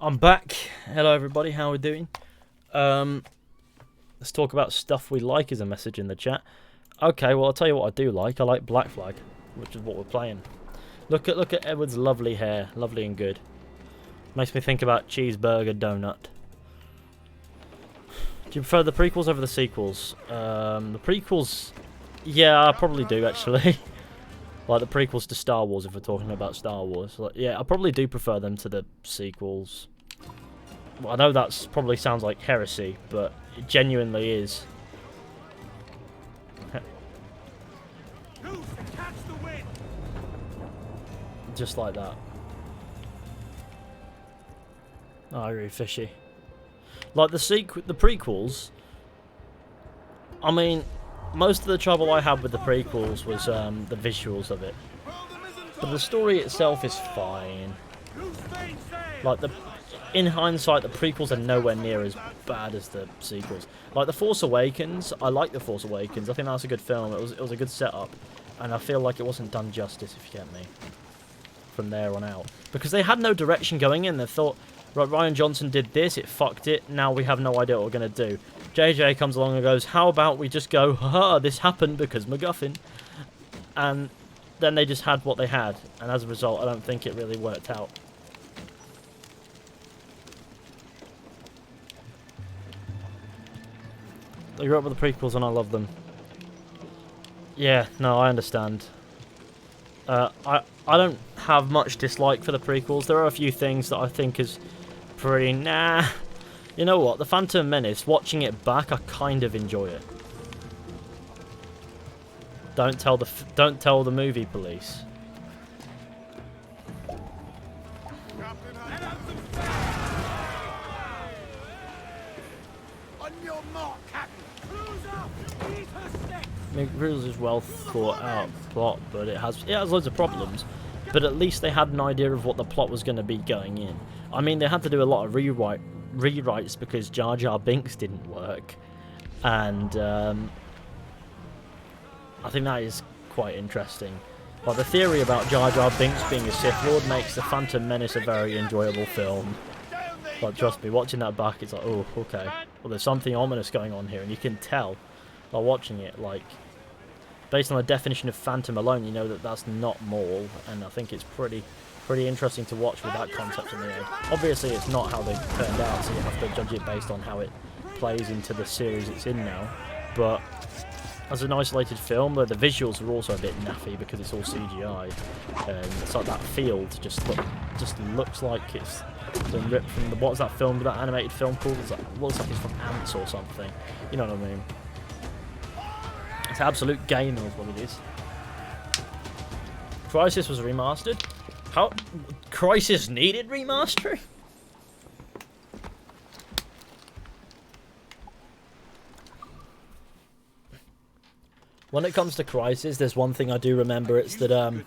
I'm back. Hello everybody, how are we doing? Let's talk about stuff we like is a message in the chat. Okay, well I'll tell you what I do like. I like Black Flag, which is what we're playing. Look at Edward's lovely hair, lovely and good. Makes me think about cheeseburger donut. Do you prefer the prequels over the sequels? The prequels, yeah, I probably do actually. Like the prequels to Star Wars, if we're talking about Star Wars. Like, yeah, I probably do prefer them to the sequels. Well, I know that probably sounds like heresy, but it genuinely is. Just like that. Oh, I agree, fishy. Like the prequels. I mean, most of the trouble I had with the prequels was the visuals of it. But the story itself is fine. Like in hindsight, the prequels are nowhere near as bad as the sequels. Like The Force Awakens, I like The Force Awakens. I think that's a good film. It was a good setup, and I feel like it wasn't done justice, if you get me. From there on out, because they had no direction going in. They thought, right, Ryan Johnson did this, it fucked it. Now we have no idea what we're gonna do. JJ comes along and goes, how about we just go, haha, this happened because MacGuffin, and then they just had what they had, and as a result, I don't think it really worked out. I grew up with the prequels and I love them. Yeah, no, I understand. I don't have much dislike for the prequels. There are a few things that I think is pretty nah. You know what? The Phantom Menace, watching it back, I kind of enjoy it. Don't tell the movie police. It really is well thought out plot, but it has loads of problems. But at least they had an idea of what the plot was going to be going in. I mean, they had to do a lot of rewrites because Jar Jar Binks didn't work, and I think that is quite interesting. But the theory about Jar Jar Binks being a Sith Lord makes The Phantom Menace a very enjoyable film. But trust me, watching that back, it's like, oh, okay. Well, there's something ominous going on here, and you can tell by watching it, like, based on the definition of Phantom alone, you know that that's not Maul, and I think it's pretty interesting to watch with that concept in the head. Obviously, it's not how they turned out, so you have to judge it based on how it plays into the series it's in now. But as an isolated film, though, the visuals are also a bit naffy because it's all CGI, and it's like that field just looks like it's been ripped from the what's that film? That animated film called? It's like, looks like it's from Ants or something. You know what I mean? It's absolute gamer is what it is. Crisis was remastered. How? Crisis needed remastering? When it comes to Crisis, there's one thing I do remember. It's that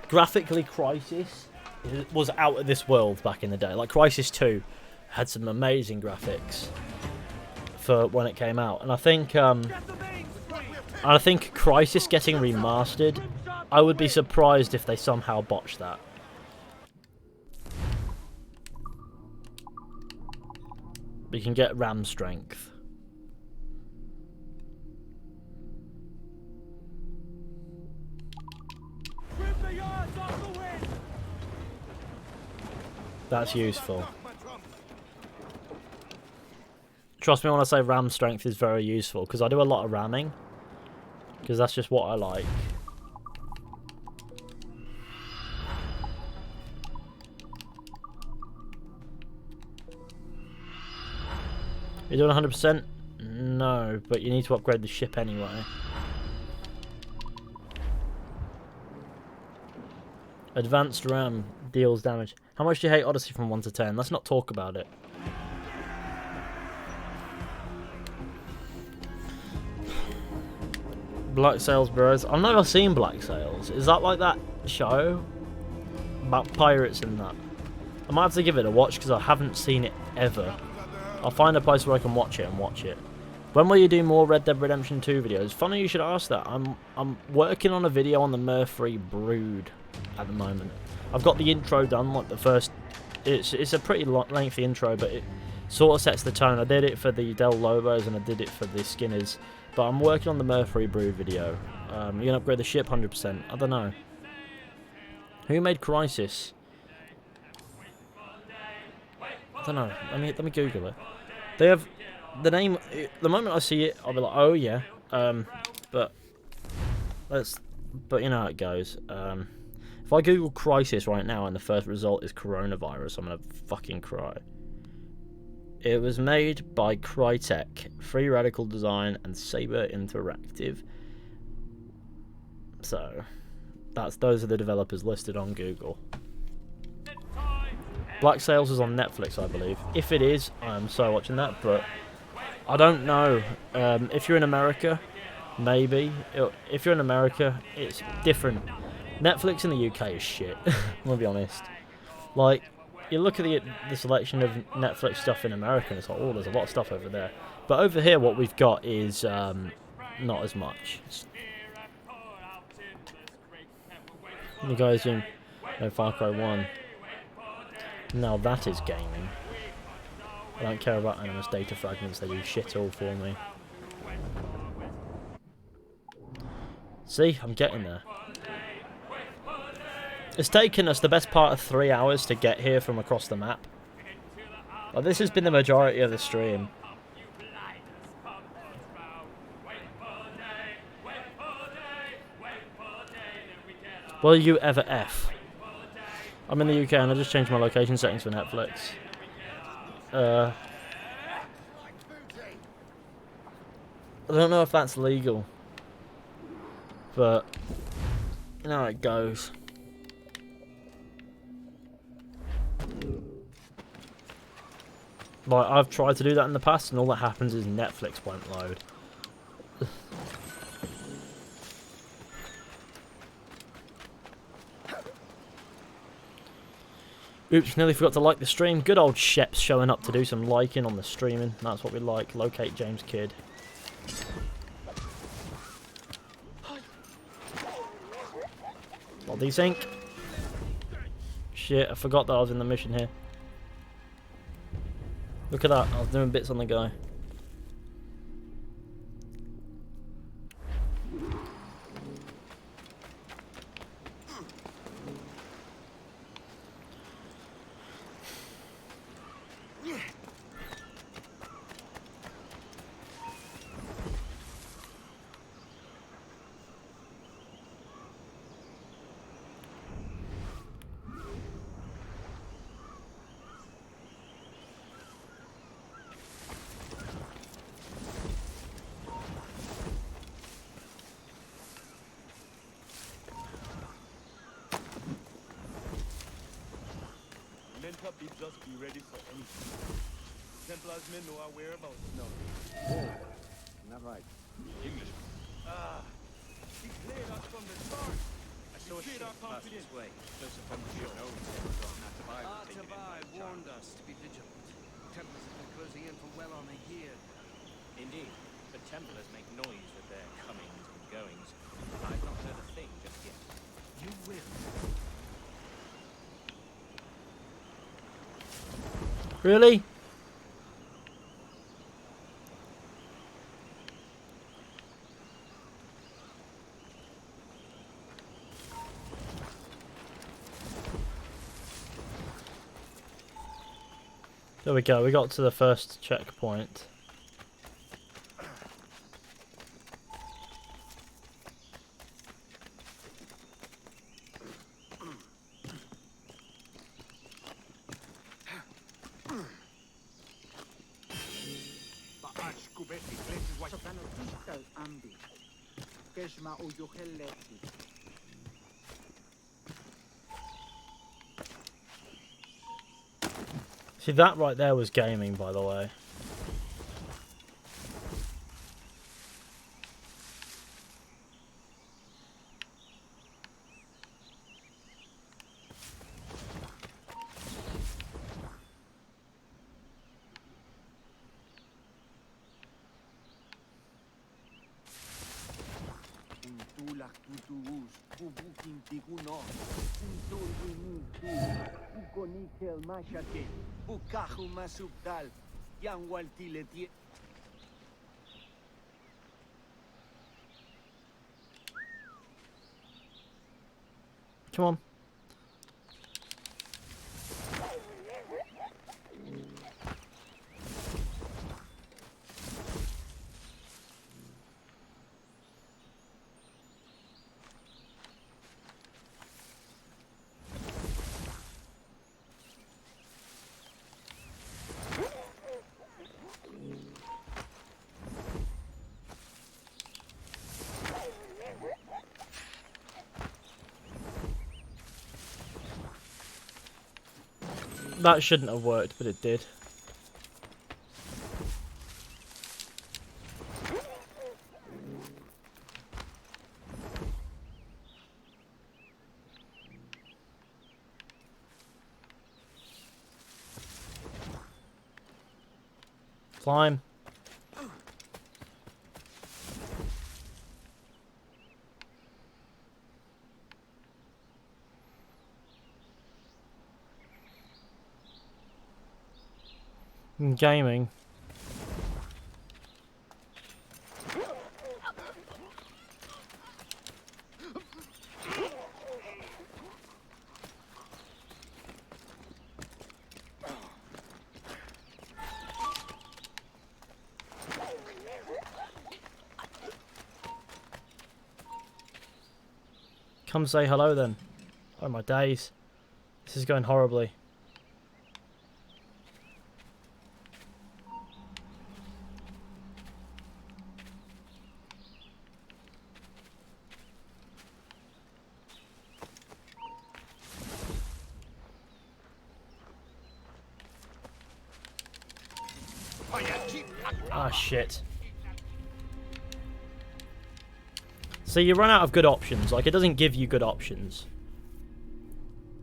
graphically, Crisis was out of this world back in the day. Like Crisis 2 had some amazing graphics for when it came out, and I think Crisis getting remastered, I would be surprised if they somehow botched that. We can get RAM strength. That's useful. Trust me when I say RAM strength is very useful, because I do a lot of ramming. Because that's just what I like. You're doing 100%? No, but you need to upgrade the ship anyway. Advanced RAM deals damage. How much do you hate Odyssey from 1 to 10? Let's not talk about it. Black Sails Bros. I've never seen Black Sails. Is that like that show about pirates and that? I might have to give it a watch because I haven't seen it ever. I'll find a place where I can watch it and watch it. When will you do more Red Dead Redemption 2 videos? Funny you should ask that. I'm working on a video on the Murphy Brood at the moment. I've got the intro done, like the first. It's a pretty lengthy intro, but it sort of sets the tone. I did it for the Del Lobos and I did it for the Skinners, but I'm working on the Murphy Brood video. You're gonna upgrade the ship 100%. I don't know. Who made Crisis? I don't know. Let me Google it. They have the name. The moment I see it, I'll be like, oh yeah. But you know how it goes. If I Google Crisis right now and the first result is coronavirus, I'm gonna fucking cry. It was made by Crytek, Free Radical Design, and Saber Interactive. So, those are the developers listed on Google. Black Sails is on Netflix, I believe. If it is, I'm so watching that, but I don't know. If you're in America, maybe. If you're in America, it's different. Netflix in the UK is shit. I'm gonna be honest. Like, you look at the selection of Netflix stuff in America, and it's like, oh, there's a lot of stuff over there. But over here, what we've got is not as much. You guys in Far Cry 1. Now that is gaming. I don't care about Animus data fragments, they do shit all for me. See, I'm getting there. It's taken us the best part of 3 hours to get here from across the map. Like, this has been the majority of the stream. Will you ever F? I'm in the UK and I just changed my location settings for Netflix. I don't know if that's legal. But, you know how it goes. Like, I've tried to do that in the past, and all that happens is Netflix won't load. Oops, nearly forgot to like the stream. Good old Shep's showing up to do some liking on the streaming. That's what we like. Locate James Kidd. What do you think? Shit, I forgot that I was in the mission here. Look at that, I was doing bits on the guy. Just be ready for anything. Templar's men know our whereabouts now. Oh, not right. English. Declared us from the start. I saw a ship pass this way, closer from the shore. Artabai warned us to be vigilant. Templars have been closing in for well on a year. Indeed, but Templars make noise with their comings and goings. I've not heard a thing just yet. You will. Really? There we go, we got to the first checkpoint. See, that right there was gaming, by the way. Come on. That shouldn't have worked, but it did. Climb. Gaming. Come say hello then. Oh my days. This is going horribly. Ah, shit. So you run out of good options. Like, it doesn't give you good options.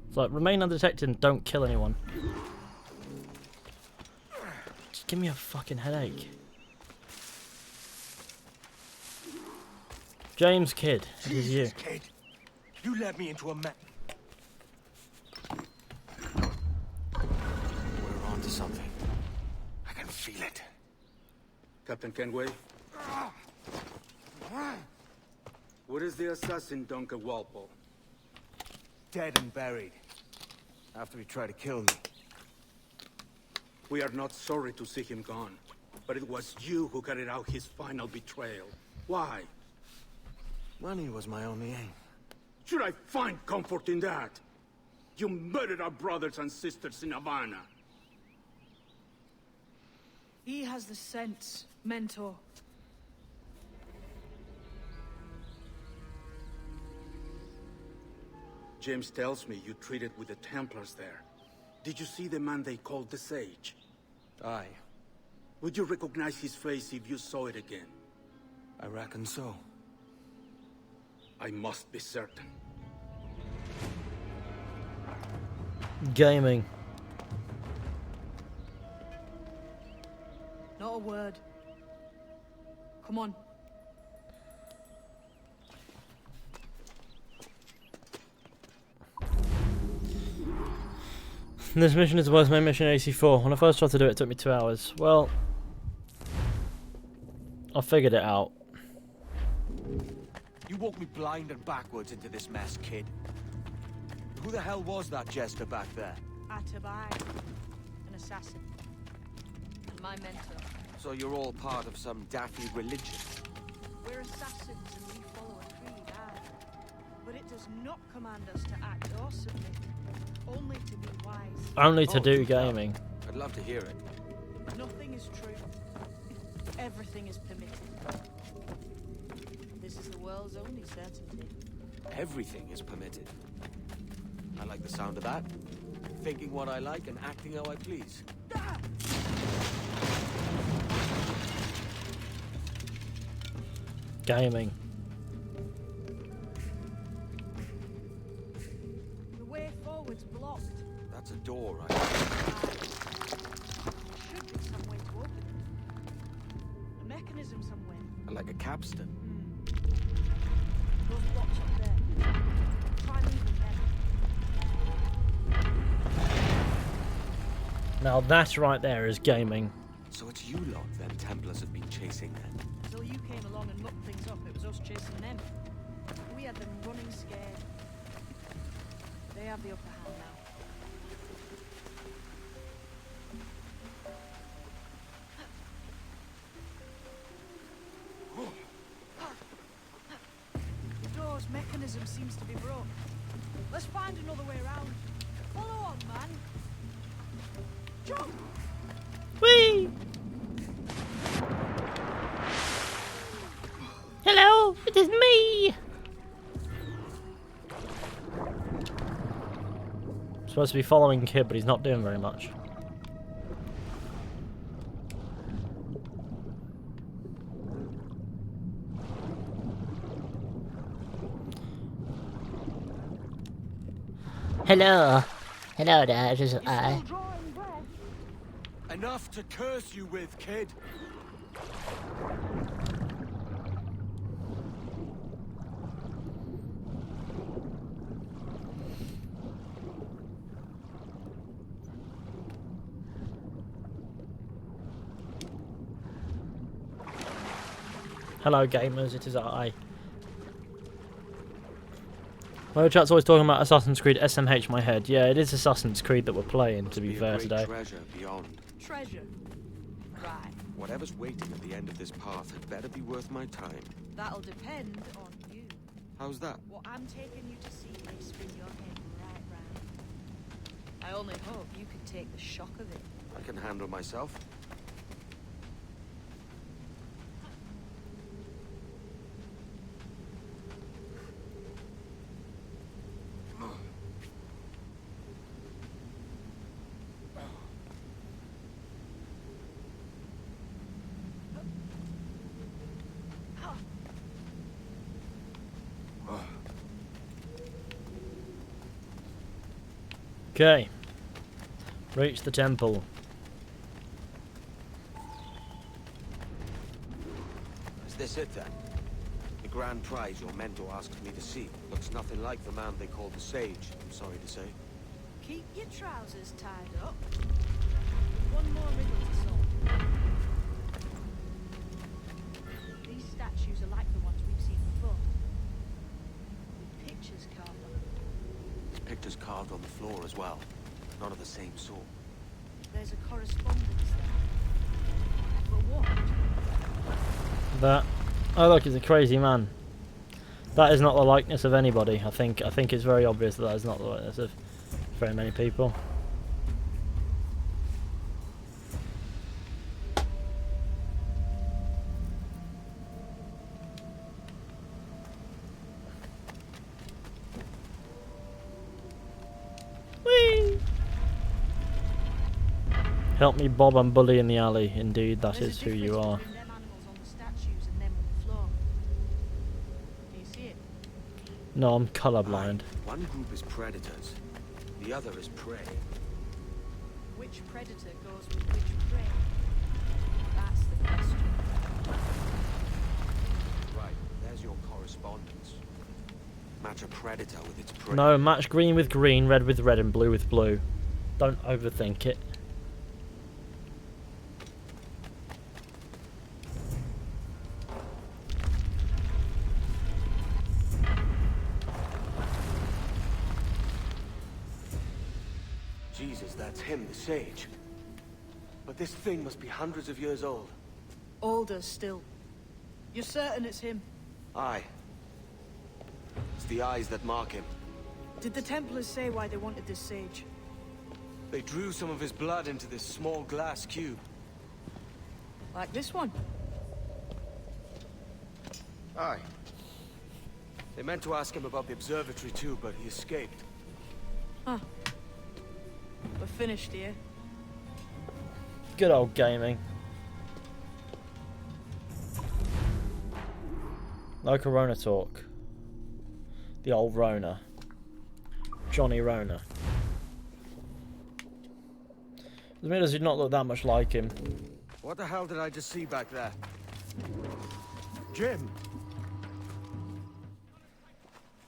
It's like, remain undetected and don't kill anyone. Just give me a fucking headache. James Kidd, it is you. Kid, you led me into a mess. We're on to something. I can feel it. Captain Kenway? Where is the assassin Duncan Walpole? Dead and buried. After he tried to kill me. We are not sorry to see him gone, but it was you who carried out his final betrayal. Why? Money was my only aim. Should I find comfort in that? You murdered our brothers and sisters in Havana. He has the sense, Mentor. James tells me you traded with the Templars there. Did you see the man they called the Sage? Aye, Would you recognize his face if you saw it again? I reckon so. I must be certain. Gaming. Not a word. Come on. This mission is the worst main mission in AC4. When I first tried to do it, it took me 2 hours. Well, I figured it out. You walked me blind and backwards into this mess, kid. Who the hell was that jester back there? Atabai, an assassin. And my mentor. So you're all part of some daffy religion? We're assassins and we follow a creed, aye. But it does not command us to act or submit. Only to be wise. Only to do gaming. I'd love to hear it. Nothing is true. Everything is permitted. This is the world's only certainty. Everything is permitted. I like the sound of that. Thinking what I like and acting how I please. Gaming. The way forward's blocked. That's a door, right? Should be some way to open it. A mechanism somewhere. Like a capstan. Those blocks up there. Try moving them. Now that right there is gaming. So it's you lot them Templars have been chasing then? Until you came along and mucked things up, it was us chasing them. We had them running scared. They have the upper hand now. The door's mechanism seems to be broke. Let's find another way around. Follow on, man. Jump! Whee! Hello, it is me! Supposed to be following Kid, but he's not doing very much. Hello. Hello there, it is I. Enough to curse you with, kid. Hello gamers, it is I. My chat's always talking about Assassin's Creed SMH my head. Yeah, it is Assassin's Creed that we're playing, to be fair today. Treasure beyond. Treasure. Right. Whatever's waiting at the end of this path had better be worth my time. That'll depend on you. How's that? What I'm taking you to see may spin your head right round. I only hope you can take the shock of it. I can handle myself. Okay. Reach the temple. Is this it then? The grand prize your mentor asked me to see. Looks nothing like the man they call the Sage, I'm sorry to say. Keep your trousers tied up. One more riddle to solve. These statues are like the ones we've seen before. With pictures carved on them. There's pictures carved on the floor as well. None of the same sort. There's a correspondence there. For what? That. Oh look, he's a crazy man. That is not the likeness of anybody. I think it's very obvious that is not the likeness of very many people. Whee! Help me, Bob. I'm bully in the alley. Indeed, that is who you are. No, I'm colorblind. One group is predators. The other is prey. Which predator goes with which prey? That's the question. Right, there's your correspondence. Match a predator with its prey. No, match green with green, red with red, and blue with blue. Don't overthink it. Jesus, that's him, the Sage. But this thing must be hundreds of years old. Older still. You're certain it's him? Aye. It's the eyes that mark him. Did the Templars say why they wanted this sage? They drew some of his blood into this small glass cube. Like this one? Aye. They meant to ask him about the observatory too, but he escaped. Huh. We're finished here. Good old gaming. Local Rona talk. The old Rona. Johnny Rona. The Middles did not look that much like him. What the hell did I just see back there? Jim!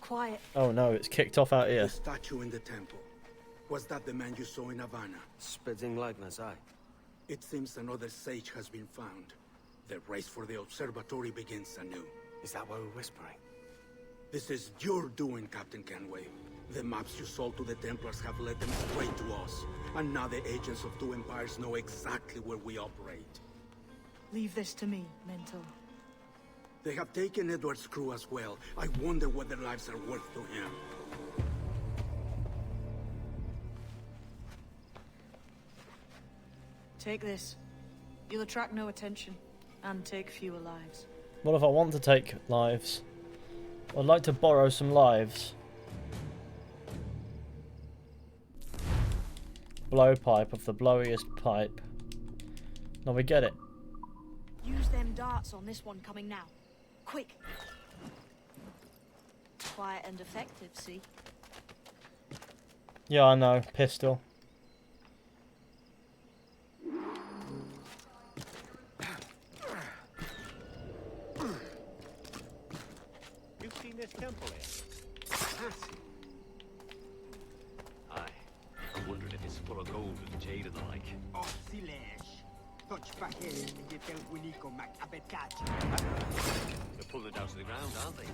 Quiet. Oh no, it's kicked off out here. The statue in the temple. Was that the man you saw in Havana? Spitting likeness, aye. It seems another sage has been found. The race for the observatory begins anew. Is that why we're whispering? This is your doing, Captain Kenway. The maps you sold to the Templars have led them straight to us. And now the agents of two empires know exactly where we operate. Leave this to me, Mentor. They have taken Edward's crew as well. I wonder what their lives are worth to him. Take this. You'll attract no attention, and take fewer lives. What if I want to take lives? I'd like to borrow some lives. Blowpipe of the blowiest pipe. Now we get it. Use them darts on this one coming now. Quick! Quiet and effective, see? Yeah, I know. Pistol. You've seen this temple here? Aye. I'm wondering if it's full of gold and jade and the like. Oh, silêncio. Touch back here and you tell Unico Mac Abetat. They're pulling it down to the ground, aren't they?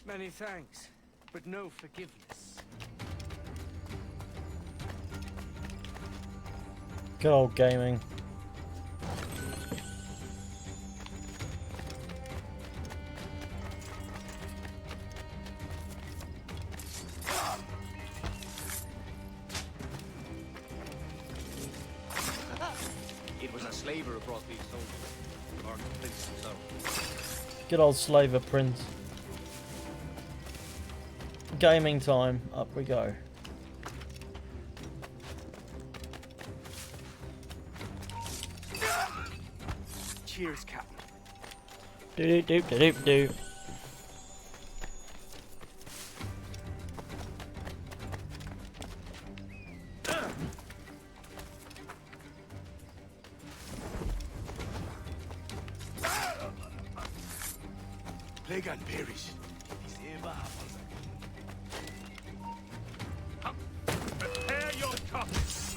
Many thanks, but no forgiveness. Good old gaming. It was a slaver who brought these soldiers. Or Prince himself. Good old slaver prince. Gaming time. Up we go. Cheers, Captain. Do do do do do. Plague and perish. Prepare your cups.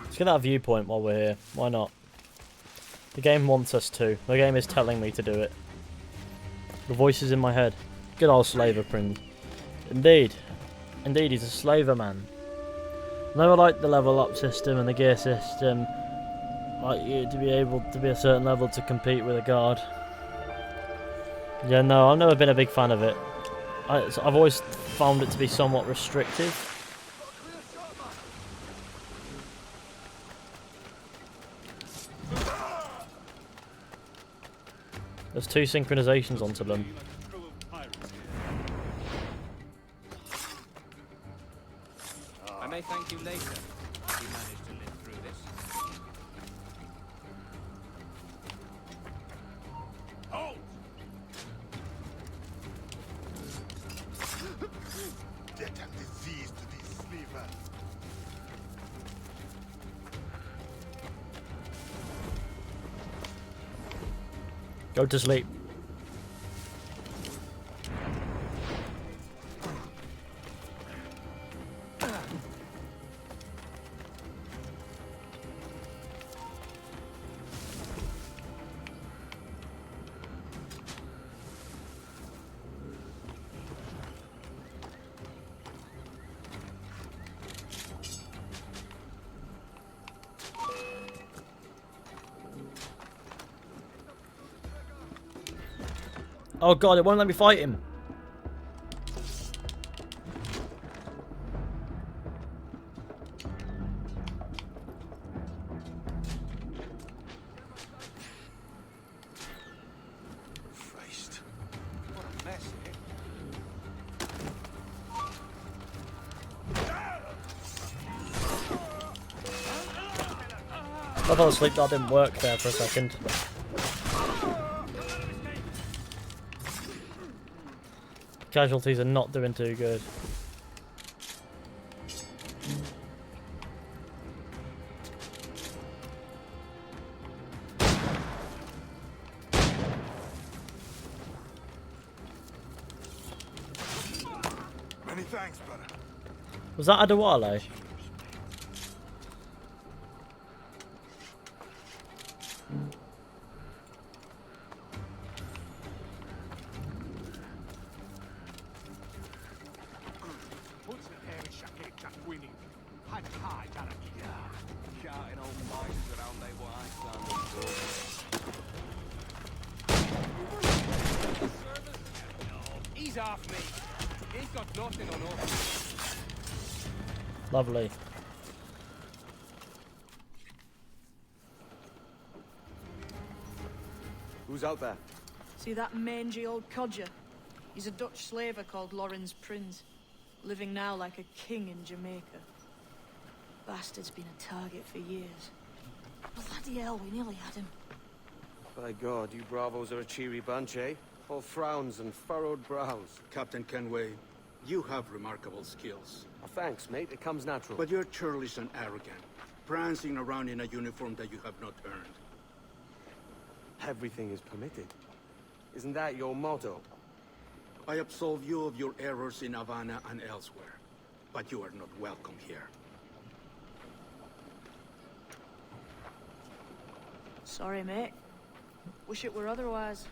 Let's get that viewpoint while we're here. Why not? The game wants us to. The game is telling me to do it. The voice is in my head. Good old slaver prince. Indeed. Indeed, he's a slaver man. Never liked the level up system and the gear system. Like you to be able to be a certain level to compete with a guard. Yeah, no, I've never been a big fan of it. I've always found it to be somewhat restrictive. There's 2 synchronizations onto them. I may thank you later if you manage to live through this. Halt! Death and disease to these slavers. Go to sleep. Oh god, it won't let me fight him. Christ. What a mess, I fell asleep, that didn't work there for a second. Casualties are not doing too good. Many thanks, brother. Was that Adewale? Shouting old mice around they what I He's off me. He's got nothing on us. Lovely. Who's out there? See that mangy old codger? He's a Dutch slaver called Lorenz Prins, living now like a king in Jamaica. Bastard's been a target for years. Bloody hell, we nearly had him. By God, you bravos are a cheery bunch, eh? All frowns and furrowed brows. Captain Kenway, you have remarkable skills. Oh, thanks, mate. It comes natural. But you're churlish and arrogant, prancing around in a uniform that you have not earned. Everything is permitted. Isn't that your motto? I absolve you of your errors in Havana and elsewhere, but you are not welcome here. Sorry, mate. Wish it were otherwise.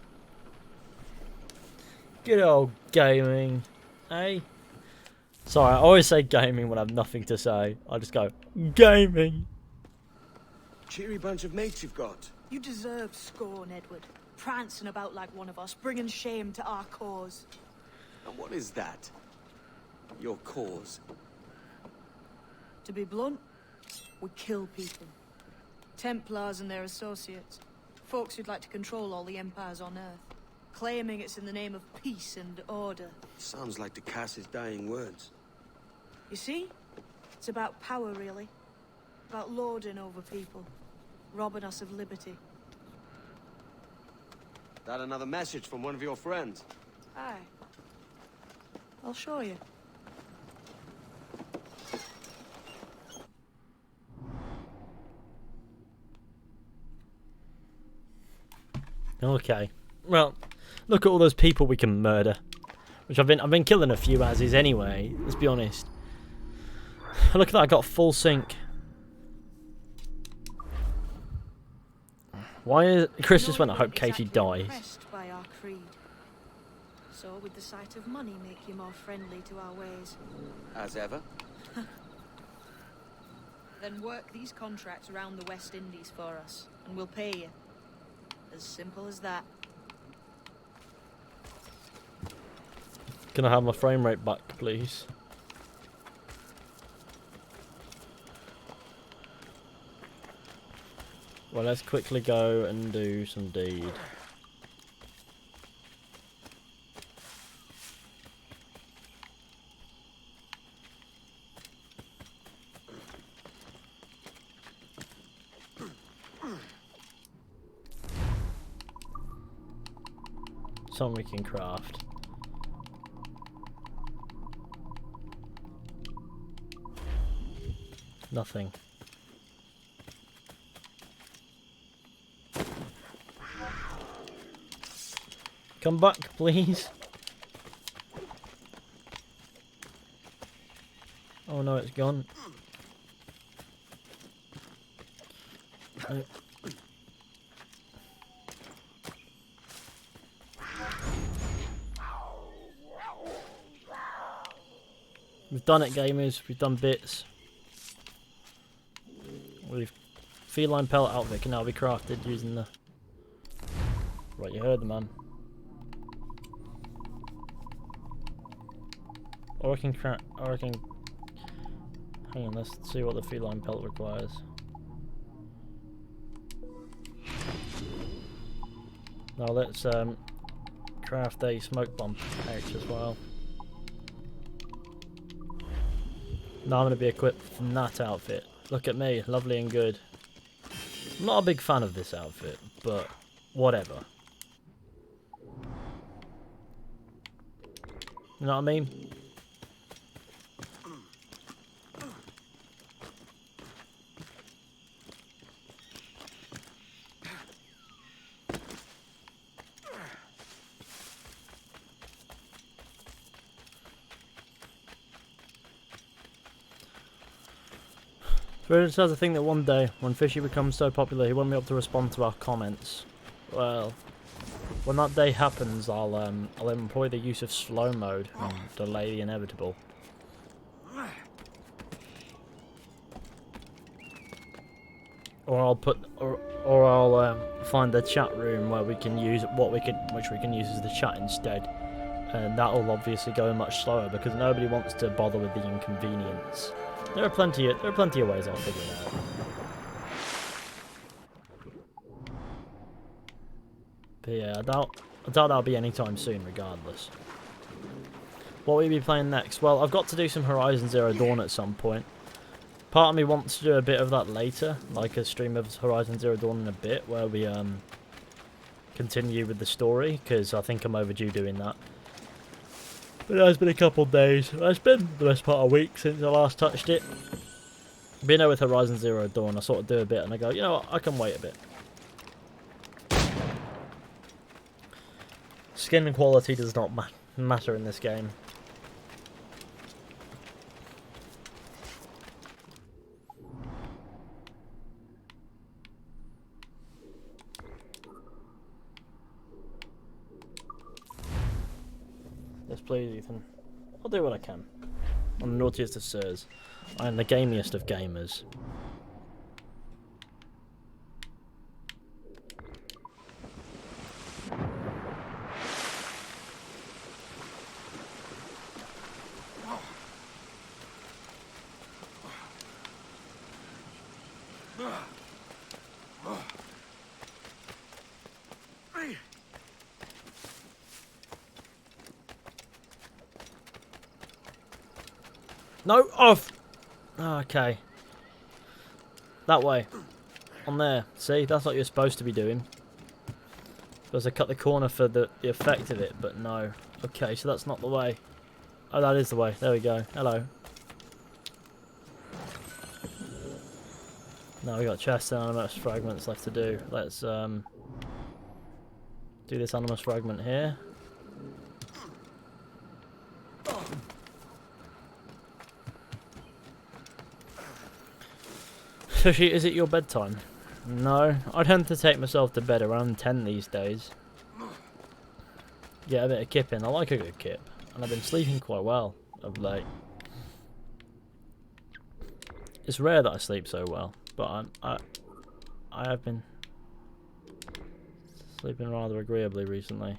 Good old gaming, eh? Sorry, I always say gaming when I have nothing to say. I just go, gaming. Cheery bunch of mates you've got. You deserve scorn, Edward. Prancing about like one of us, bringing shame to our cause. And what is that? Your cause? To be blunt, we kill people. Templars and their associates. Folks who'd like to control all the empires on Earth. Claiming it's in the name of peace and order. Sounds like to Cass's dying words. You see? It's about power, really. About lording over people. Robbing us of liberty. That another message from one of your friends? Aye. I'll show you. Okay. Well, look at all those people we can murder. Which I've been killing a few as is anyway, let's be honest. Look at that, I got full sync. Why is Chris just went, I hope Katie dies. By our creed. So would the sight of money make you more friendly to our ways? As ever. Then work these contracts around the West Indies for us, and we'll pay you. As simple as that. Can I have my frame rate back, please? Well, let's quickly go and do some deed. Something we can craft. Nothing. Come back, please. Oh no, it's gone. We've done it, gamers. We've done bits. We've feline pellet outfit can now be crafted using the. Right, you heard the man. Or I can hang on, let's see what the feline pelt requires. Now let's craft a smoke bomb pouch as well. Now I'm going to be equipped from that outfit. Look at me, lovely and good. I'm not a big fan of this outfit, but whatever. You know what I mean? Spirit says I think that one day, when Fishy becomes so popular he won't be able to respond to our comments. Well, when that day happens, I'll employ the use of slow mode and delay the inevitable. Or I'll find the chat room where we can use which we can use as the chat instead, and that'll obviously go much slower because nobody wants to bother with the inconvenience. There are plenty of ways I'll figure it out. But yeah, I doubt that'll be anytime soon, regardless. What will we be playing next? Well, I've got to do some Horizon Zero Dawn at some point. Part of me wants to do a bit of that later, like a stream of Horizon Zero Dawn in a bit, where we continue with the story, because I think I'm overdue doing that. But it has been a couple of days. It's been the best part of a week since I last touched it. But you know, with Horizon Zero Dawn, I sort of do a bit and I go, you know what, I can wait a bit. Skin quality does not matter in this game. Yes, please, Ethan. I'll do what I can. I'm the naughtiest of sirs. I am the gamiest of gamers. No, off! Oh, okay. That way. On there. See, that's what you're supposed to be doing. Because I cut the corner for the effect of it, but no. Okay, so that's not the way. Oh, that is the way. There we go. Hello. Now we got chests and animus fragments left to do. Let's do this animus fragment here. Fishy, is it your bedtime? No, I tend to take myself to bed around 10 these days. Get a bit of kip in. I like a good kip, and I've been sleeping quite well of late. It's rare that I sleep so well, but I have been sleeping rather agreeably recently.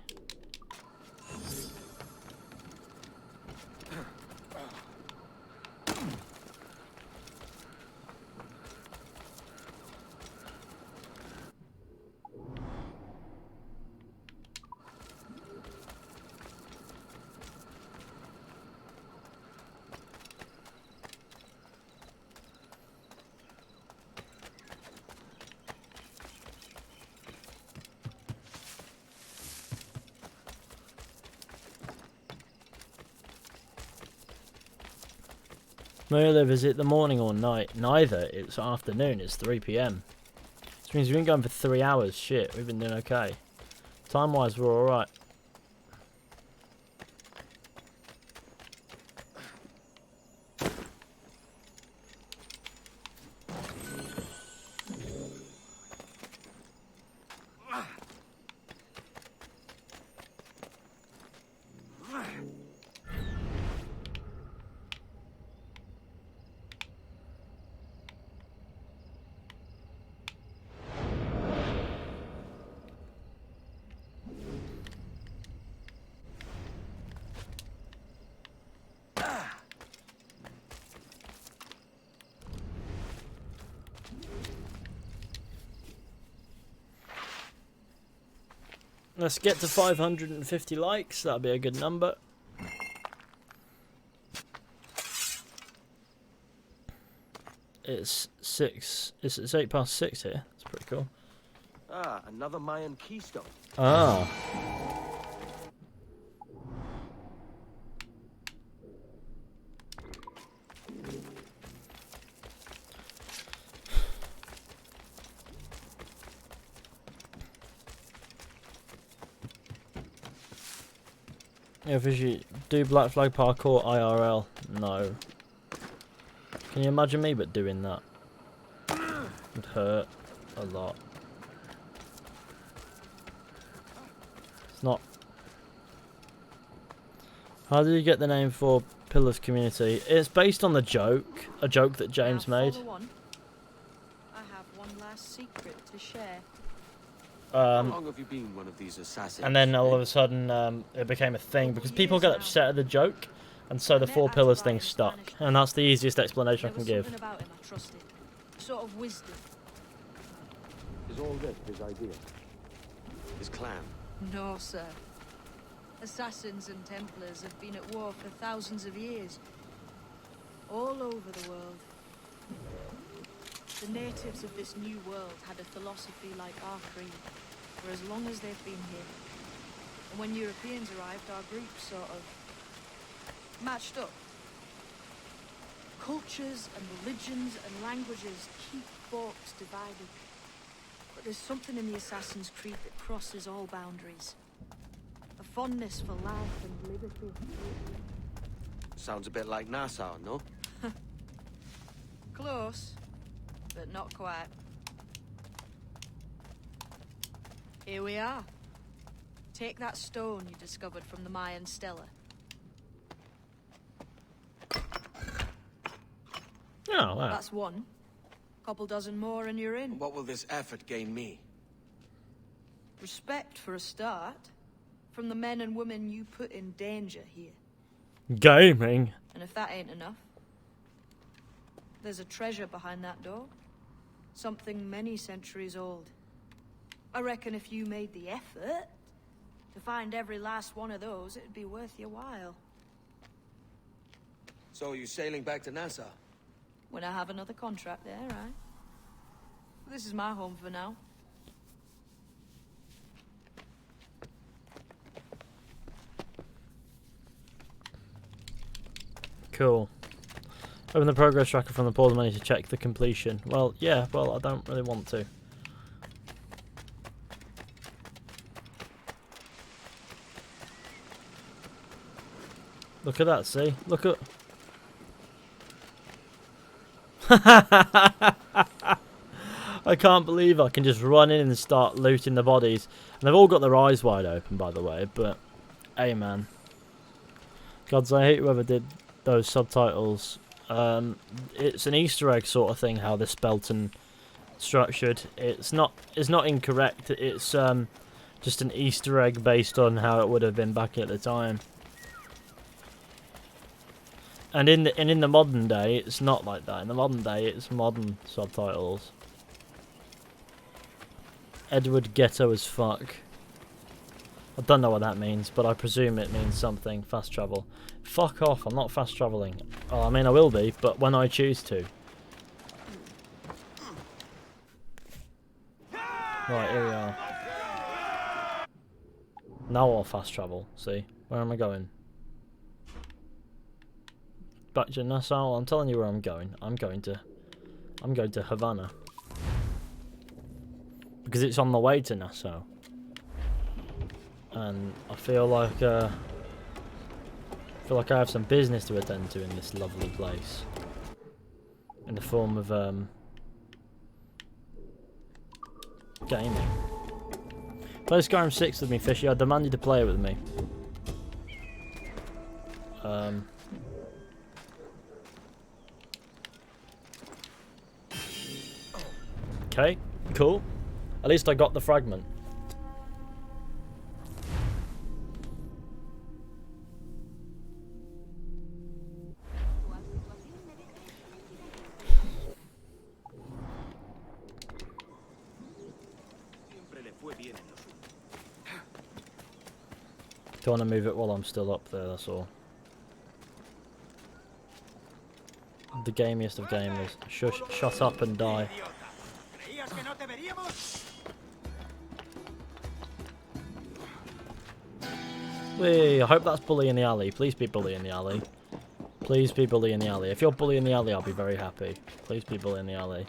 May I live, is it the morning or night? Neither. It's afternoon. It's 3 PM. Which means we've been going for 3 hours. Shit, we've been doing okay. Time-wise, we're alright. Let's get to 550 likes. That'll be a good number. It's 8 past 6 here. That's pretty cool. Ah, another Mayan keystone. Ah. Yeah, Fishy, do Black Flag parkour IRL? No. Can you imagine me but doing that? Would hurt a lot. It's not. How did you get the name for Pillars Community? It's based on the joke, a joke that James made. I have one last secret to share. How long have you been one of these assassins? And then all of a sudden it became a thing because people get upset at the joke, and so the 4 pillars thing stuck. And that's the easiest explanation I can give. Something about him I trusted. Sort of wisdom. Is all this his idea? His clan? No, sir. Assassins and Templars have been at war for thousands of years. All over the world. The natives of this new world had a philosophy like our creed, for as long as they've been here. And when Europeans arrived, our groups sort of matched up. Cultures and religions and languages keep folks divided. But there's something in the Assassin's Creed that crosses all boundaries. A fondness for life and liberty. Sounds a bit like Nassau, no? Close, but not quite. Here we are. Take that stone you discovered from the Mayan stela. Oh, wow. That's one. Couple dozen more and you're in. What will this effort gain me? Respect for a start. From the men and women you put in danger here. Gaming. And if that ain't enough, there's a treasure behind that door. Something many centuries old. I reckon if you made the effort to find every last one of those, it'd be worth your while. So you're sailing back to Nassau? When I have another contract there, right? This is my home for now. Cool. Open the progress tracker from the pause menu to check the completion. Well, yeah, well, I don't really want to. Look at that, see? Look at... I can't believe I can just run in and start looting the bodies. And they've all got their eyes wide open, by the way, but... Hey, man. Gods, I hate whoever did those subtitles. It's an Easter egg sort of thing, how this Spelton structured. It's not incorrect, it's just an Easter egg based on how it would have been back at the time. And in the modern day, it's not like that. In the modern day, it's modern subtitles. Edward ghetto as fuck. I don't know what that means, but I presume it means something. Fast travel. Fuck off, I'm not fast travelling. Oh, I mean, I will be, but when I choose to. Right, here we are. Now I'll fast travel, see? Where am I going? Back to Nassau. I'm telling you where I'm going. I'm going to Havana. Because it's on the way to Nassau. And I feel like I have some business to attend to in this lovely place. In the form of gaming. Play Skyrim 6 with me, Fishy. I demand you to play it with me. Okay, cool. At least I got the fragment. Don't want to move it while I'm still up there, that's all. The gamiest of gamers. Shush, shut up and die. Wait, I hope that's bully in the alley. Please be bully in the alley. Please be bully in the alley. If you're bully in the alley, I'll be very happy. Please be bully in the alley.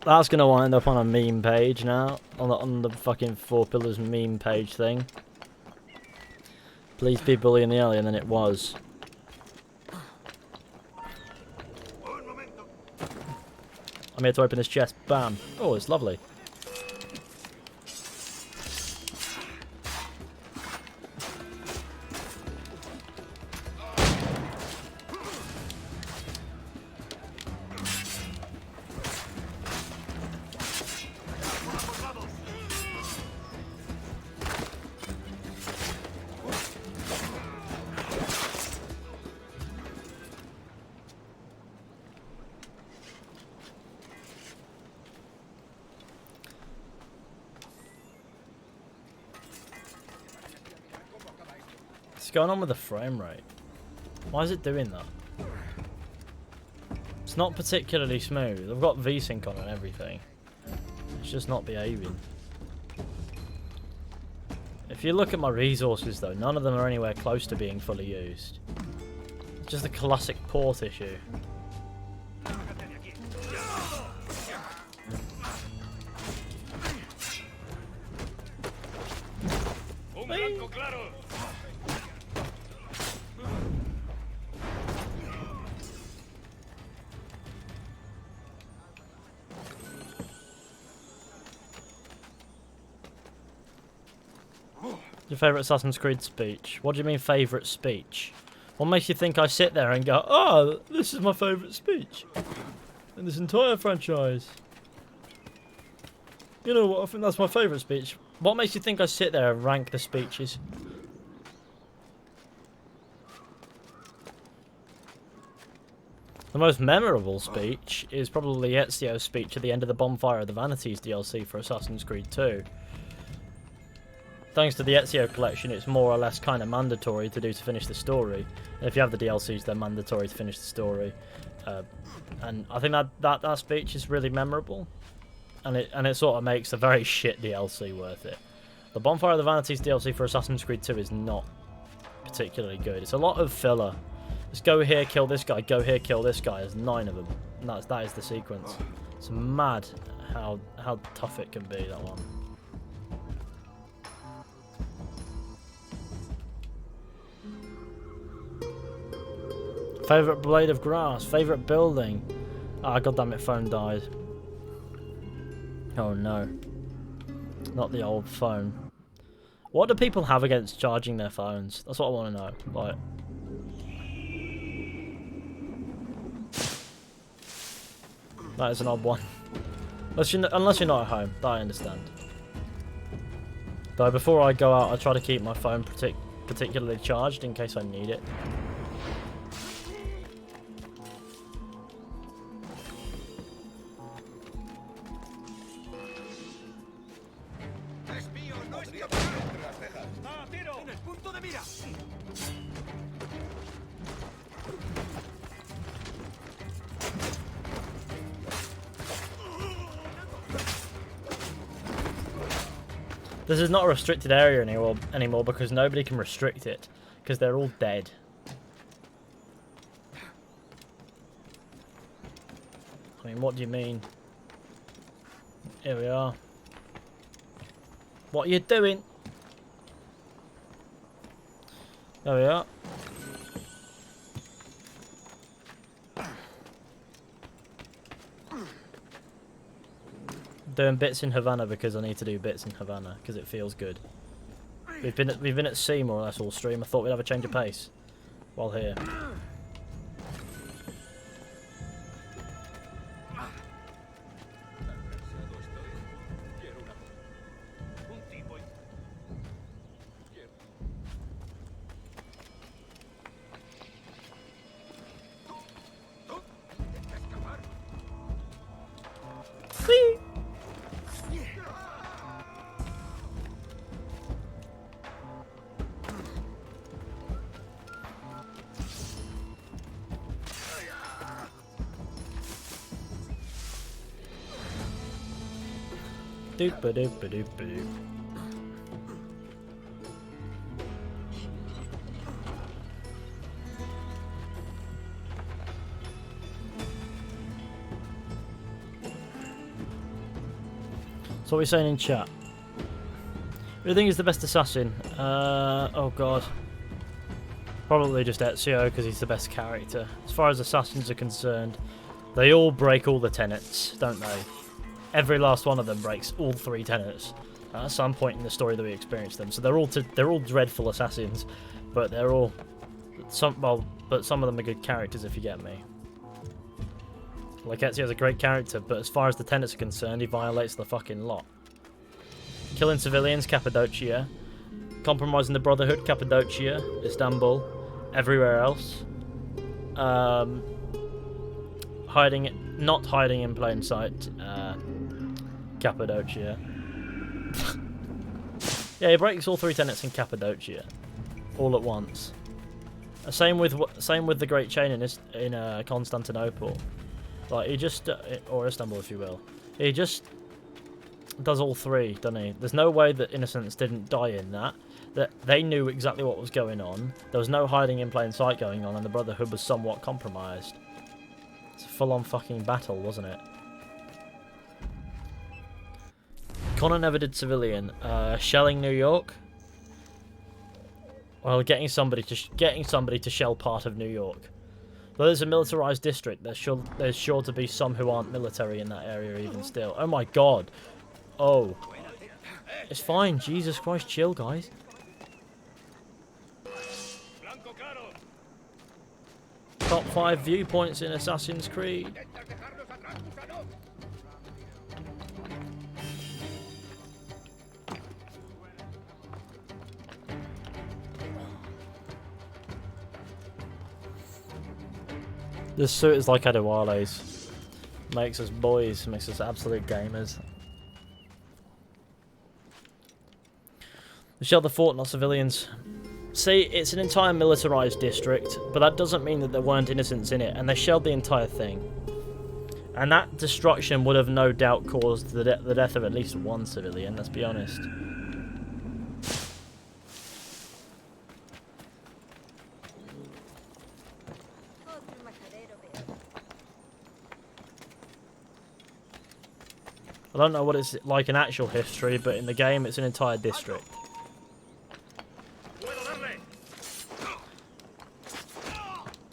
That's gonna wind up on a meme page now, on the fucking 4 Pillars meme page thing. Please be bully in the alley, and then it was. I'm here to open this chest. Bam. Oh, it's lovely. What's going on with the frame rate? Why is it doing that? It's not particularly smooth. I've got VSync on and everything. It's just not behaving. If you look at my resources though, none of them are anywhere close to being fully used. It's just a classic port issue. Your favourite Assassin's Creed speech? What do you mean favourite speech? What makes you think I sit there and go, oh, this is my favourite speech in this entire franchise? You know what, I think that's my favourite speech. What makes you think I sit there and rank the speeches? The most memorable speech is probably Ezio's speech at the end of the Bonfire of the Vanities DLC for Assassin's Creed 2. Thanks to the Ezio collection, it's more or less kind of mandatory to do to finish the story. And if you have the DLCs, they're mandatory to finish the story. And I think that speech is really memorable, and it sort of makes a very shit DLC worth it. The Bonfire of the Vanities DLC for Assassin's Creed 2 is not particularly good. It's a lot of filler. Just go here, kill this guy. Go here, kill this guy. There's 9 of them. And that is the sequence. It's mad how tough it can be, that one. Favourite blade of grass. Favourite building. Ah, goddammit, phone died. Oh no. Not the old phone. What do people have against charging their phones? That's what I want to know. Like, that is an odd one. Unless you're not at home. That I understand. Though before I go out, I try to keep my phone particularly charged in case I need it. This is not a restricted area anymore because nobody can restrict it, because they're all dead. I mean, what do you mean? Here we are. What are you doing? There we are. Doing bits in Havana because I need to do bits in Havana because it feels good. We've been at sea more or less all stream. I thought we'd have a change of pace while here. Doop-a-doop-a-doop-a-doop. So what are we saying in chat? Who do you think is the best assassin? Oh god. Probably just Ezio because he's the best character. As far as assassins are concerned, they all break all the tenets, don't they? Every last one of them breaks all 3 tenets at some point in the story that we experience them. So they're all dreadful assassins, but they're all some of them are good characters if you get me. Like Ezio's a great character, but as far as the tenets are concerned, he violates the fucking lot. Killing civilians, Cappadocia. Compromising the Brotherhood, Cappadocia. Istanbul. Everywhere else. Not hiding in plain sight. Cappadocia. Yeah, he breaks all 3 tenets in Cappadocia, all at once. Same with the Great Chain in Constantinople. Like he just or Istanbul, if you will. He just does all 3, doesn't he? There's no way that innocents didn't die in that. That they knew exactly what was going on. There was no hiding in plain sight going on, and the Brotherhood was somewhat compromised. It's a full-on fucking battle, wasn't it? Connor never did civilian. Shelling New York. Well, getting somebody to shell part of New York. Though there's a militarized district, there's sure to be some who aren't military in that area even still. Oh my god. Oh. It's fine. Jesus Christ, chill, guys. Top 5 viewpoints in Assassin's Creed. This suit is like Adewale's. Makes us boys, makes us absolute gamers. We shelled the fort, not civilians. See, it's an entire militarized district, but that doesn't mean that there weren't innocents in it, and they shelled the entire thing. And that destruction would have no doubt caused the death of at least one civilian, let's be honest. I don't know what it's like in actual history, but in the game it's an entire district.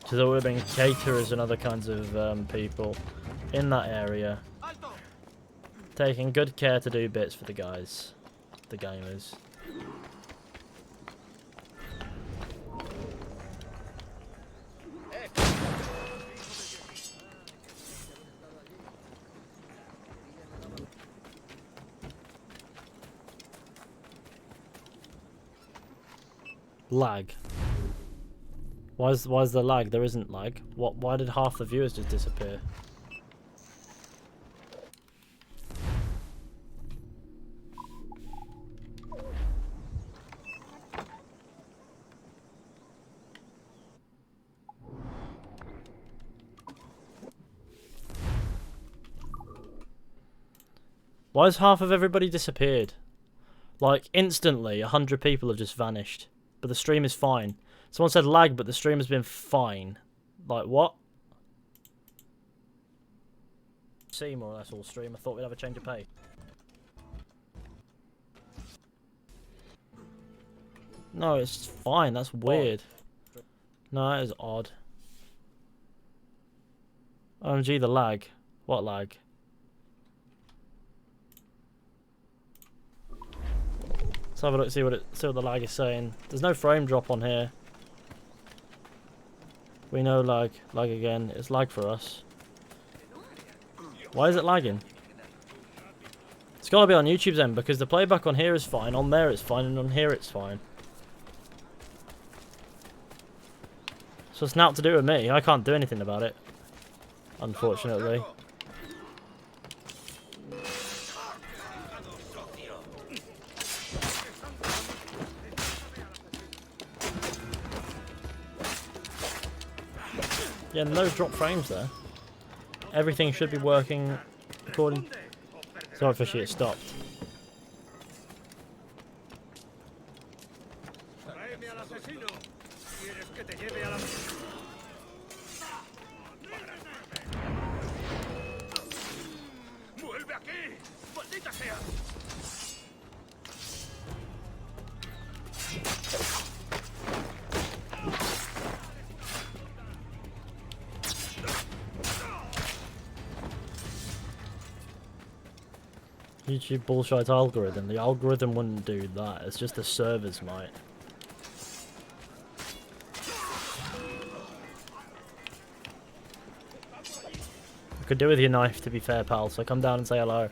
So there would have been caterers and other kinds of people in that area, taking good care to do bits for the guys, the gamers. Lag. Why is there lag? There isn't lag. Why did half the viewers just disappear? Why has half of everybody disappeared? Like, instantly, 100 people have just vanished. But the stream is fine. Someone said lag, but the stream has been fine. Like, what? See more or less all stream. I thought we'd have a change of pace. No, it's fine. That's weird. No, that is odd. OMG, the lag. What lag? Let's have a look, see what the lag is saying. There's no frame drop on here. We know lag. Lag again. It's lag for us. Why is it lagging? It's gotta be on YouTube's end because the playback on here is fine, on there it's fine, and on here it's fine. So it's not to do with me. I can't do anything about it. Unfortunately. Yeah, no drop frames there. Everything should be working according... Sorry, fishy, it stopped. YouTube bullshit algorithm. The algorithm wouldn't do that. It's just the servers might. I could do with your knife, to be fair, pal, so come down and say hello.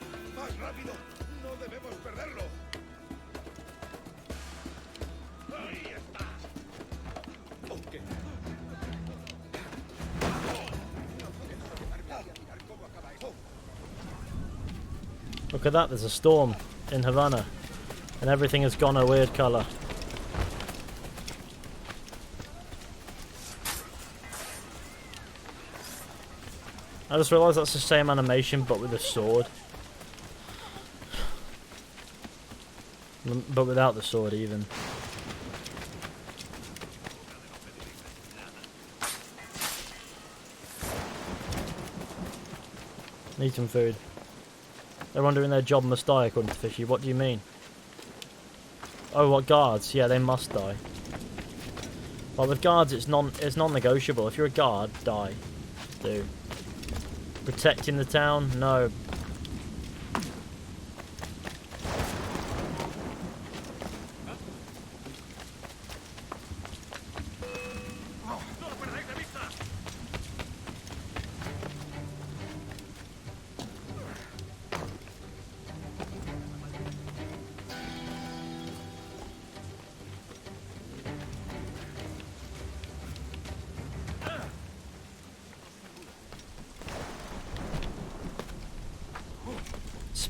Look at that, there's a storm in Havana. And everything has gone a weird colour. I just realised that's the same animation but with a sword. But without the sword even. Need some food. Everyone doing their job must die, according to Fishy. What do you mean? Oh, what, guards? Yeah, they must die. Well, with guards, it's non-negotiable. If you're a guard, die. Do. Protecting the town? No.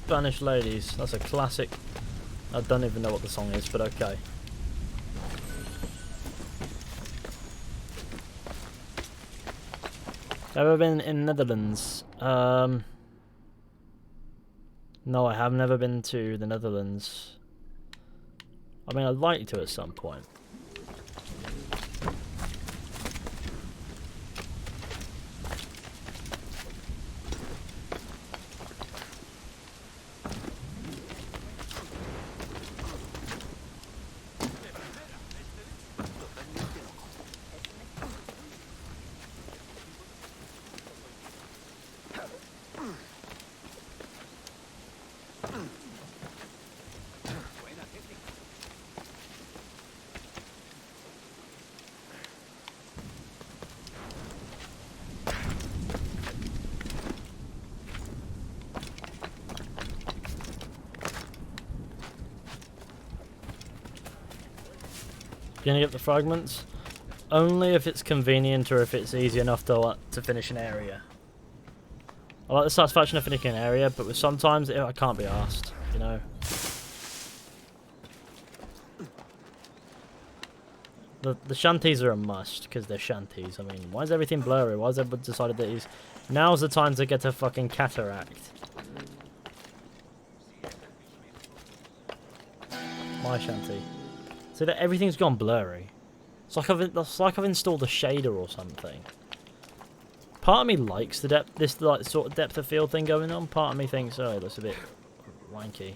Spanish ladies. That's a classic. I don't even know what the song is, but okay. Ever been in Netherlands? No, I have never been to the Netherlands. I mean, I'd like to at some point. Gonna get the fragments? Only if it's convenient or if it's easy enough to finish an area. I like the satisfaction of finishing an area, but with sometimes I can't be asked, you know. The shanties are a must because they're shanties. I mean, why is everything blurry? Why has everyone decided that now's the time to get a fucking cataract? My shanty. So that everything's gone blurry. It's like I've installed a shader or something. Part of me likes the depth, this like sort of depth of field thing going on. Part of me thinks, oh, it looks a bit wanky.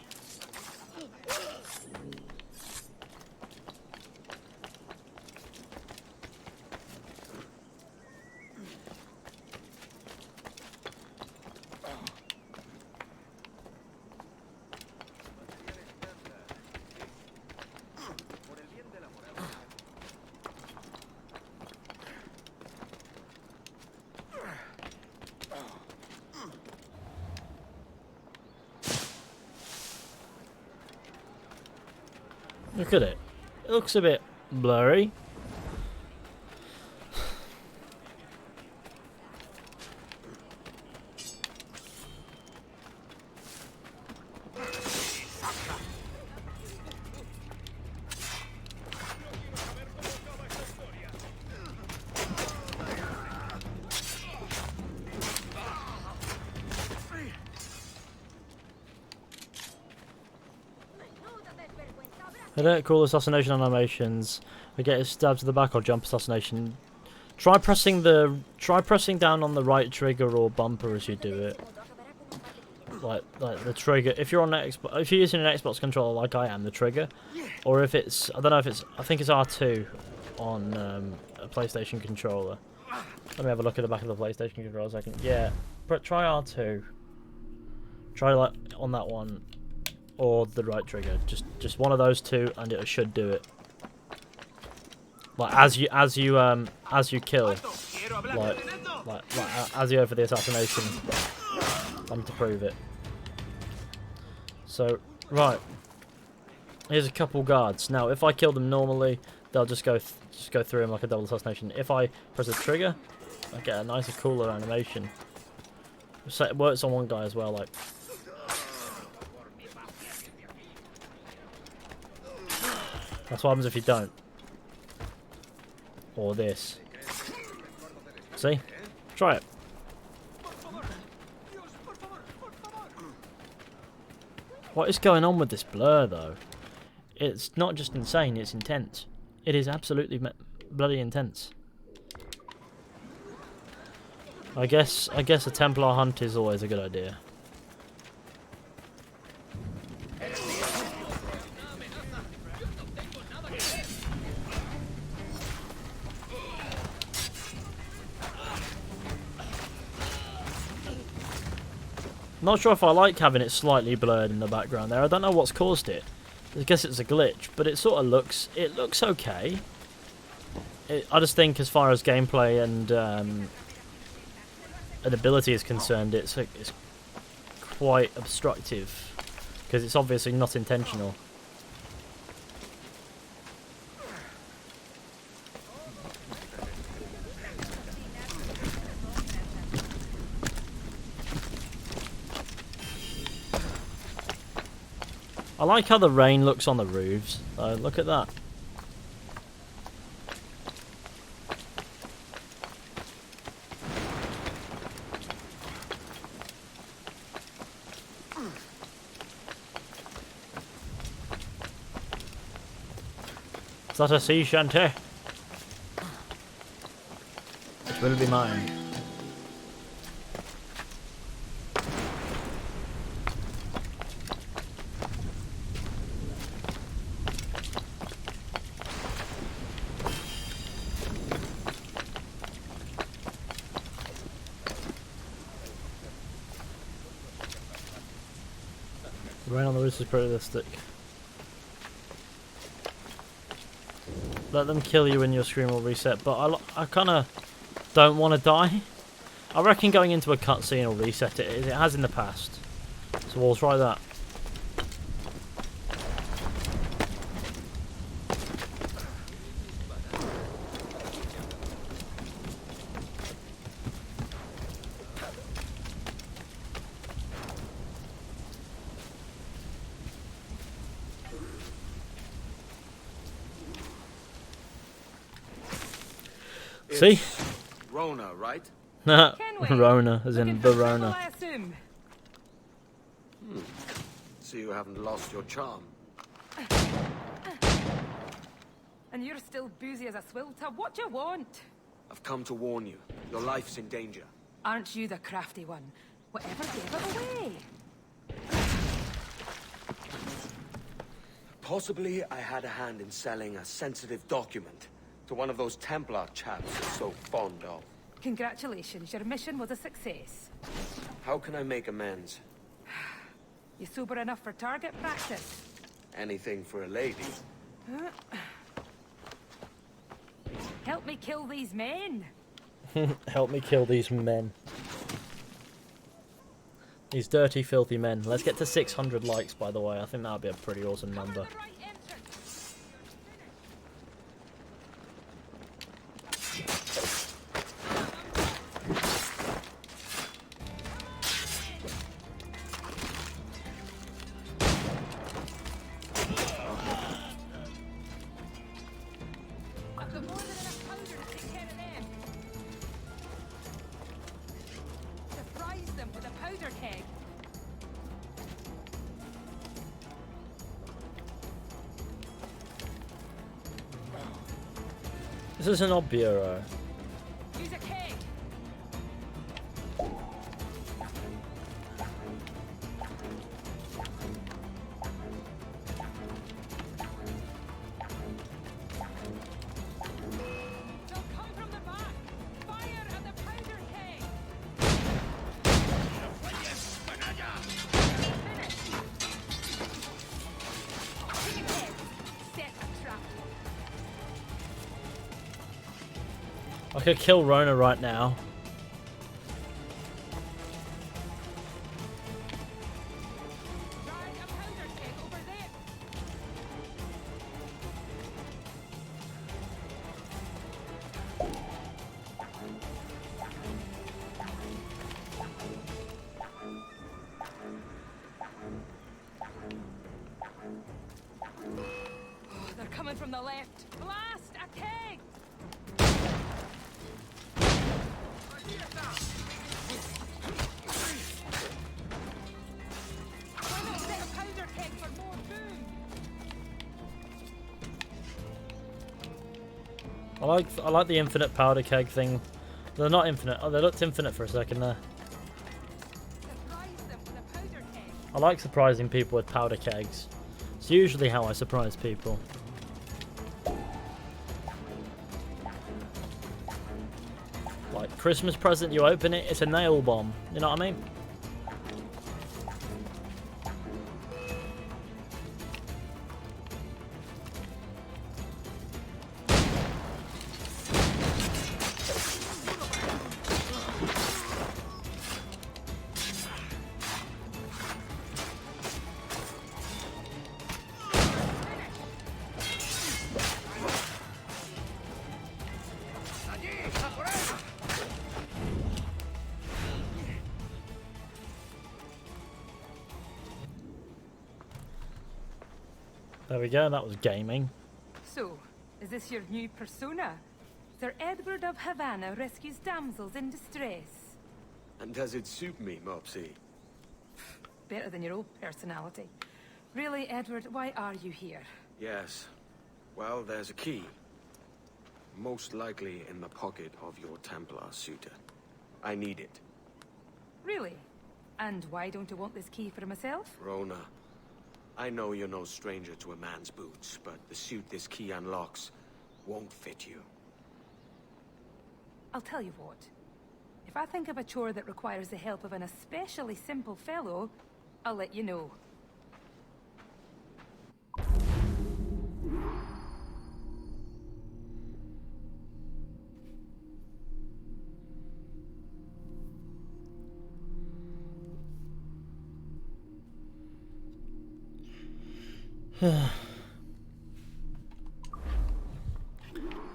Look at it. It looks a bit blurry. I don't call assassination animations. I get stabbed to the back or jump assassination. Try pressing down on the right trigger or bumper as you do it. Like the trigger. If you're on Xbox, if you're using an Xbox controller like I am, the trigger, or if it's I think it's R2 on a PlayStation controller. Let me have a look at the back of the PlayStation controller a second. Yeah, but try R2. Try like on that one. Or the right trigger, just one of those two, and it should do it. Like as you kill, like as you go for the assassination, I'm to prove it. So right, here's a couple guards. Now, if I kill them normally, they'll just go through them like a double assassination. If I press the trigger, I get a nicer, cooler animation. So it works on one guy as well, like. That's what happens if you don't. Or this. See? Try it. What is going on with this blur, though? It's not just insane, it's intense. It is absolutely bloody intense. I guess a Templar hunt is always a good idea. Not sure if I like having it slightly blurred in the background there. I don't know what's caused it. I guess it's a glitch, but it sort of looks okay. I just think as far as gameplay and ability is concerned, it's quite obstructive because it's obviously not intentional. I like how the rain looks on the roofs. Look at that. Is that a sea shanty? It will be mine. The rain on the roof is pretty realistic. Let them kill you and your screen will reset, but I kind of don't want to die. I reckon going into a cutscene will reset it. It has in the past. So we'll try that. See? Rona, right? Rona, as in the Rona. So you haven't lost your charm. And you're still boozy as a swilter. What do you want? I've come to warn you. Your life's in danger. Aren't you the crafty one? Whatever gave it away? Possibly I had a hand in selling a sensitive document to one of those Templar chaps you're so fond of. Congratulations, your mission was a success. How can I make amends? You sober enough for target practice? Anything for a lady. Help me kill these men. Help me kill these men. These dirty, filthy men. Let's get to 600 likes, by the way. I think that would be a pretty awesome number. This is an odd bureau. Use a keg. They'll come from the back. Fire at the powder keg. Take a keg. Set a trap. I could kill Rona right now. Oh, they're coming from the left. Blast a keg. I like the infinite powder keg thing. They're not infinite. Oh, they looked infinite for a second there. I like surprising people with powder kegs. It's usually how I surprise people. Like Christmas present, you open it, it's a nail bomb. You know what I mean? There we go, that was gaming. So, is this your new persona? Sir Edward of Havana rescues damsels in distress. And does it suit me, Mopsy? Better than your old personality. Really, Edward, why are you here? Yes. Well, there's a key. Most likely in the pocket of your Templar suitor. I need it. Really? And why don't you want this key for myself? Rona, I know you're no stranger to a man's boots, but the suit this key unlocks won't fit you. I'll tell you what. If I think of a chore that requires the help of an especially simple fellow, I'll let you know.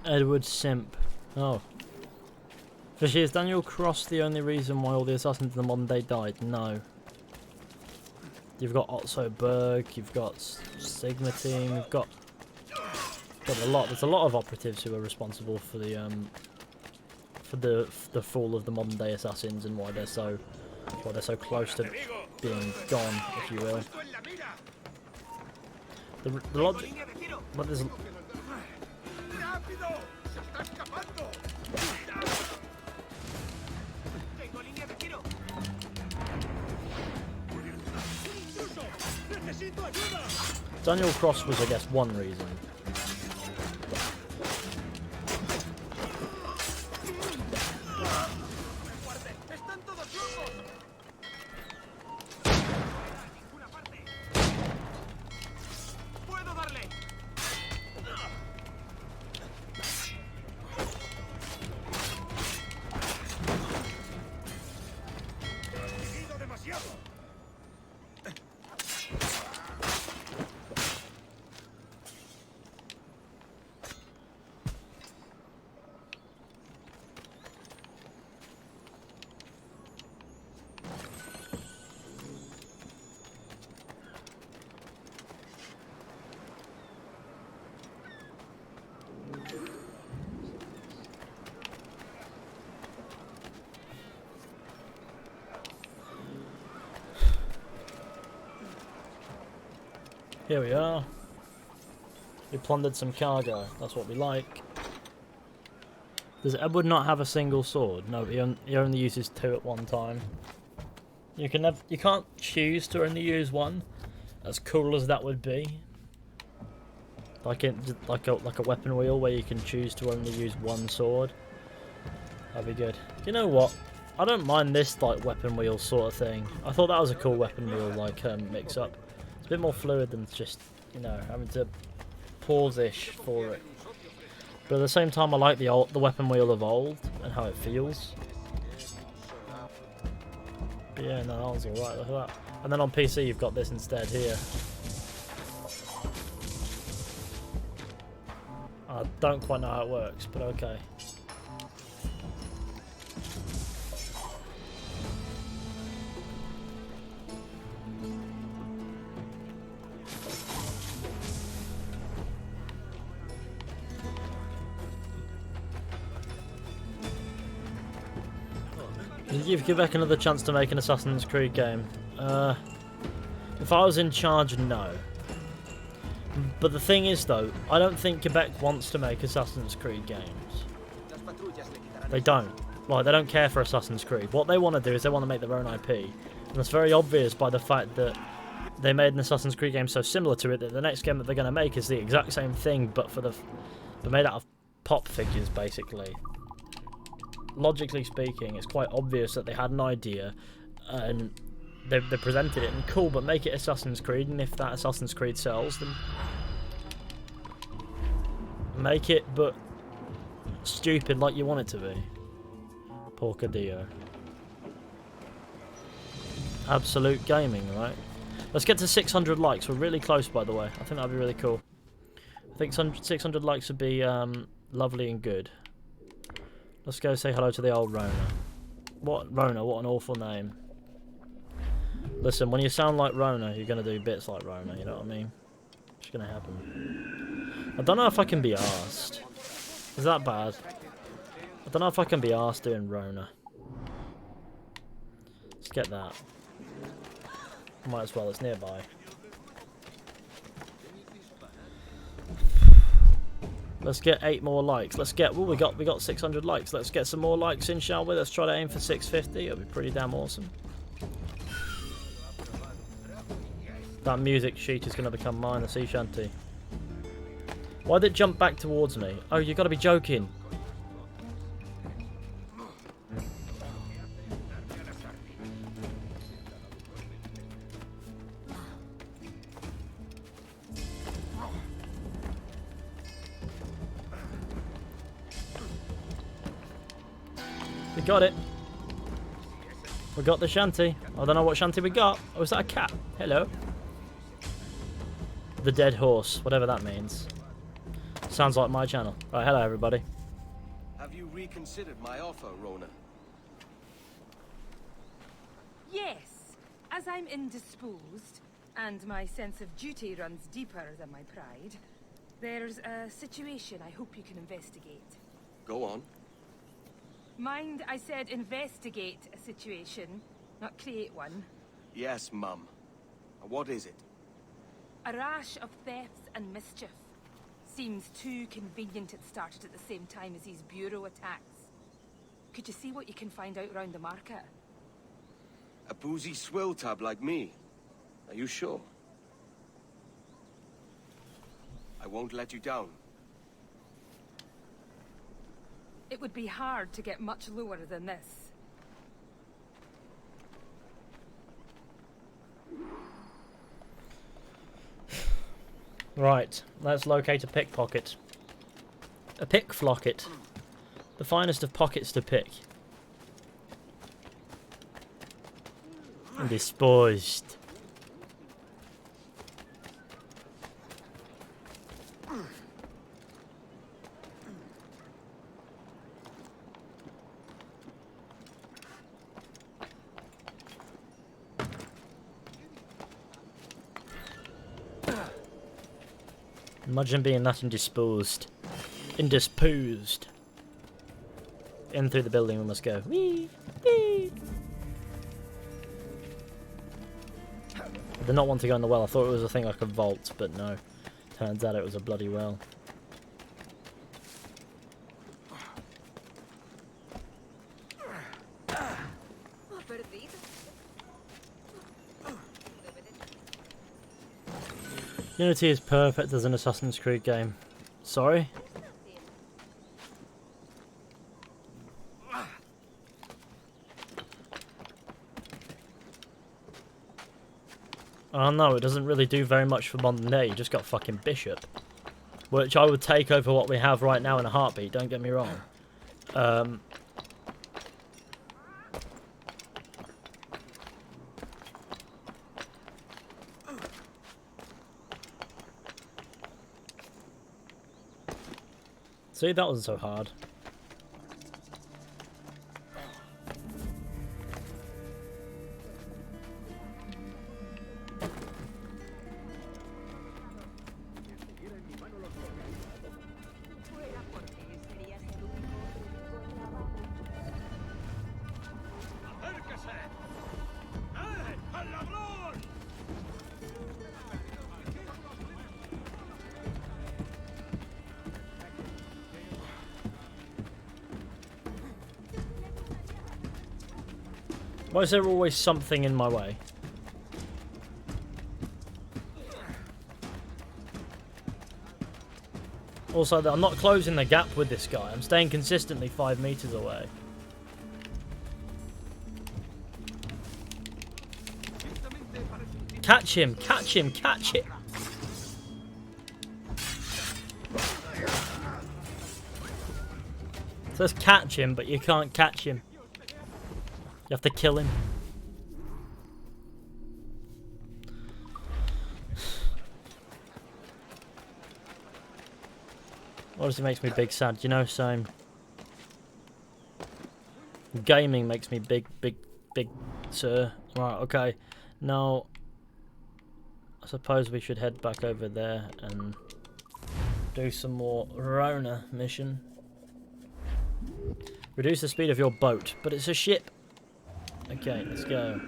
Edward Simp. Oh. Fishy, is Daniel Cross the only reason why all the assassins in the modern day died? No. You've got Otso Berg, you've got Sigma Team, you've got a lot. There's a lot of operatives who are responsible for the fall of the modern day assassins and why they're so close to being gone, if you will. The logic, but there's. Daniel Cross was, I guess, one reason. Here we are. We plundered some cargo. That's what we like. Does Edward not have a single sword? No, he only uses two at one time. You can't choose to only use one. As cool as that would be. Like a weapon wheel where you can choose to only use one sword. That'd be good. You know what? I don't mind this like weapon wheel sort of thing. I thought that was a cool weapon wheel like mix up. It's a bit more fluid than just, you know, having to pause-ish for it. But at the same time, I like the weapon wheel of old and how it feels. But yeah, no, that was alright, look at that. And then on PC, you've got this instead here. I don't quite know how it works, but okay. Give Quebec another chance to make an Assassin's Creed game. If I was in charge, no. But the thing is, though, I don't think Quebec wants to make Assassin's Creed games. They don't. Like, they don't care for Assassin's Creed. What they want to do is they want to make their own IP. And that's very obvious by the fact that they made an Assassin's Creed game so similar to it that the next game that they're going to make is the exact same thing, but they're made out of pop figures, basically. Logically speaking, it's quite obvious that they had an idea and they presented it and cool, but make it Assassin's Creed, and if that Assassin's Creed sells, then make it, but stupid like you want it to be. Porcadillo. Absolute gaming, right? Let's get to 600 likes. We're really close, by the way. I think that'd be really cool. I think 600 likes would be lovely and good. Let's go say hello to the old Rona. Rona, what an awful name. Listen, when you sound like Rona, you're going to do bits like Rona, you know what I mean? Just going to happen. I don't know if I can be arsed. Is that bad? I don't know if I can be arsed doing Rona. Let's get that. Might as well, it's nearby. Let's get 8 more likes. Let's get, well, we got 600 likes. Let's get some more likes in, shall we? Let's try to aim for 650. It'll be pretty damn awesome. That music sheet is going to become mine, the sea shanty. Why did it jump back towards me? Oh, you got to be joking. We got it. We got the shanty. I don't know what shanty we got. Oh, is that a cat? Hello. The dead horse, whatever that means. Sounds like my channel. Right, hello everybody. Have you reconsidered my offer, Rona? Yes, as I'm indisposed, and my sense of duty runs deeper than my pride, there's a situation I hope you can investigate. Go on. Mind, I said investigate a situation, not create one. Yes, Mum. What is it? A rash of thefts and mischief. Seems too convenient it started at the same time as these bureau attacks. Could you see what you can find out round the market? A boozy swill tab like me. Are you sure? I won't let you down. It would be hard to get much lower than this. Right, let's locate a pickpocket. A pickflocket. The finest of pockets to pick. Disposed. Imagine being that indisposed. Indisposed. In through the building we must go. Whee! Whee! I did not want to go in the well. I thought it was a thing like a vault, but no. Turns out it was a bloody well. Unity is perfect as an Assassin's Creed game. Sorry? Oh no, it doesn't really do very much for modern day. You just got fucking Bishop. Which I would take over what we have right now in a heartbeat, don't get me wrong. See, that wasn't so hard. Why is there always something in my way? Also, I'm not closing the gap with this guy. I'm staying consistently 5 meters away. Catch him! Catch him! Catch him! It says catch him, but you can't catch him. You have to kill him. Honestly makes me big sad, you know, same. Gaming makes me big, sir. Right, okay. Now, I suppose we should head back over there and do some more Rona mission. Reduce the speed of your boat, but it's a ship. Okay, let's go.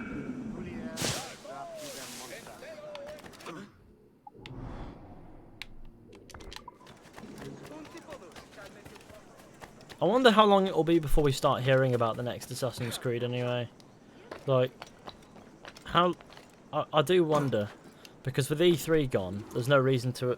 I wonder how long it will be before we start hearing about the next Assassin's Creed anyway. Like, how... I do wonder, because with E3 gone, there's no reason to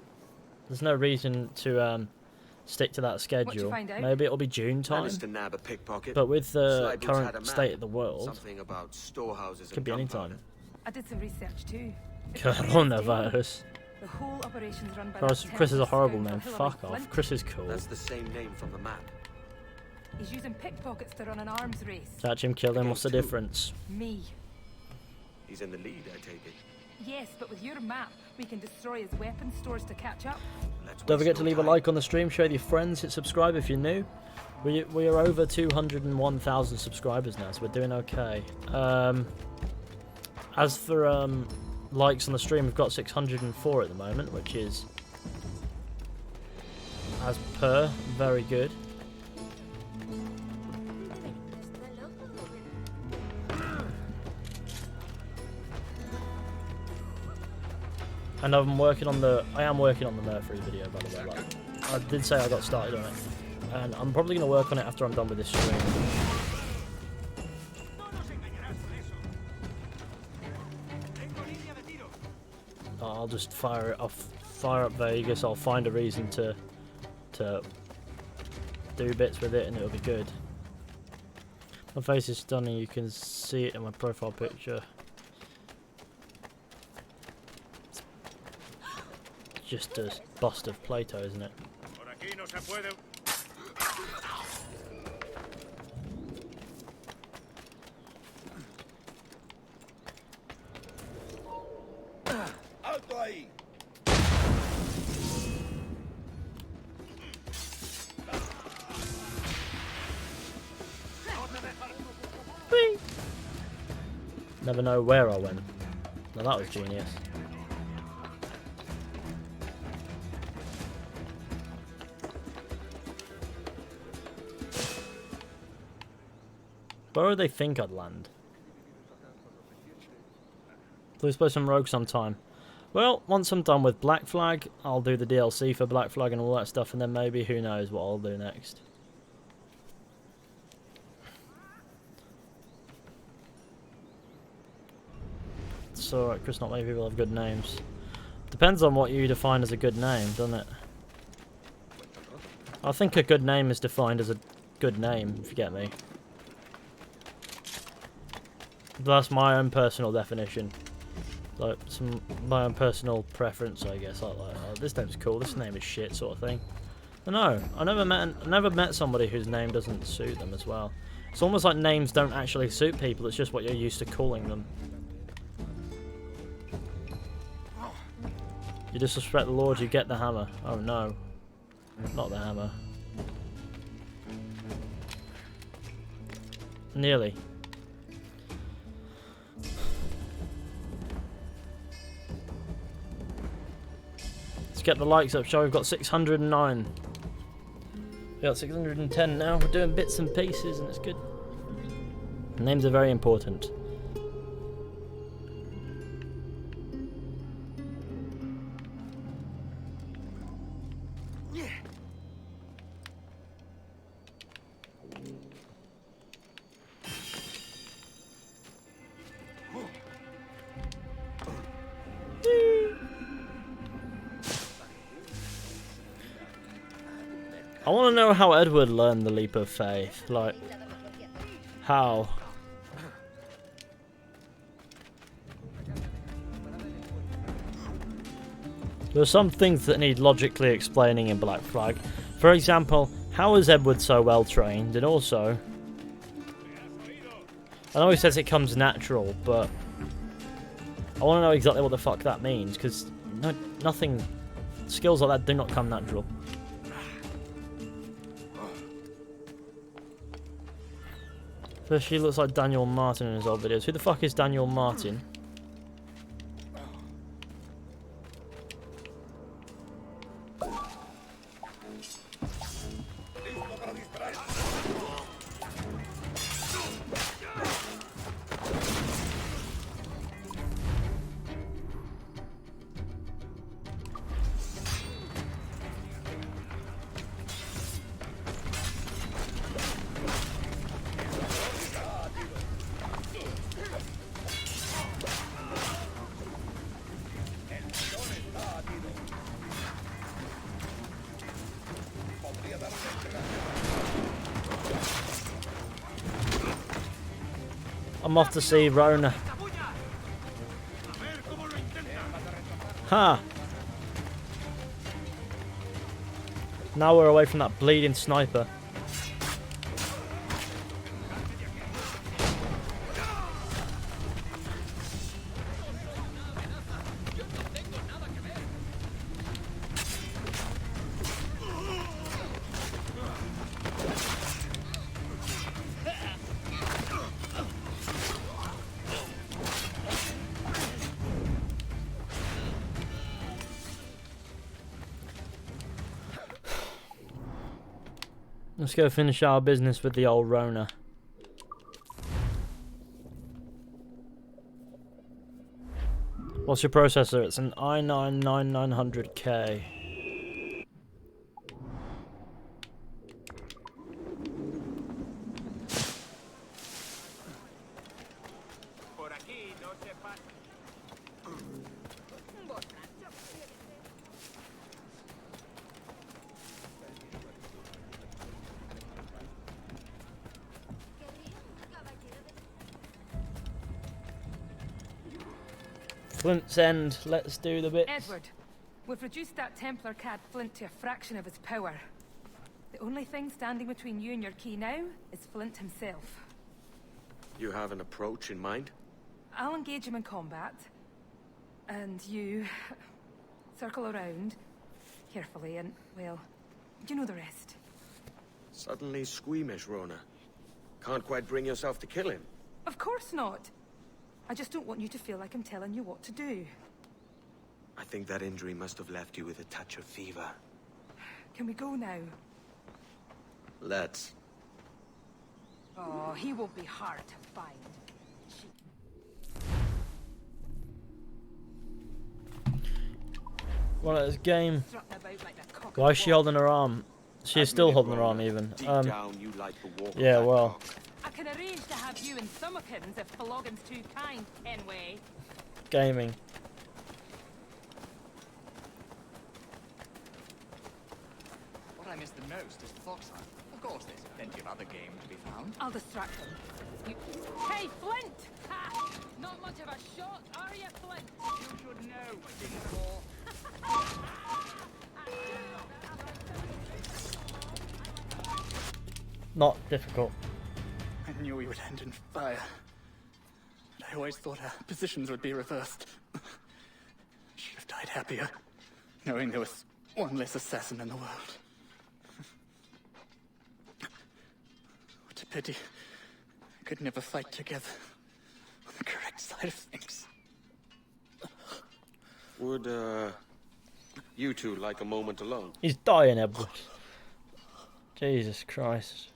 stick to that schedule. Maybe it'll be June time. Managed to nab a pickpocket. But with the Slyboots had a current map. state of the world, Something about storehouses could be any time. I did some research too. Coronavirus. The whole operation's run by Chris is a horrible Templar name. scoundrel Fuck off. Flint. Chris is cool. That's the same name from the map. He's using pickpockets to run an arms race. Catch him, kill him. What's the difference? Me. He's in the lead, I take it. Yes, but with your map, we can destroy his weapon stores to catch up. Don't forget to leave a like on the stream, share with your friends, hit subscribe if you're new. We are over 201,000 subscribers now, so we're doing okay. As for likes on the stream, we've got 604 at the moment, which is, as per, very good. And I am working on the Murphy video, by the way. Like, I did say I got started on it, and I'm probably going to work on it after I'm done with this stream. I'll just fire it off, fire up Vegas. I'll find a reason to do bits with it, and it'll be good. My face is stunning. You can see it in my profile picture. Just a bust of Plato, isn't it? Whee! Never know where I went. Now that was genius. Where do they think I'd land? Please play some Rogue sometime. Well, once I'm done with Black Flag, I'll do the DLC for Black Flag and all that stuff, and then maybe, who knows what I'll do next. It's alright, Chris, not many people have good names. Depends on what you define as a good name, doesn't it? I think a good name is defined as a good name, if you get me. That's my own personal definition. Like, my own personal preference, I guess. Like, oh, this name's cool, this name is shit, sort of thing. I know. I never met somebody whose name doesn't suit them as well. It's almost like names don't actually suit people, it's just what you're used to calling them. You disrespect the Lord, you get the hammer. Oh no. Not the hammer. Nearly. Let's get the likes up, shall we? We've got 609. We've got 610 now. We're doing bits and pieces and it's good. Names are very important. I want to know how Edward learned the leap of faith. Like, how? There are some things that need logically explaining in Black Flag. For example, how is Edward so well trained? And also, I know he says it comes natural, but I want to know exactly what the fuck that means, because nothing, skills like that do not come natural. She looks like Daniel Martin in his old videos. Who the fuck is Daniel Martin? I'm off to see Rona. Ha! Now we're away from that bleeding sniper. Let's go finish our business with the old Rona. What's your processor? It's an i9-9900K. Flint's End, let's do the bits. Edward, we've reduced that Templar cad Flint to a fraction of his power. The only thing standing between you and your key now is Flint himself. You have an approach in mind? I'll engage him in combat, and you circle around carefully and, well, you know the rest. Suddenly squeamish, Rona. Can't quite bring yourself to kill him. Of course not. I just don't want you to feel like I'm telling you what to do. I think that injury must have left you with a touch of fever. Can we go now? Let's. Oh, he won't be hard to find. Well, it's game. Why is she holding her arm? She is still holding her arm even. Yeah, well. I can arrange to have you in Summerkins if Floggin's too kind, Kenway. Gaming. What I miss the most is the foxhunt. Of course, there's plenty of other game to be found. I'll distract him. You... Hey, Flint! Ha! Not much of a shot, are you, Flint? You should know, Singapore. Not difficult. I knew we would end in fire. But I always thought our positions would be reversed. Should have died happier, knowing there was one less assassin in the world. What a pity. We could never fight together on the correct side of things. Would, you two like a moment alone? He's dying, Edward. Jesus Christ.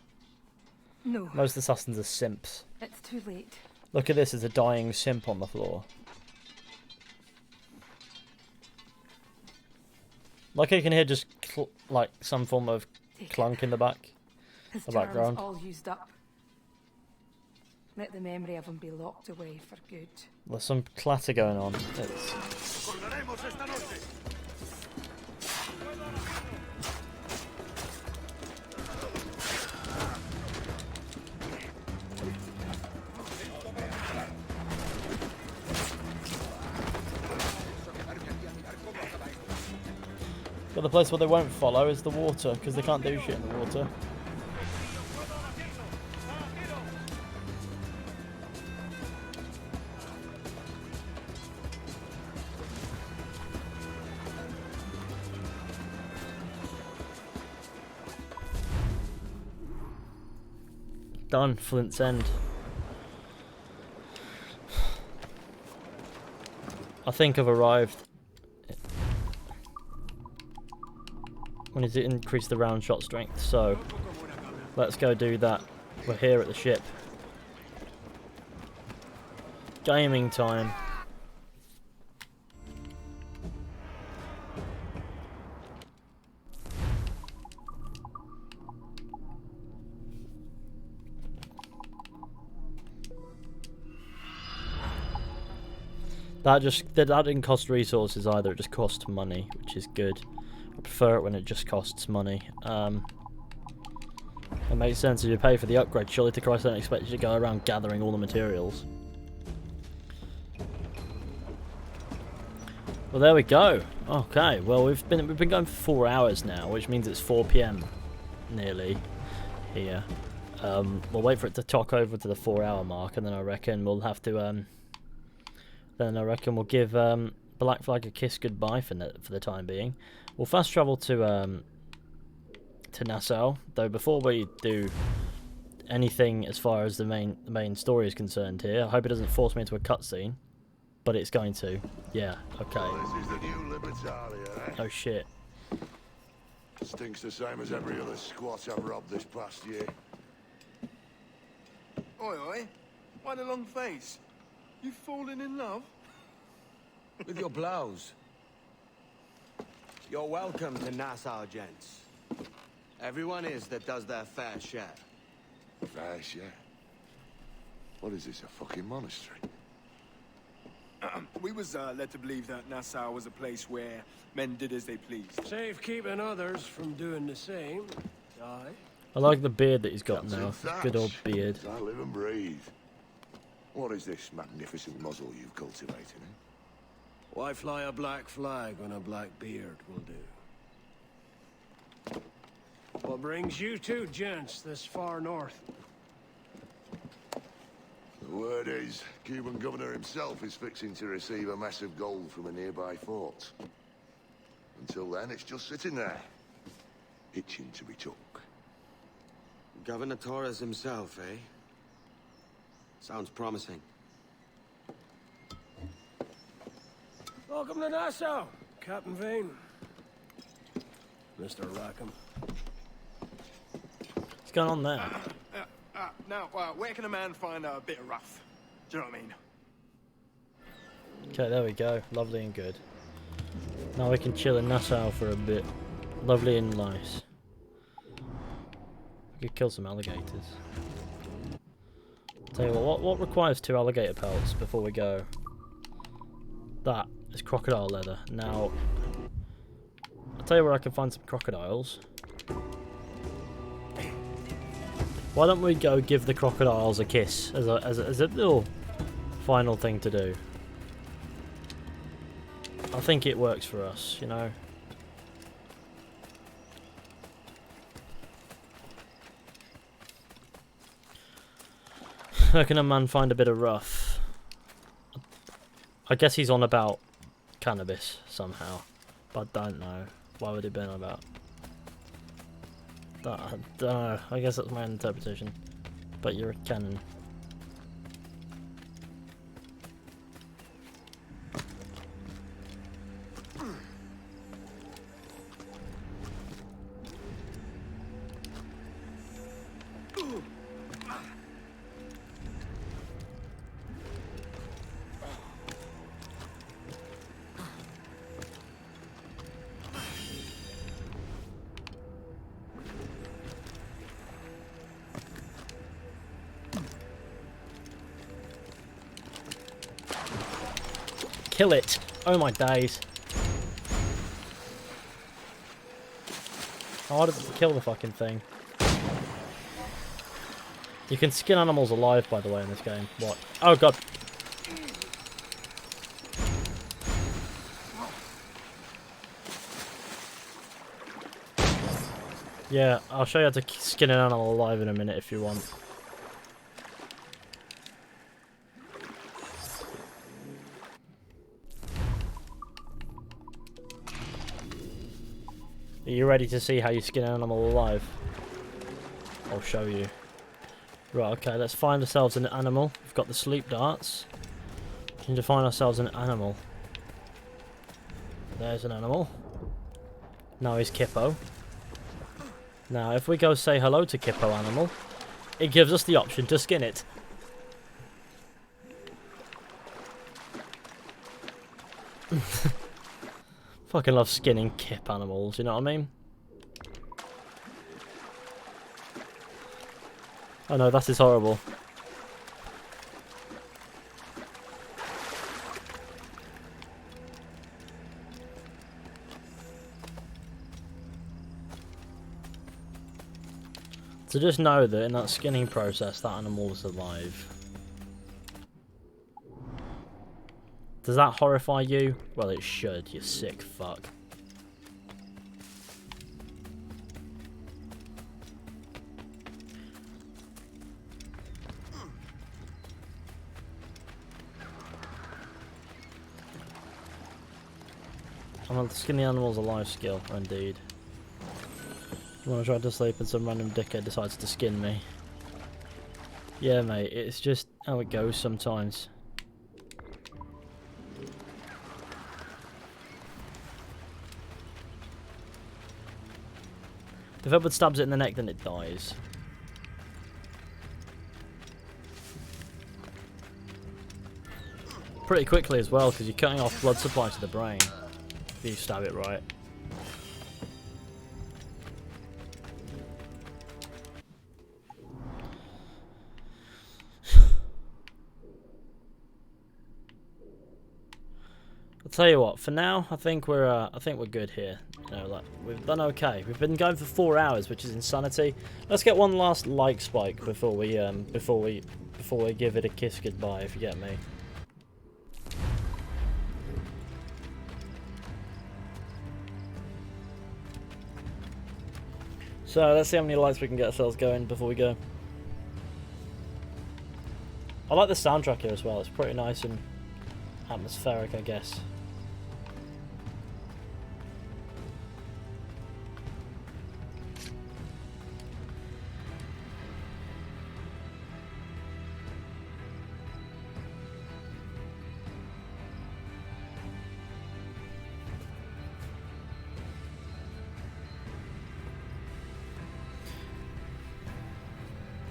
No. Most assassins are simps. It's too late. Look at this, there's a dying simp on the floor. Like I can hear just like some form of clunk in the back. His The background. all used up. Let the memory of him be locked away for good. There's some clatter going on. It's... But the place where they won't follow is the water, because they can't do shit in the water. Done, Flint's End. I think I've arrived. We need to increase the round shot strength, so let's go do that. We're here at the ship. Gaming time. That didn't cost resources either, it just cost money, which is good. I prefer it when it just costs money. It makes sense if you pay for the upgrade. Surely to Christ, I don't expect you to go around gathering all the materials. Well, there we go. Okay, well we've been going for 4 hours now, which means it's 4 PM nearly here. We'll wait for it to talk over to the 4-hour mark, and then I reckon we'll have to we'll give Black Flag a kiss goodbye for the time being. We'll fast travel to Nassau, though before we do anything as far as the main story is concerned here, I hope it doesn't force me into a cutscene, but it's going to. Yeah, okay. Well, this is the new Libertalia, eh? Oh shit. Stinks the same as every other squat I've robbed this past year. Oi, oi. Why the long face? You fallen in love? With your blouse. You're welcome to Nassau, gents. Everyone is that does their fair share. Fair share? What is this, a fucking monastery? We was led to believe that Nassau was a place where men did as they pleased. Safe keeping others from doing the same. Aye. I like the beard that he's got now. Good old beard. I live and breathe. What is this magnificent muzzle you've cultivated, eh? Why fly a black flag when a black beard will do? What brings you two gents this far north? The word is, Cuban governor himself is fixing to receive a mess of gold from a nearby fort. Until then, it's just sitting there, itching to be took. Governor Torres himself, eh? Sounds promising. Welcome to Nassau, Captain Vane. Mr. Rackham. What's going on there? Now, where can a man find a bit of rough? Do you know what I mean? Okay, there we go. Lovely and good. Now we can chill in Nassau for a bit. Lovely and nice. We could kill some alligators. Tell you what requires 2 alligator pelts before we go? That is crocodile leather. Now, I'll tell you where I can find some crocodiles. Why don't we go give the crocodiles a kiss as a little final thing to do? I think it works for us, you know. How can a man find a bit of rough? I guess he's on about cannabis somehow, but I don't know. Why would he be on about? I don't know. I guess that's my interpretation. But you're a canon. Kill it! Oh my days. How hard is it to kill the fucking thing? You can skin animals alive, by the way, in this game. What? Oh god. Yeah, I'll show you how to skin an animal alive in a minute if you want. Are you ready to see how you skin an animal alive? I'll show you. Right, okay, let's find ourselves an animal. We've got the sleep darts. We need to find ourselves an animal. There's an animal. Now he's Kippo. Now, if we go say hello to Kippo animal, it gives us the option to skin it. Fucking love skinning kip animals, you know what I mean? Oh no, that is horrible. So just know that in that skinning process, that animal's alive. Does that horrify you? Well, it should, you sick fuck. Well, skin the animal's alive skill, indeed. You want to try to sleep and some random dickhead decides to skin me. Yeah, mate, it's just how it goes sometimes. If Edward stabs it in the neck, then it dies. Pretty quickly as well, because you're cutting off blood supply to the brain. If you stab it right. I'll tell you what. For now, I think we're good here. You know, like we've done okay. We've been going for 4 hours, which is insanity. Let's get one last like spike before we give it a kiss goodbye. If you get me. So let's see how many likes we can get ourselves going before we go. I like the soundtrack here as well. It's pretty nice and atmospheric, I guess.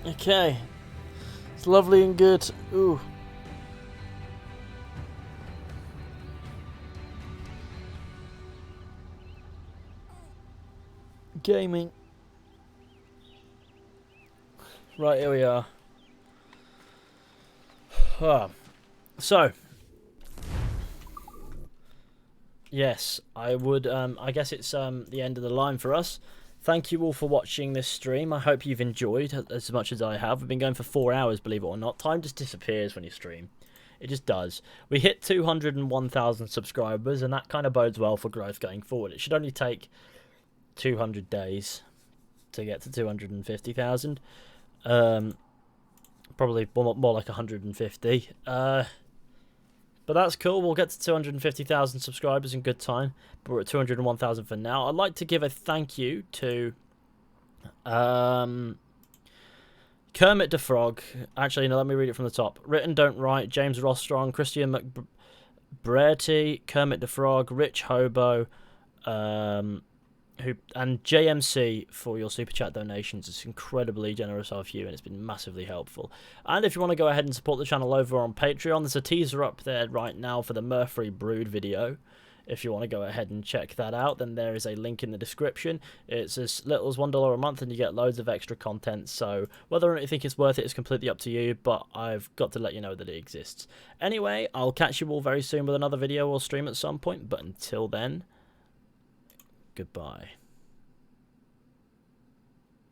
Okay, it's lovely and good. Ooh. Gaming. Right, here we are. So, yes, I would. I guess it's the end of the line for us. Thank you all for watching this stream. I hope you've enjoyed as much as I have. We've been going for 4 hours, believe it or not. Time just disappears when you stream. It just does. We hit 201,000 subscribers, and that kind of bodes well for growth going forward. It should only take 200 days to get to 250,000. Probably more like 150. But that's cool. We'll get to 250,000 subscribers in good time. But we're at 201,000 for now. I'd like to give a thank you to Kermit the Frog. Actually, no, let me read it from the top. Written Don't Write, James Rostrong, Christian McBrearty, Kermit the Frog, Rich Hobo, and JMC for your super chat donations. It's incredibly generous of you, and it's been massively helpful. And if you want to go ahead and support the channel over on Patreon, there's a teaser up there right now for the Murphy Brood video. If you want to go ahead and check that out, then there is a link in the description. It's as little as $1 a month, and you get loads of extra content. So whether or not you think it's worth it is completely up to you, but I've got to let you know that it exists. Anyway, I'll catch you all very soon with another video or stream at some point, but until then, goodbye.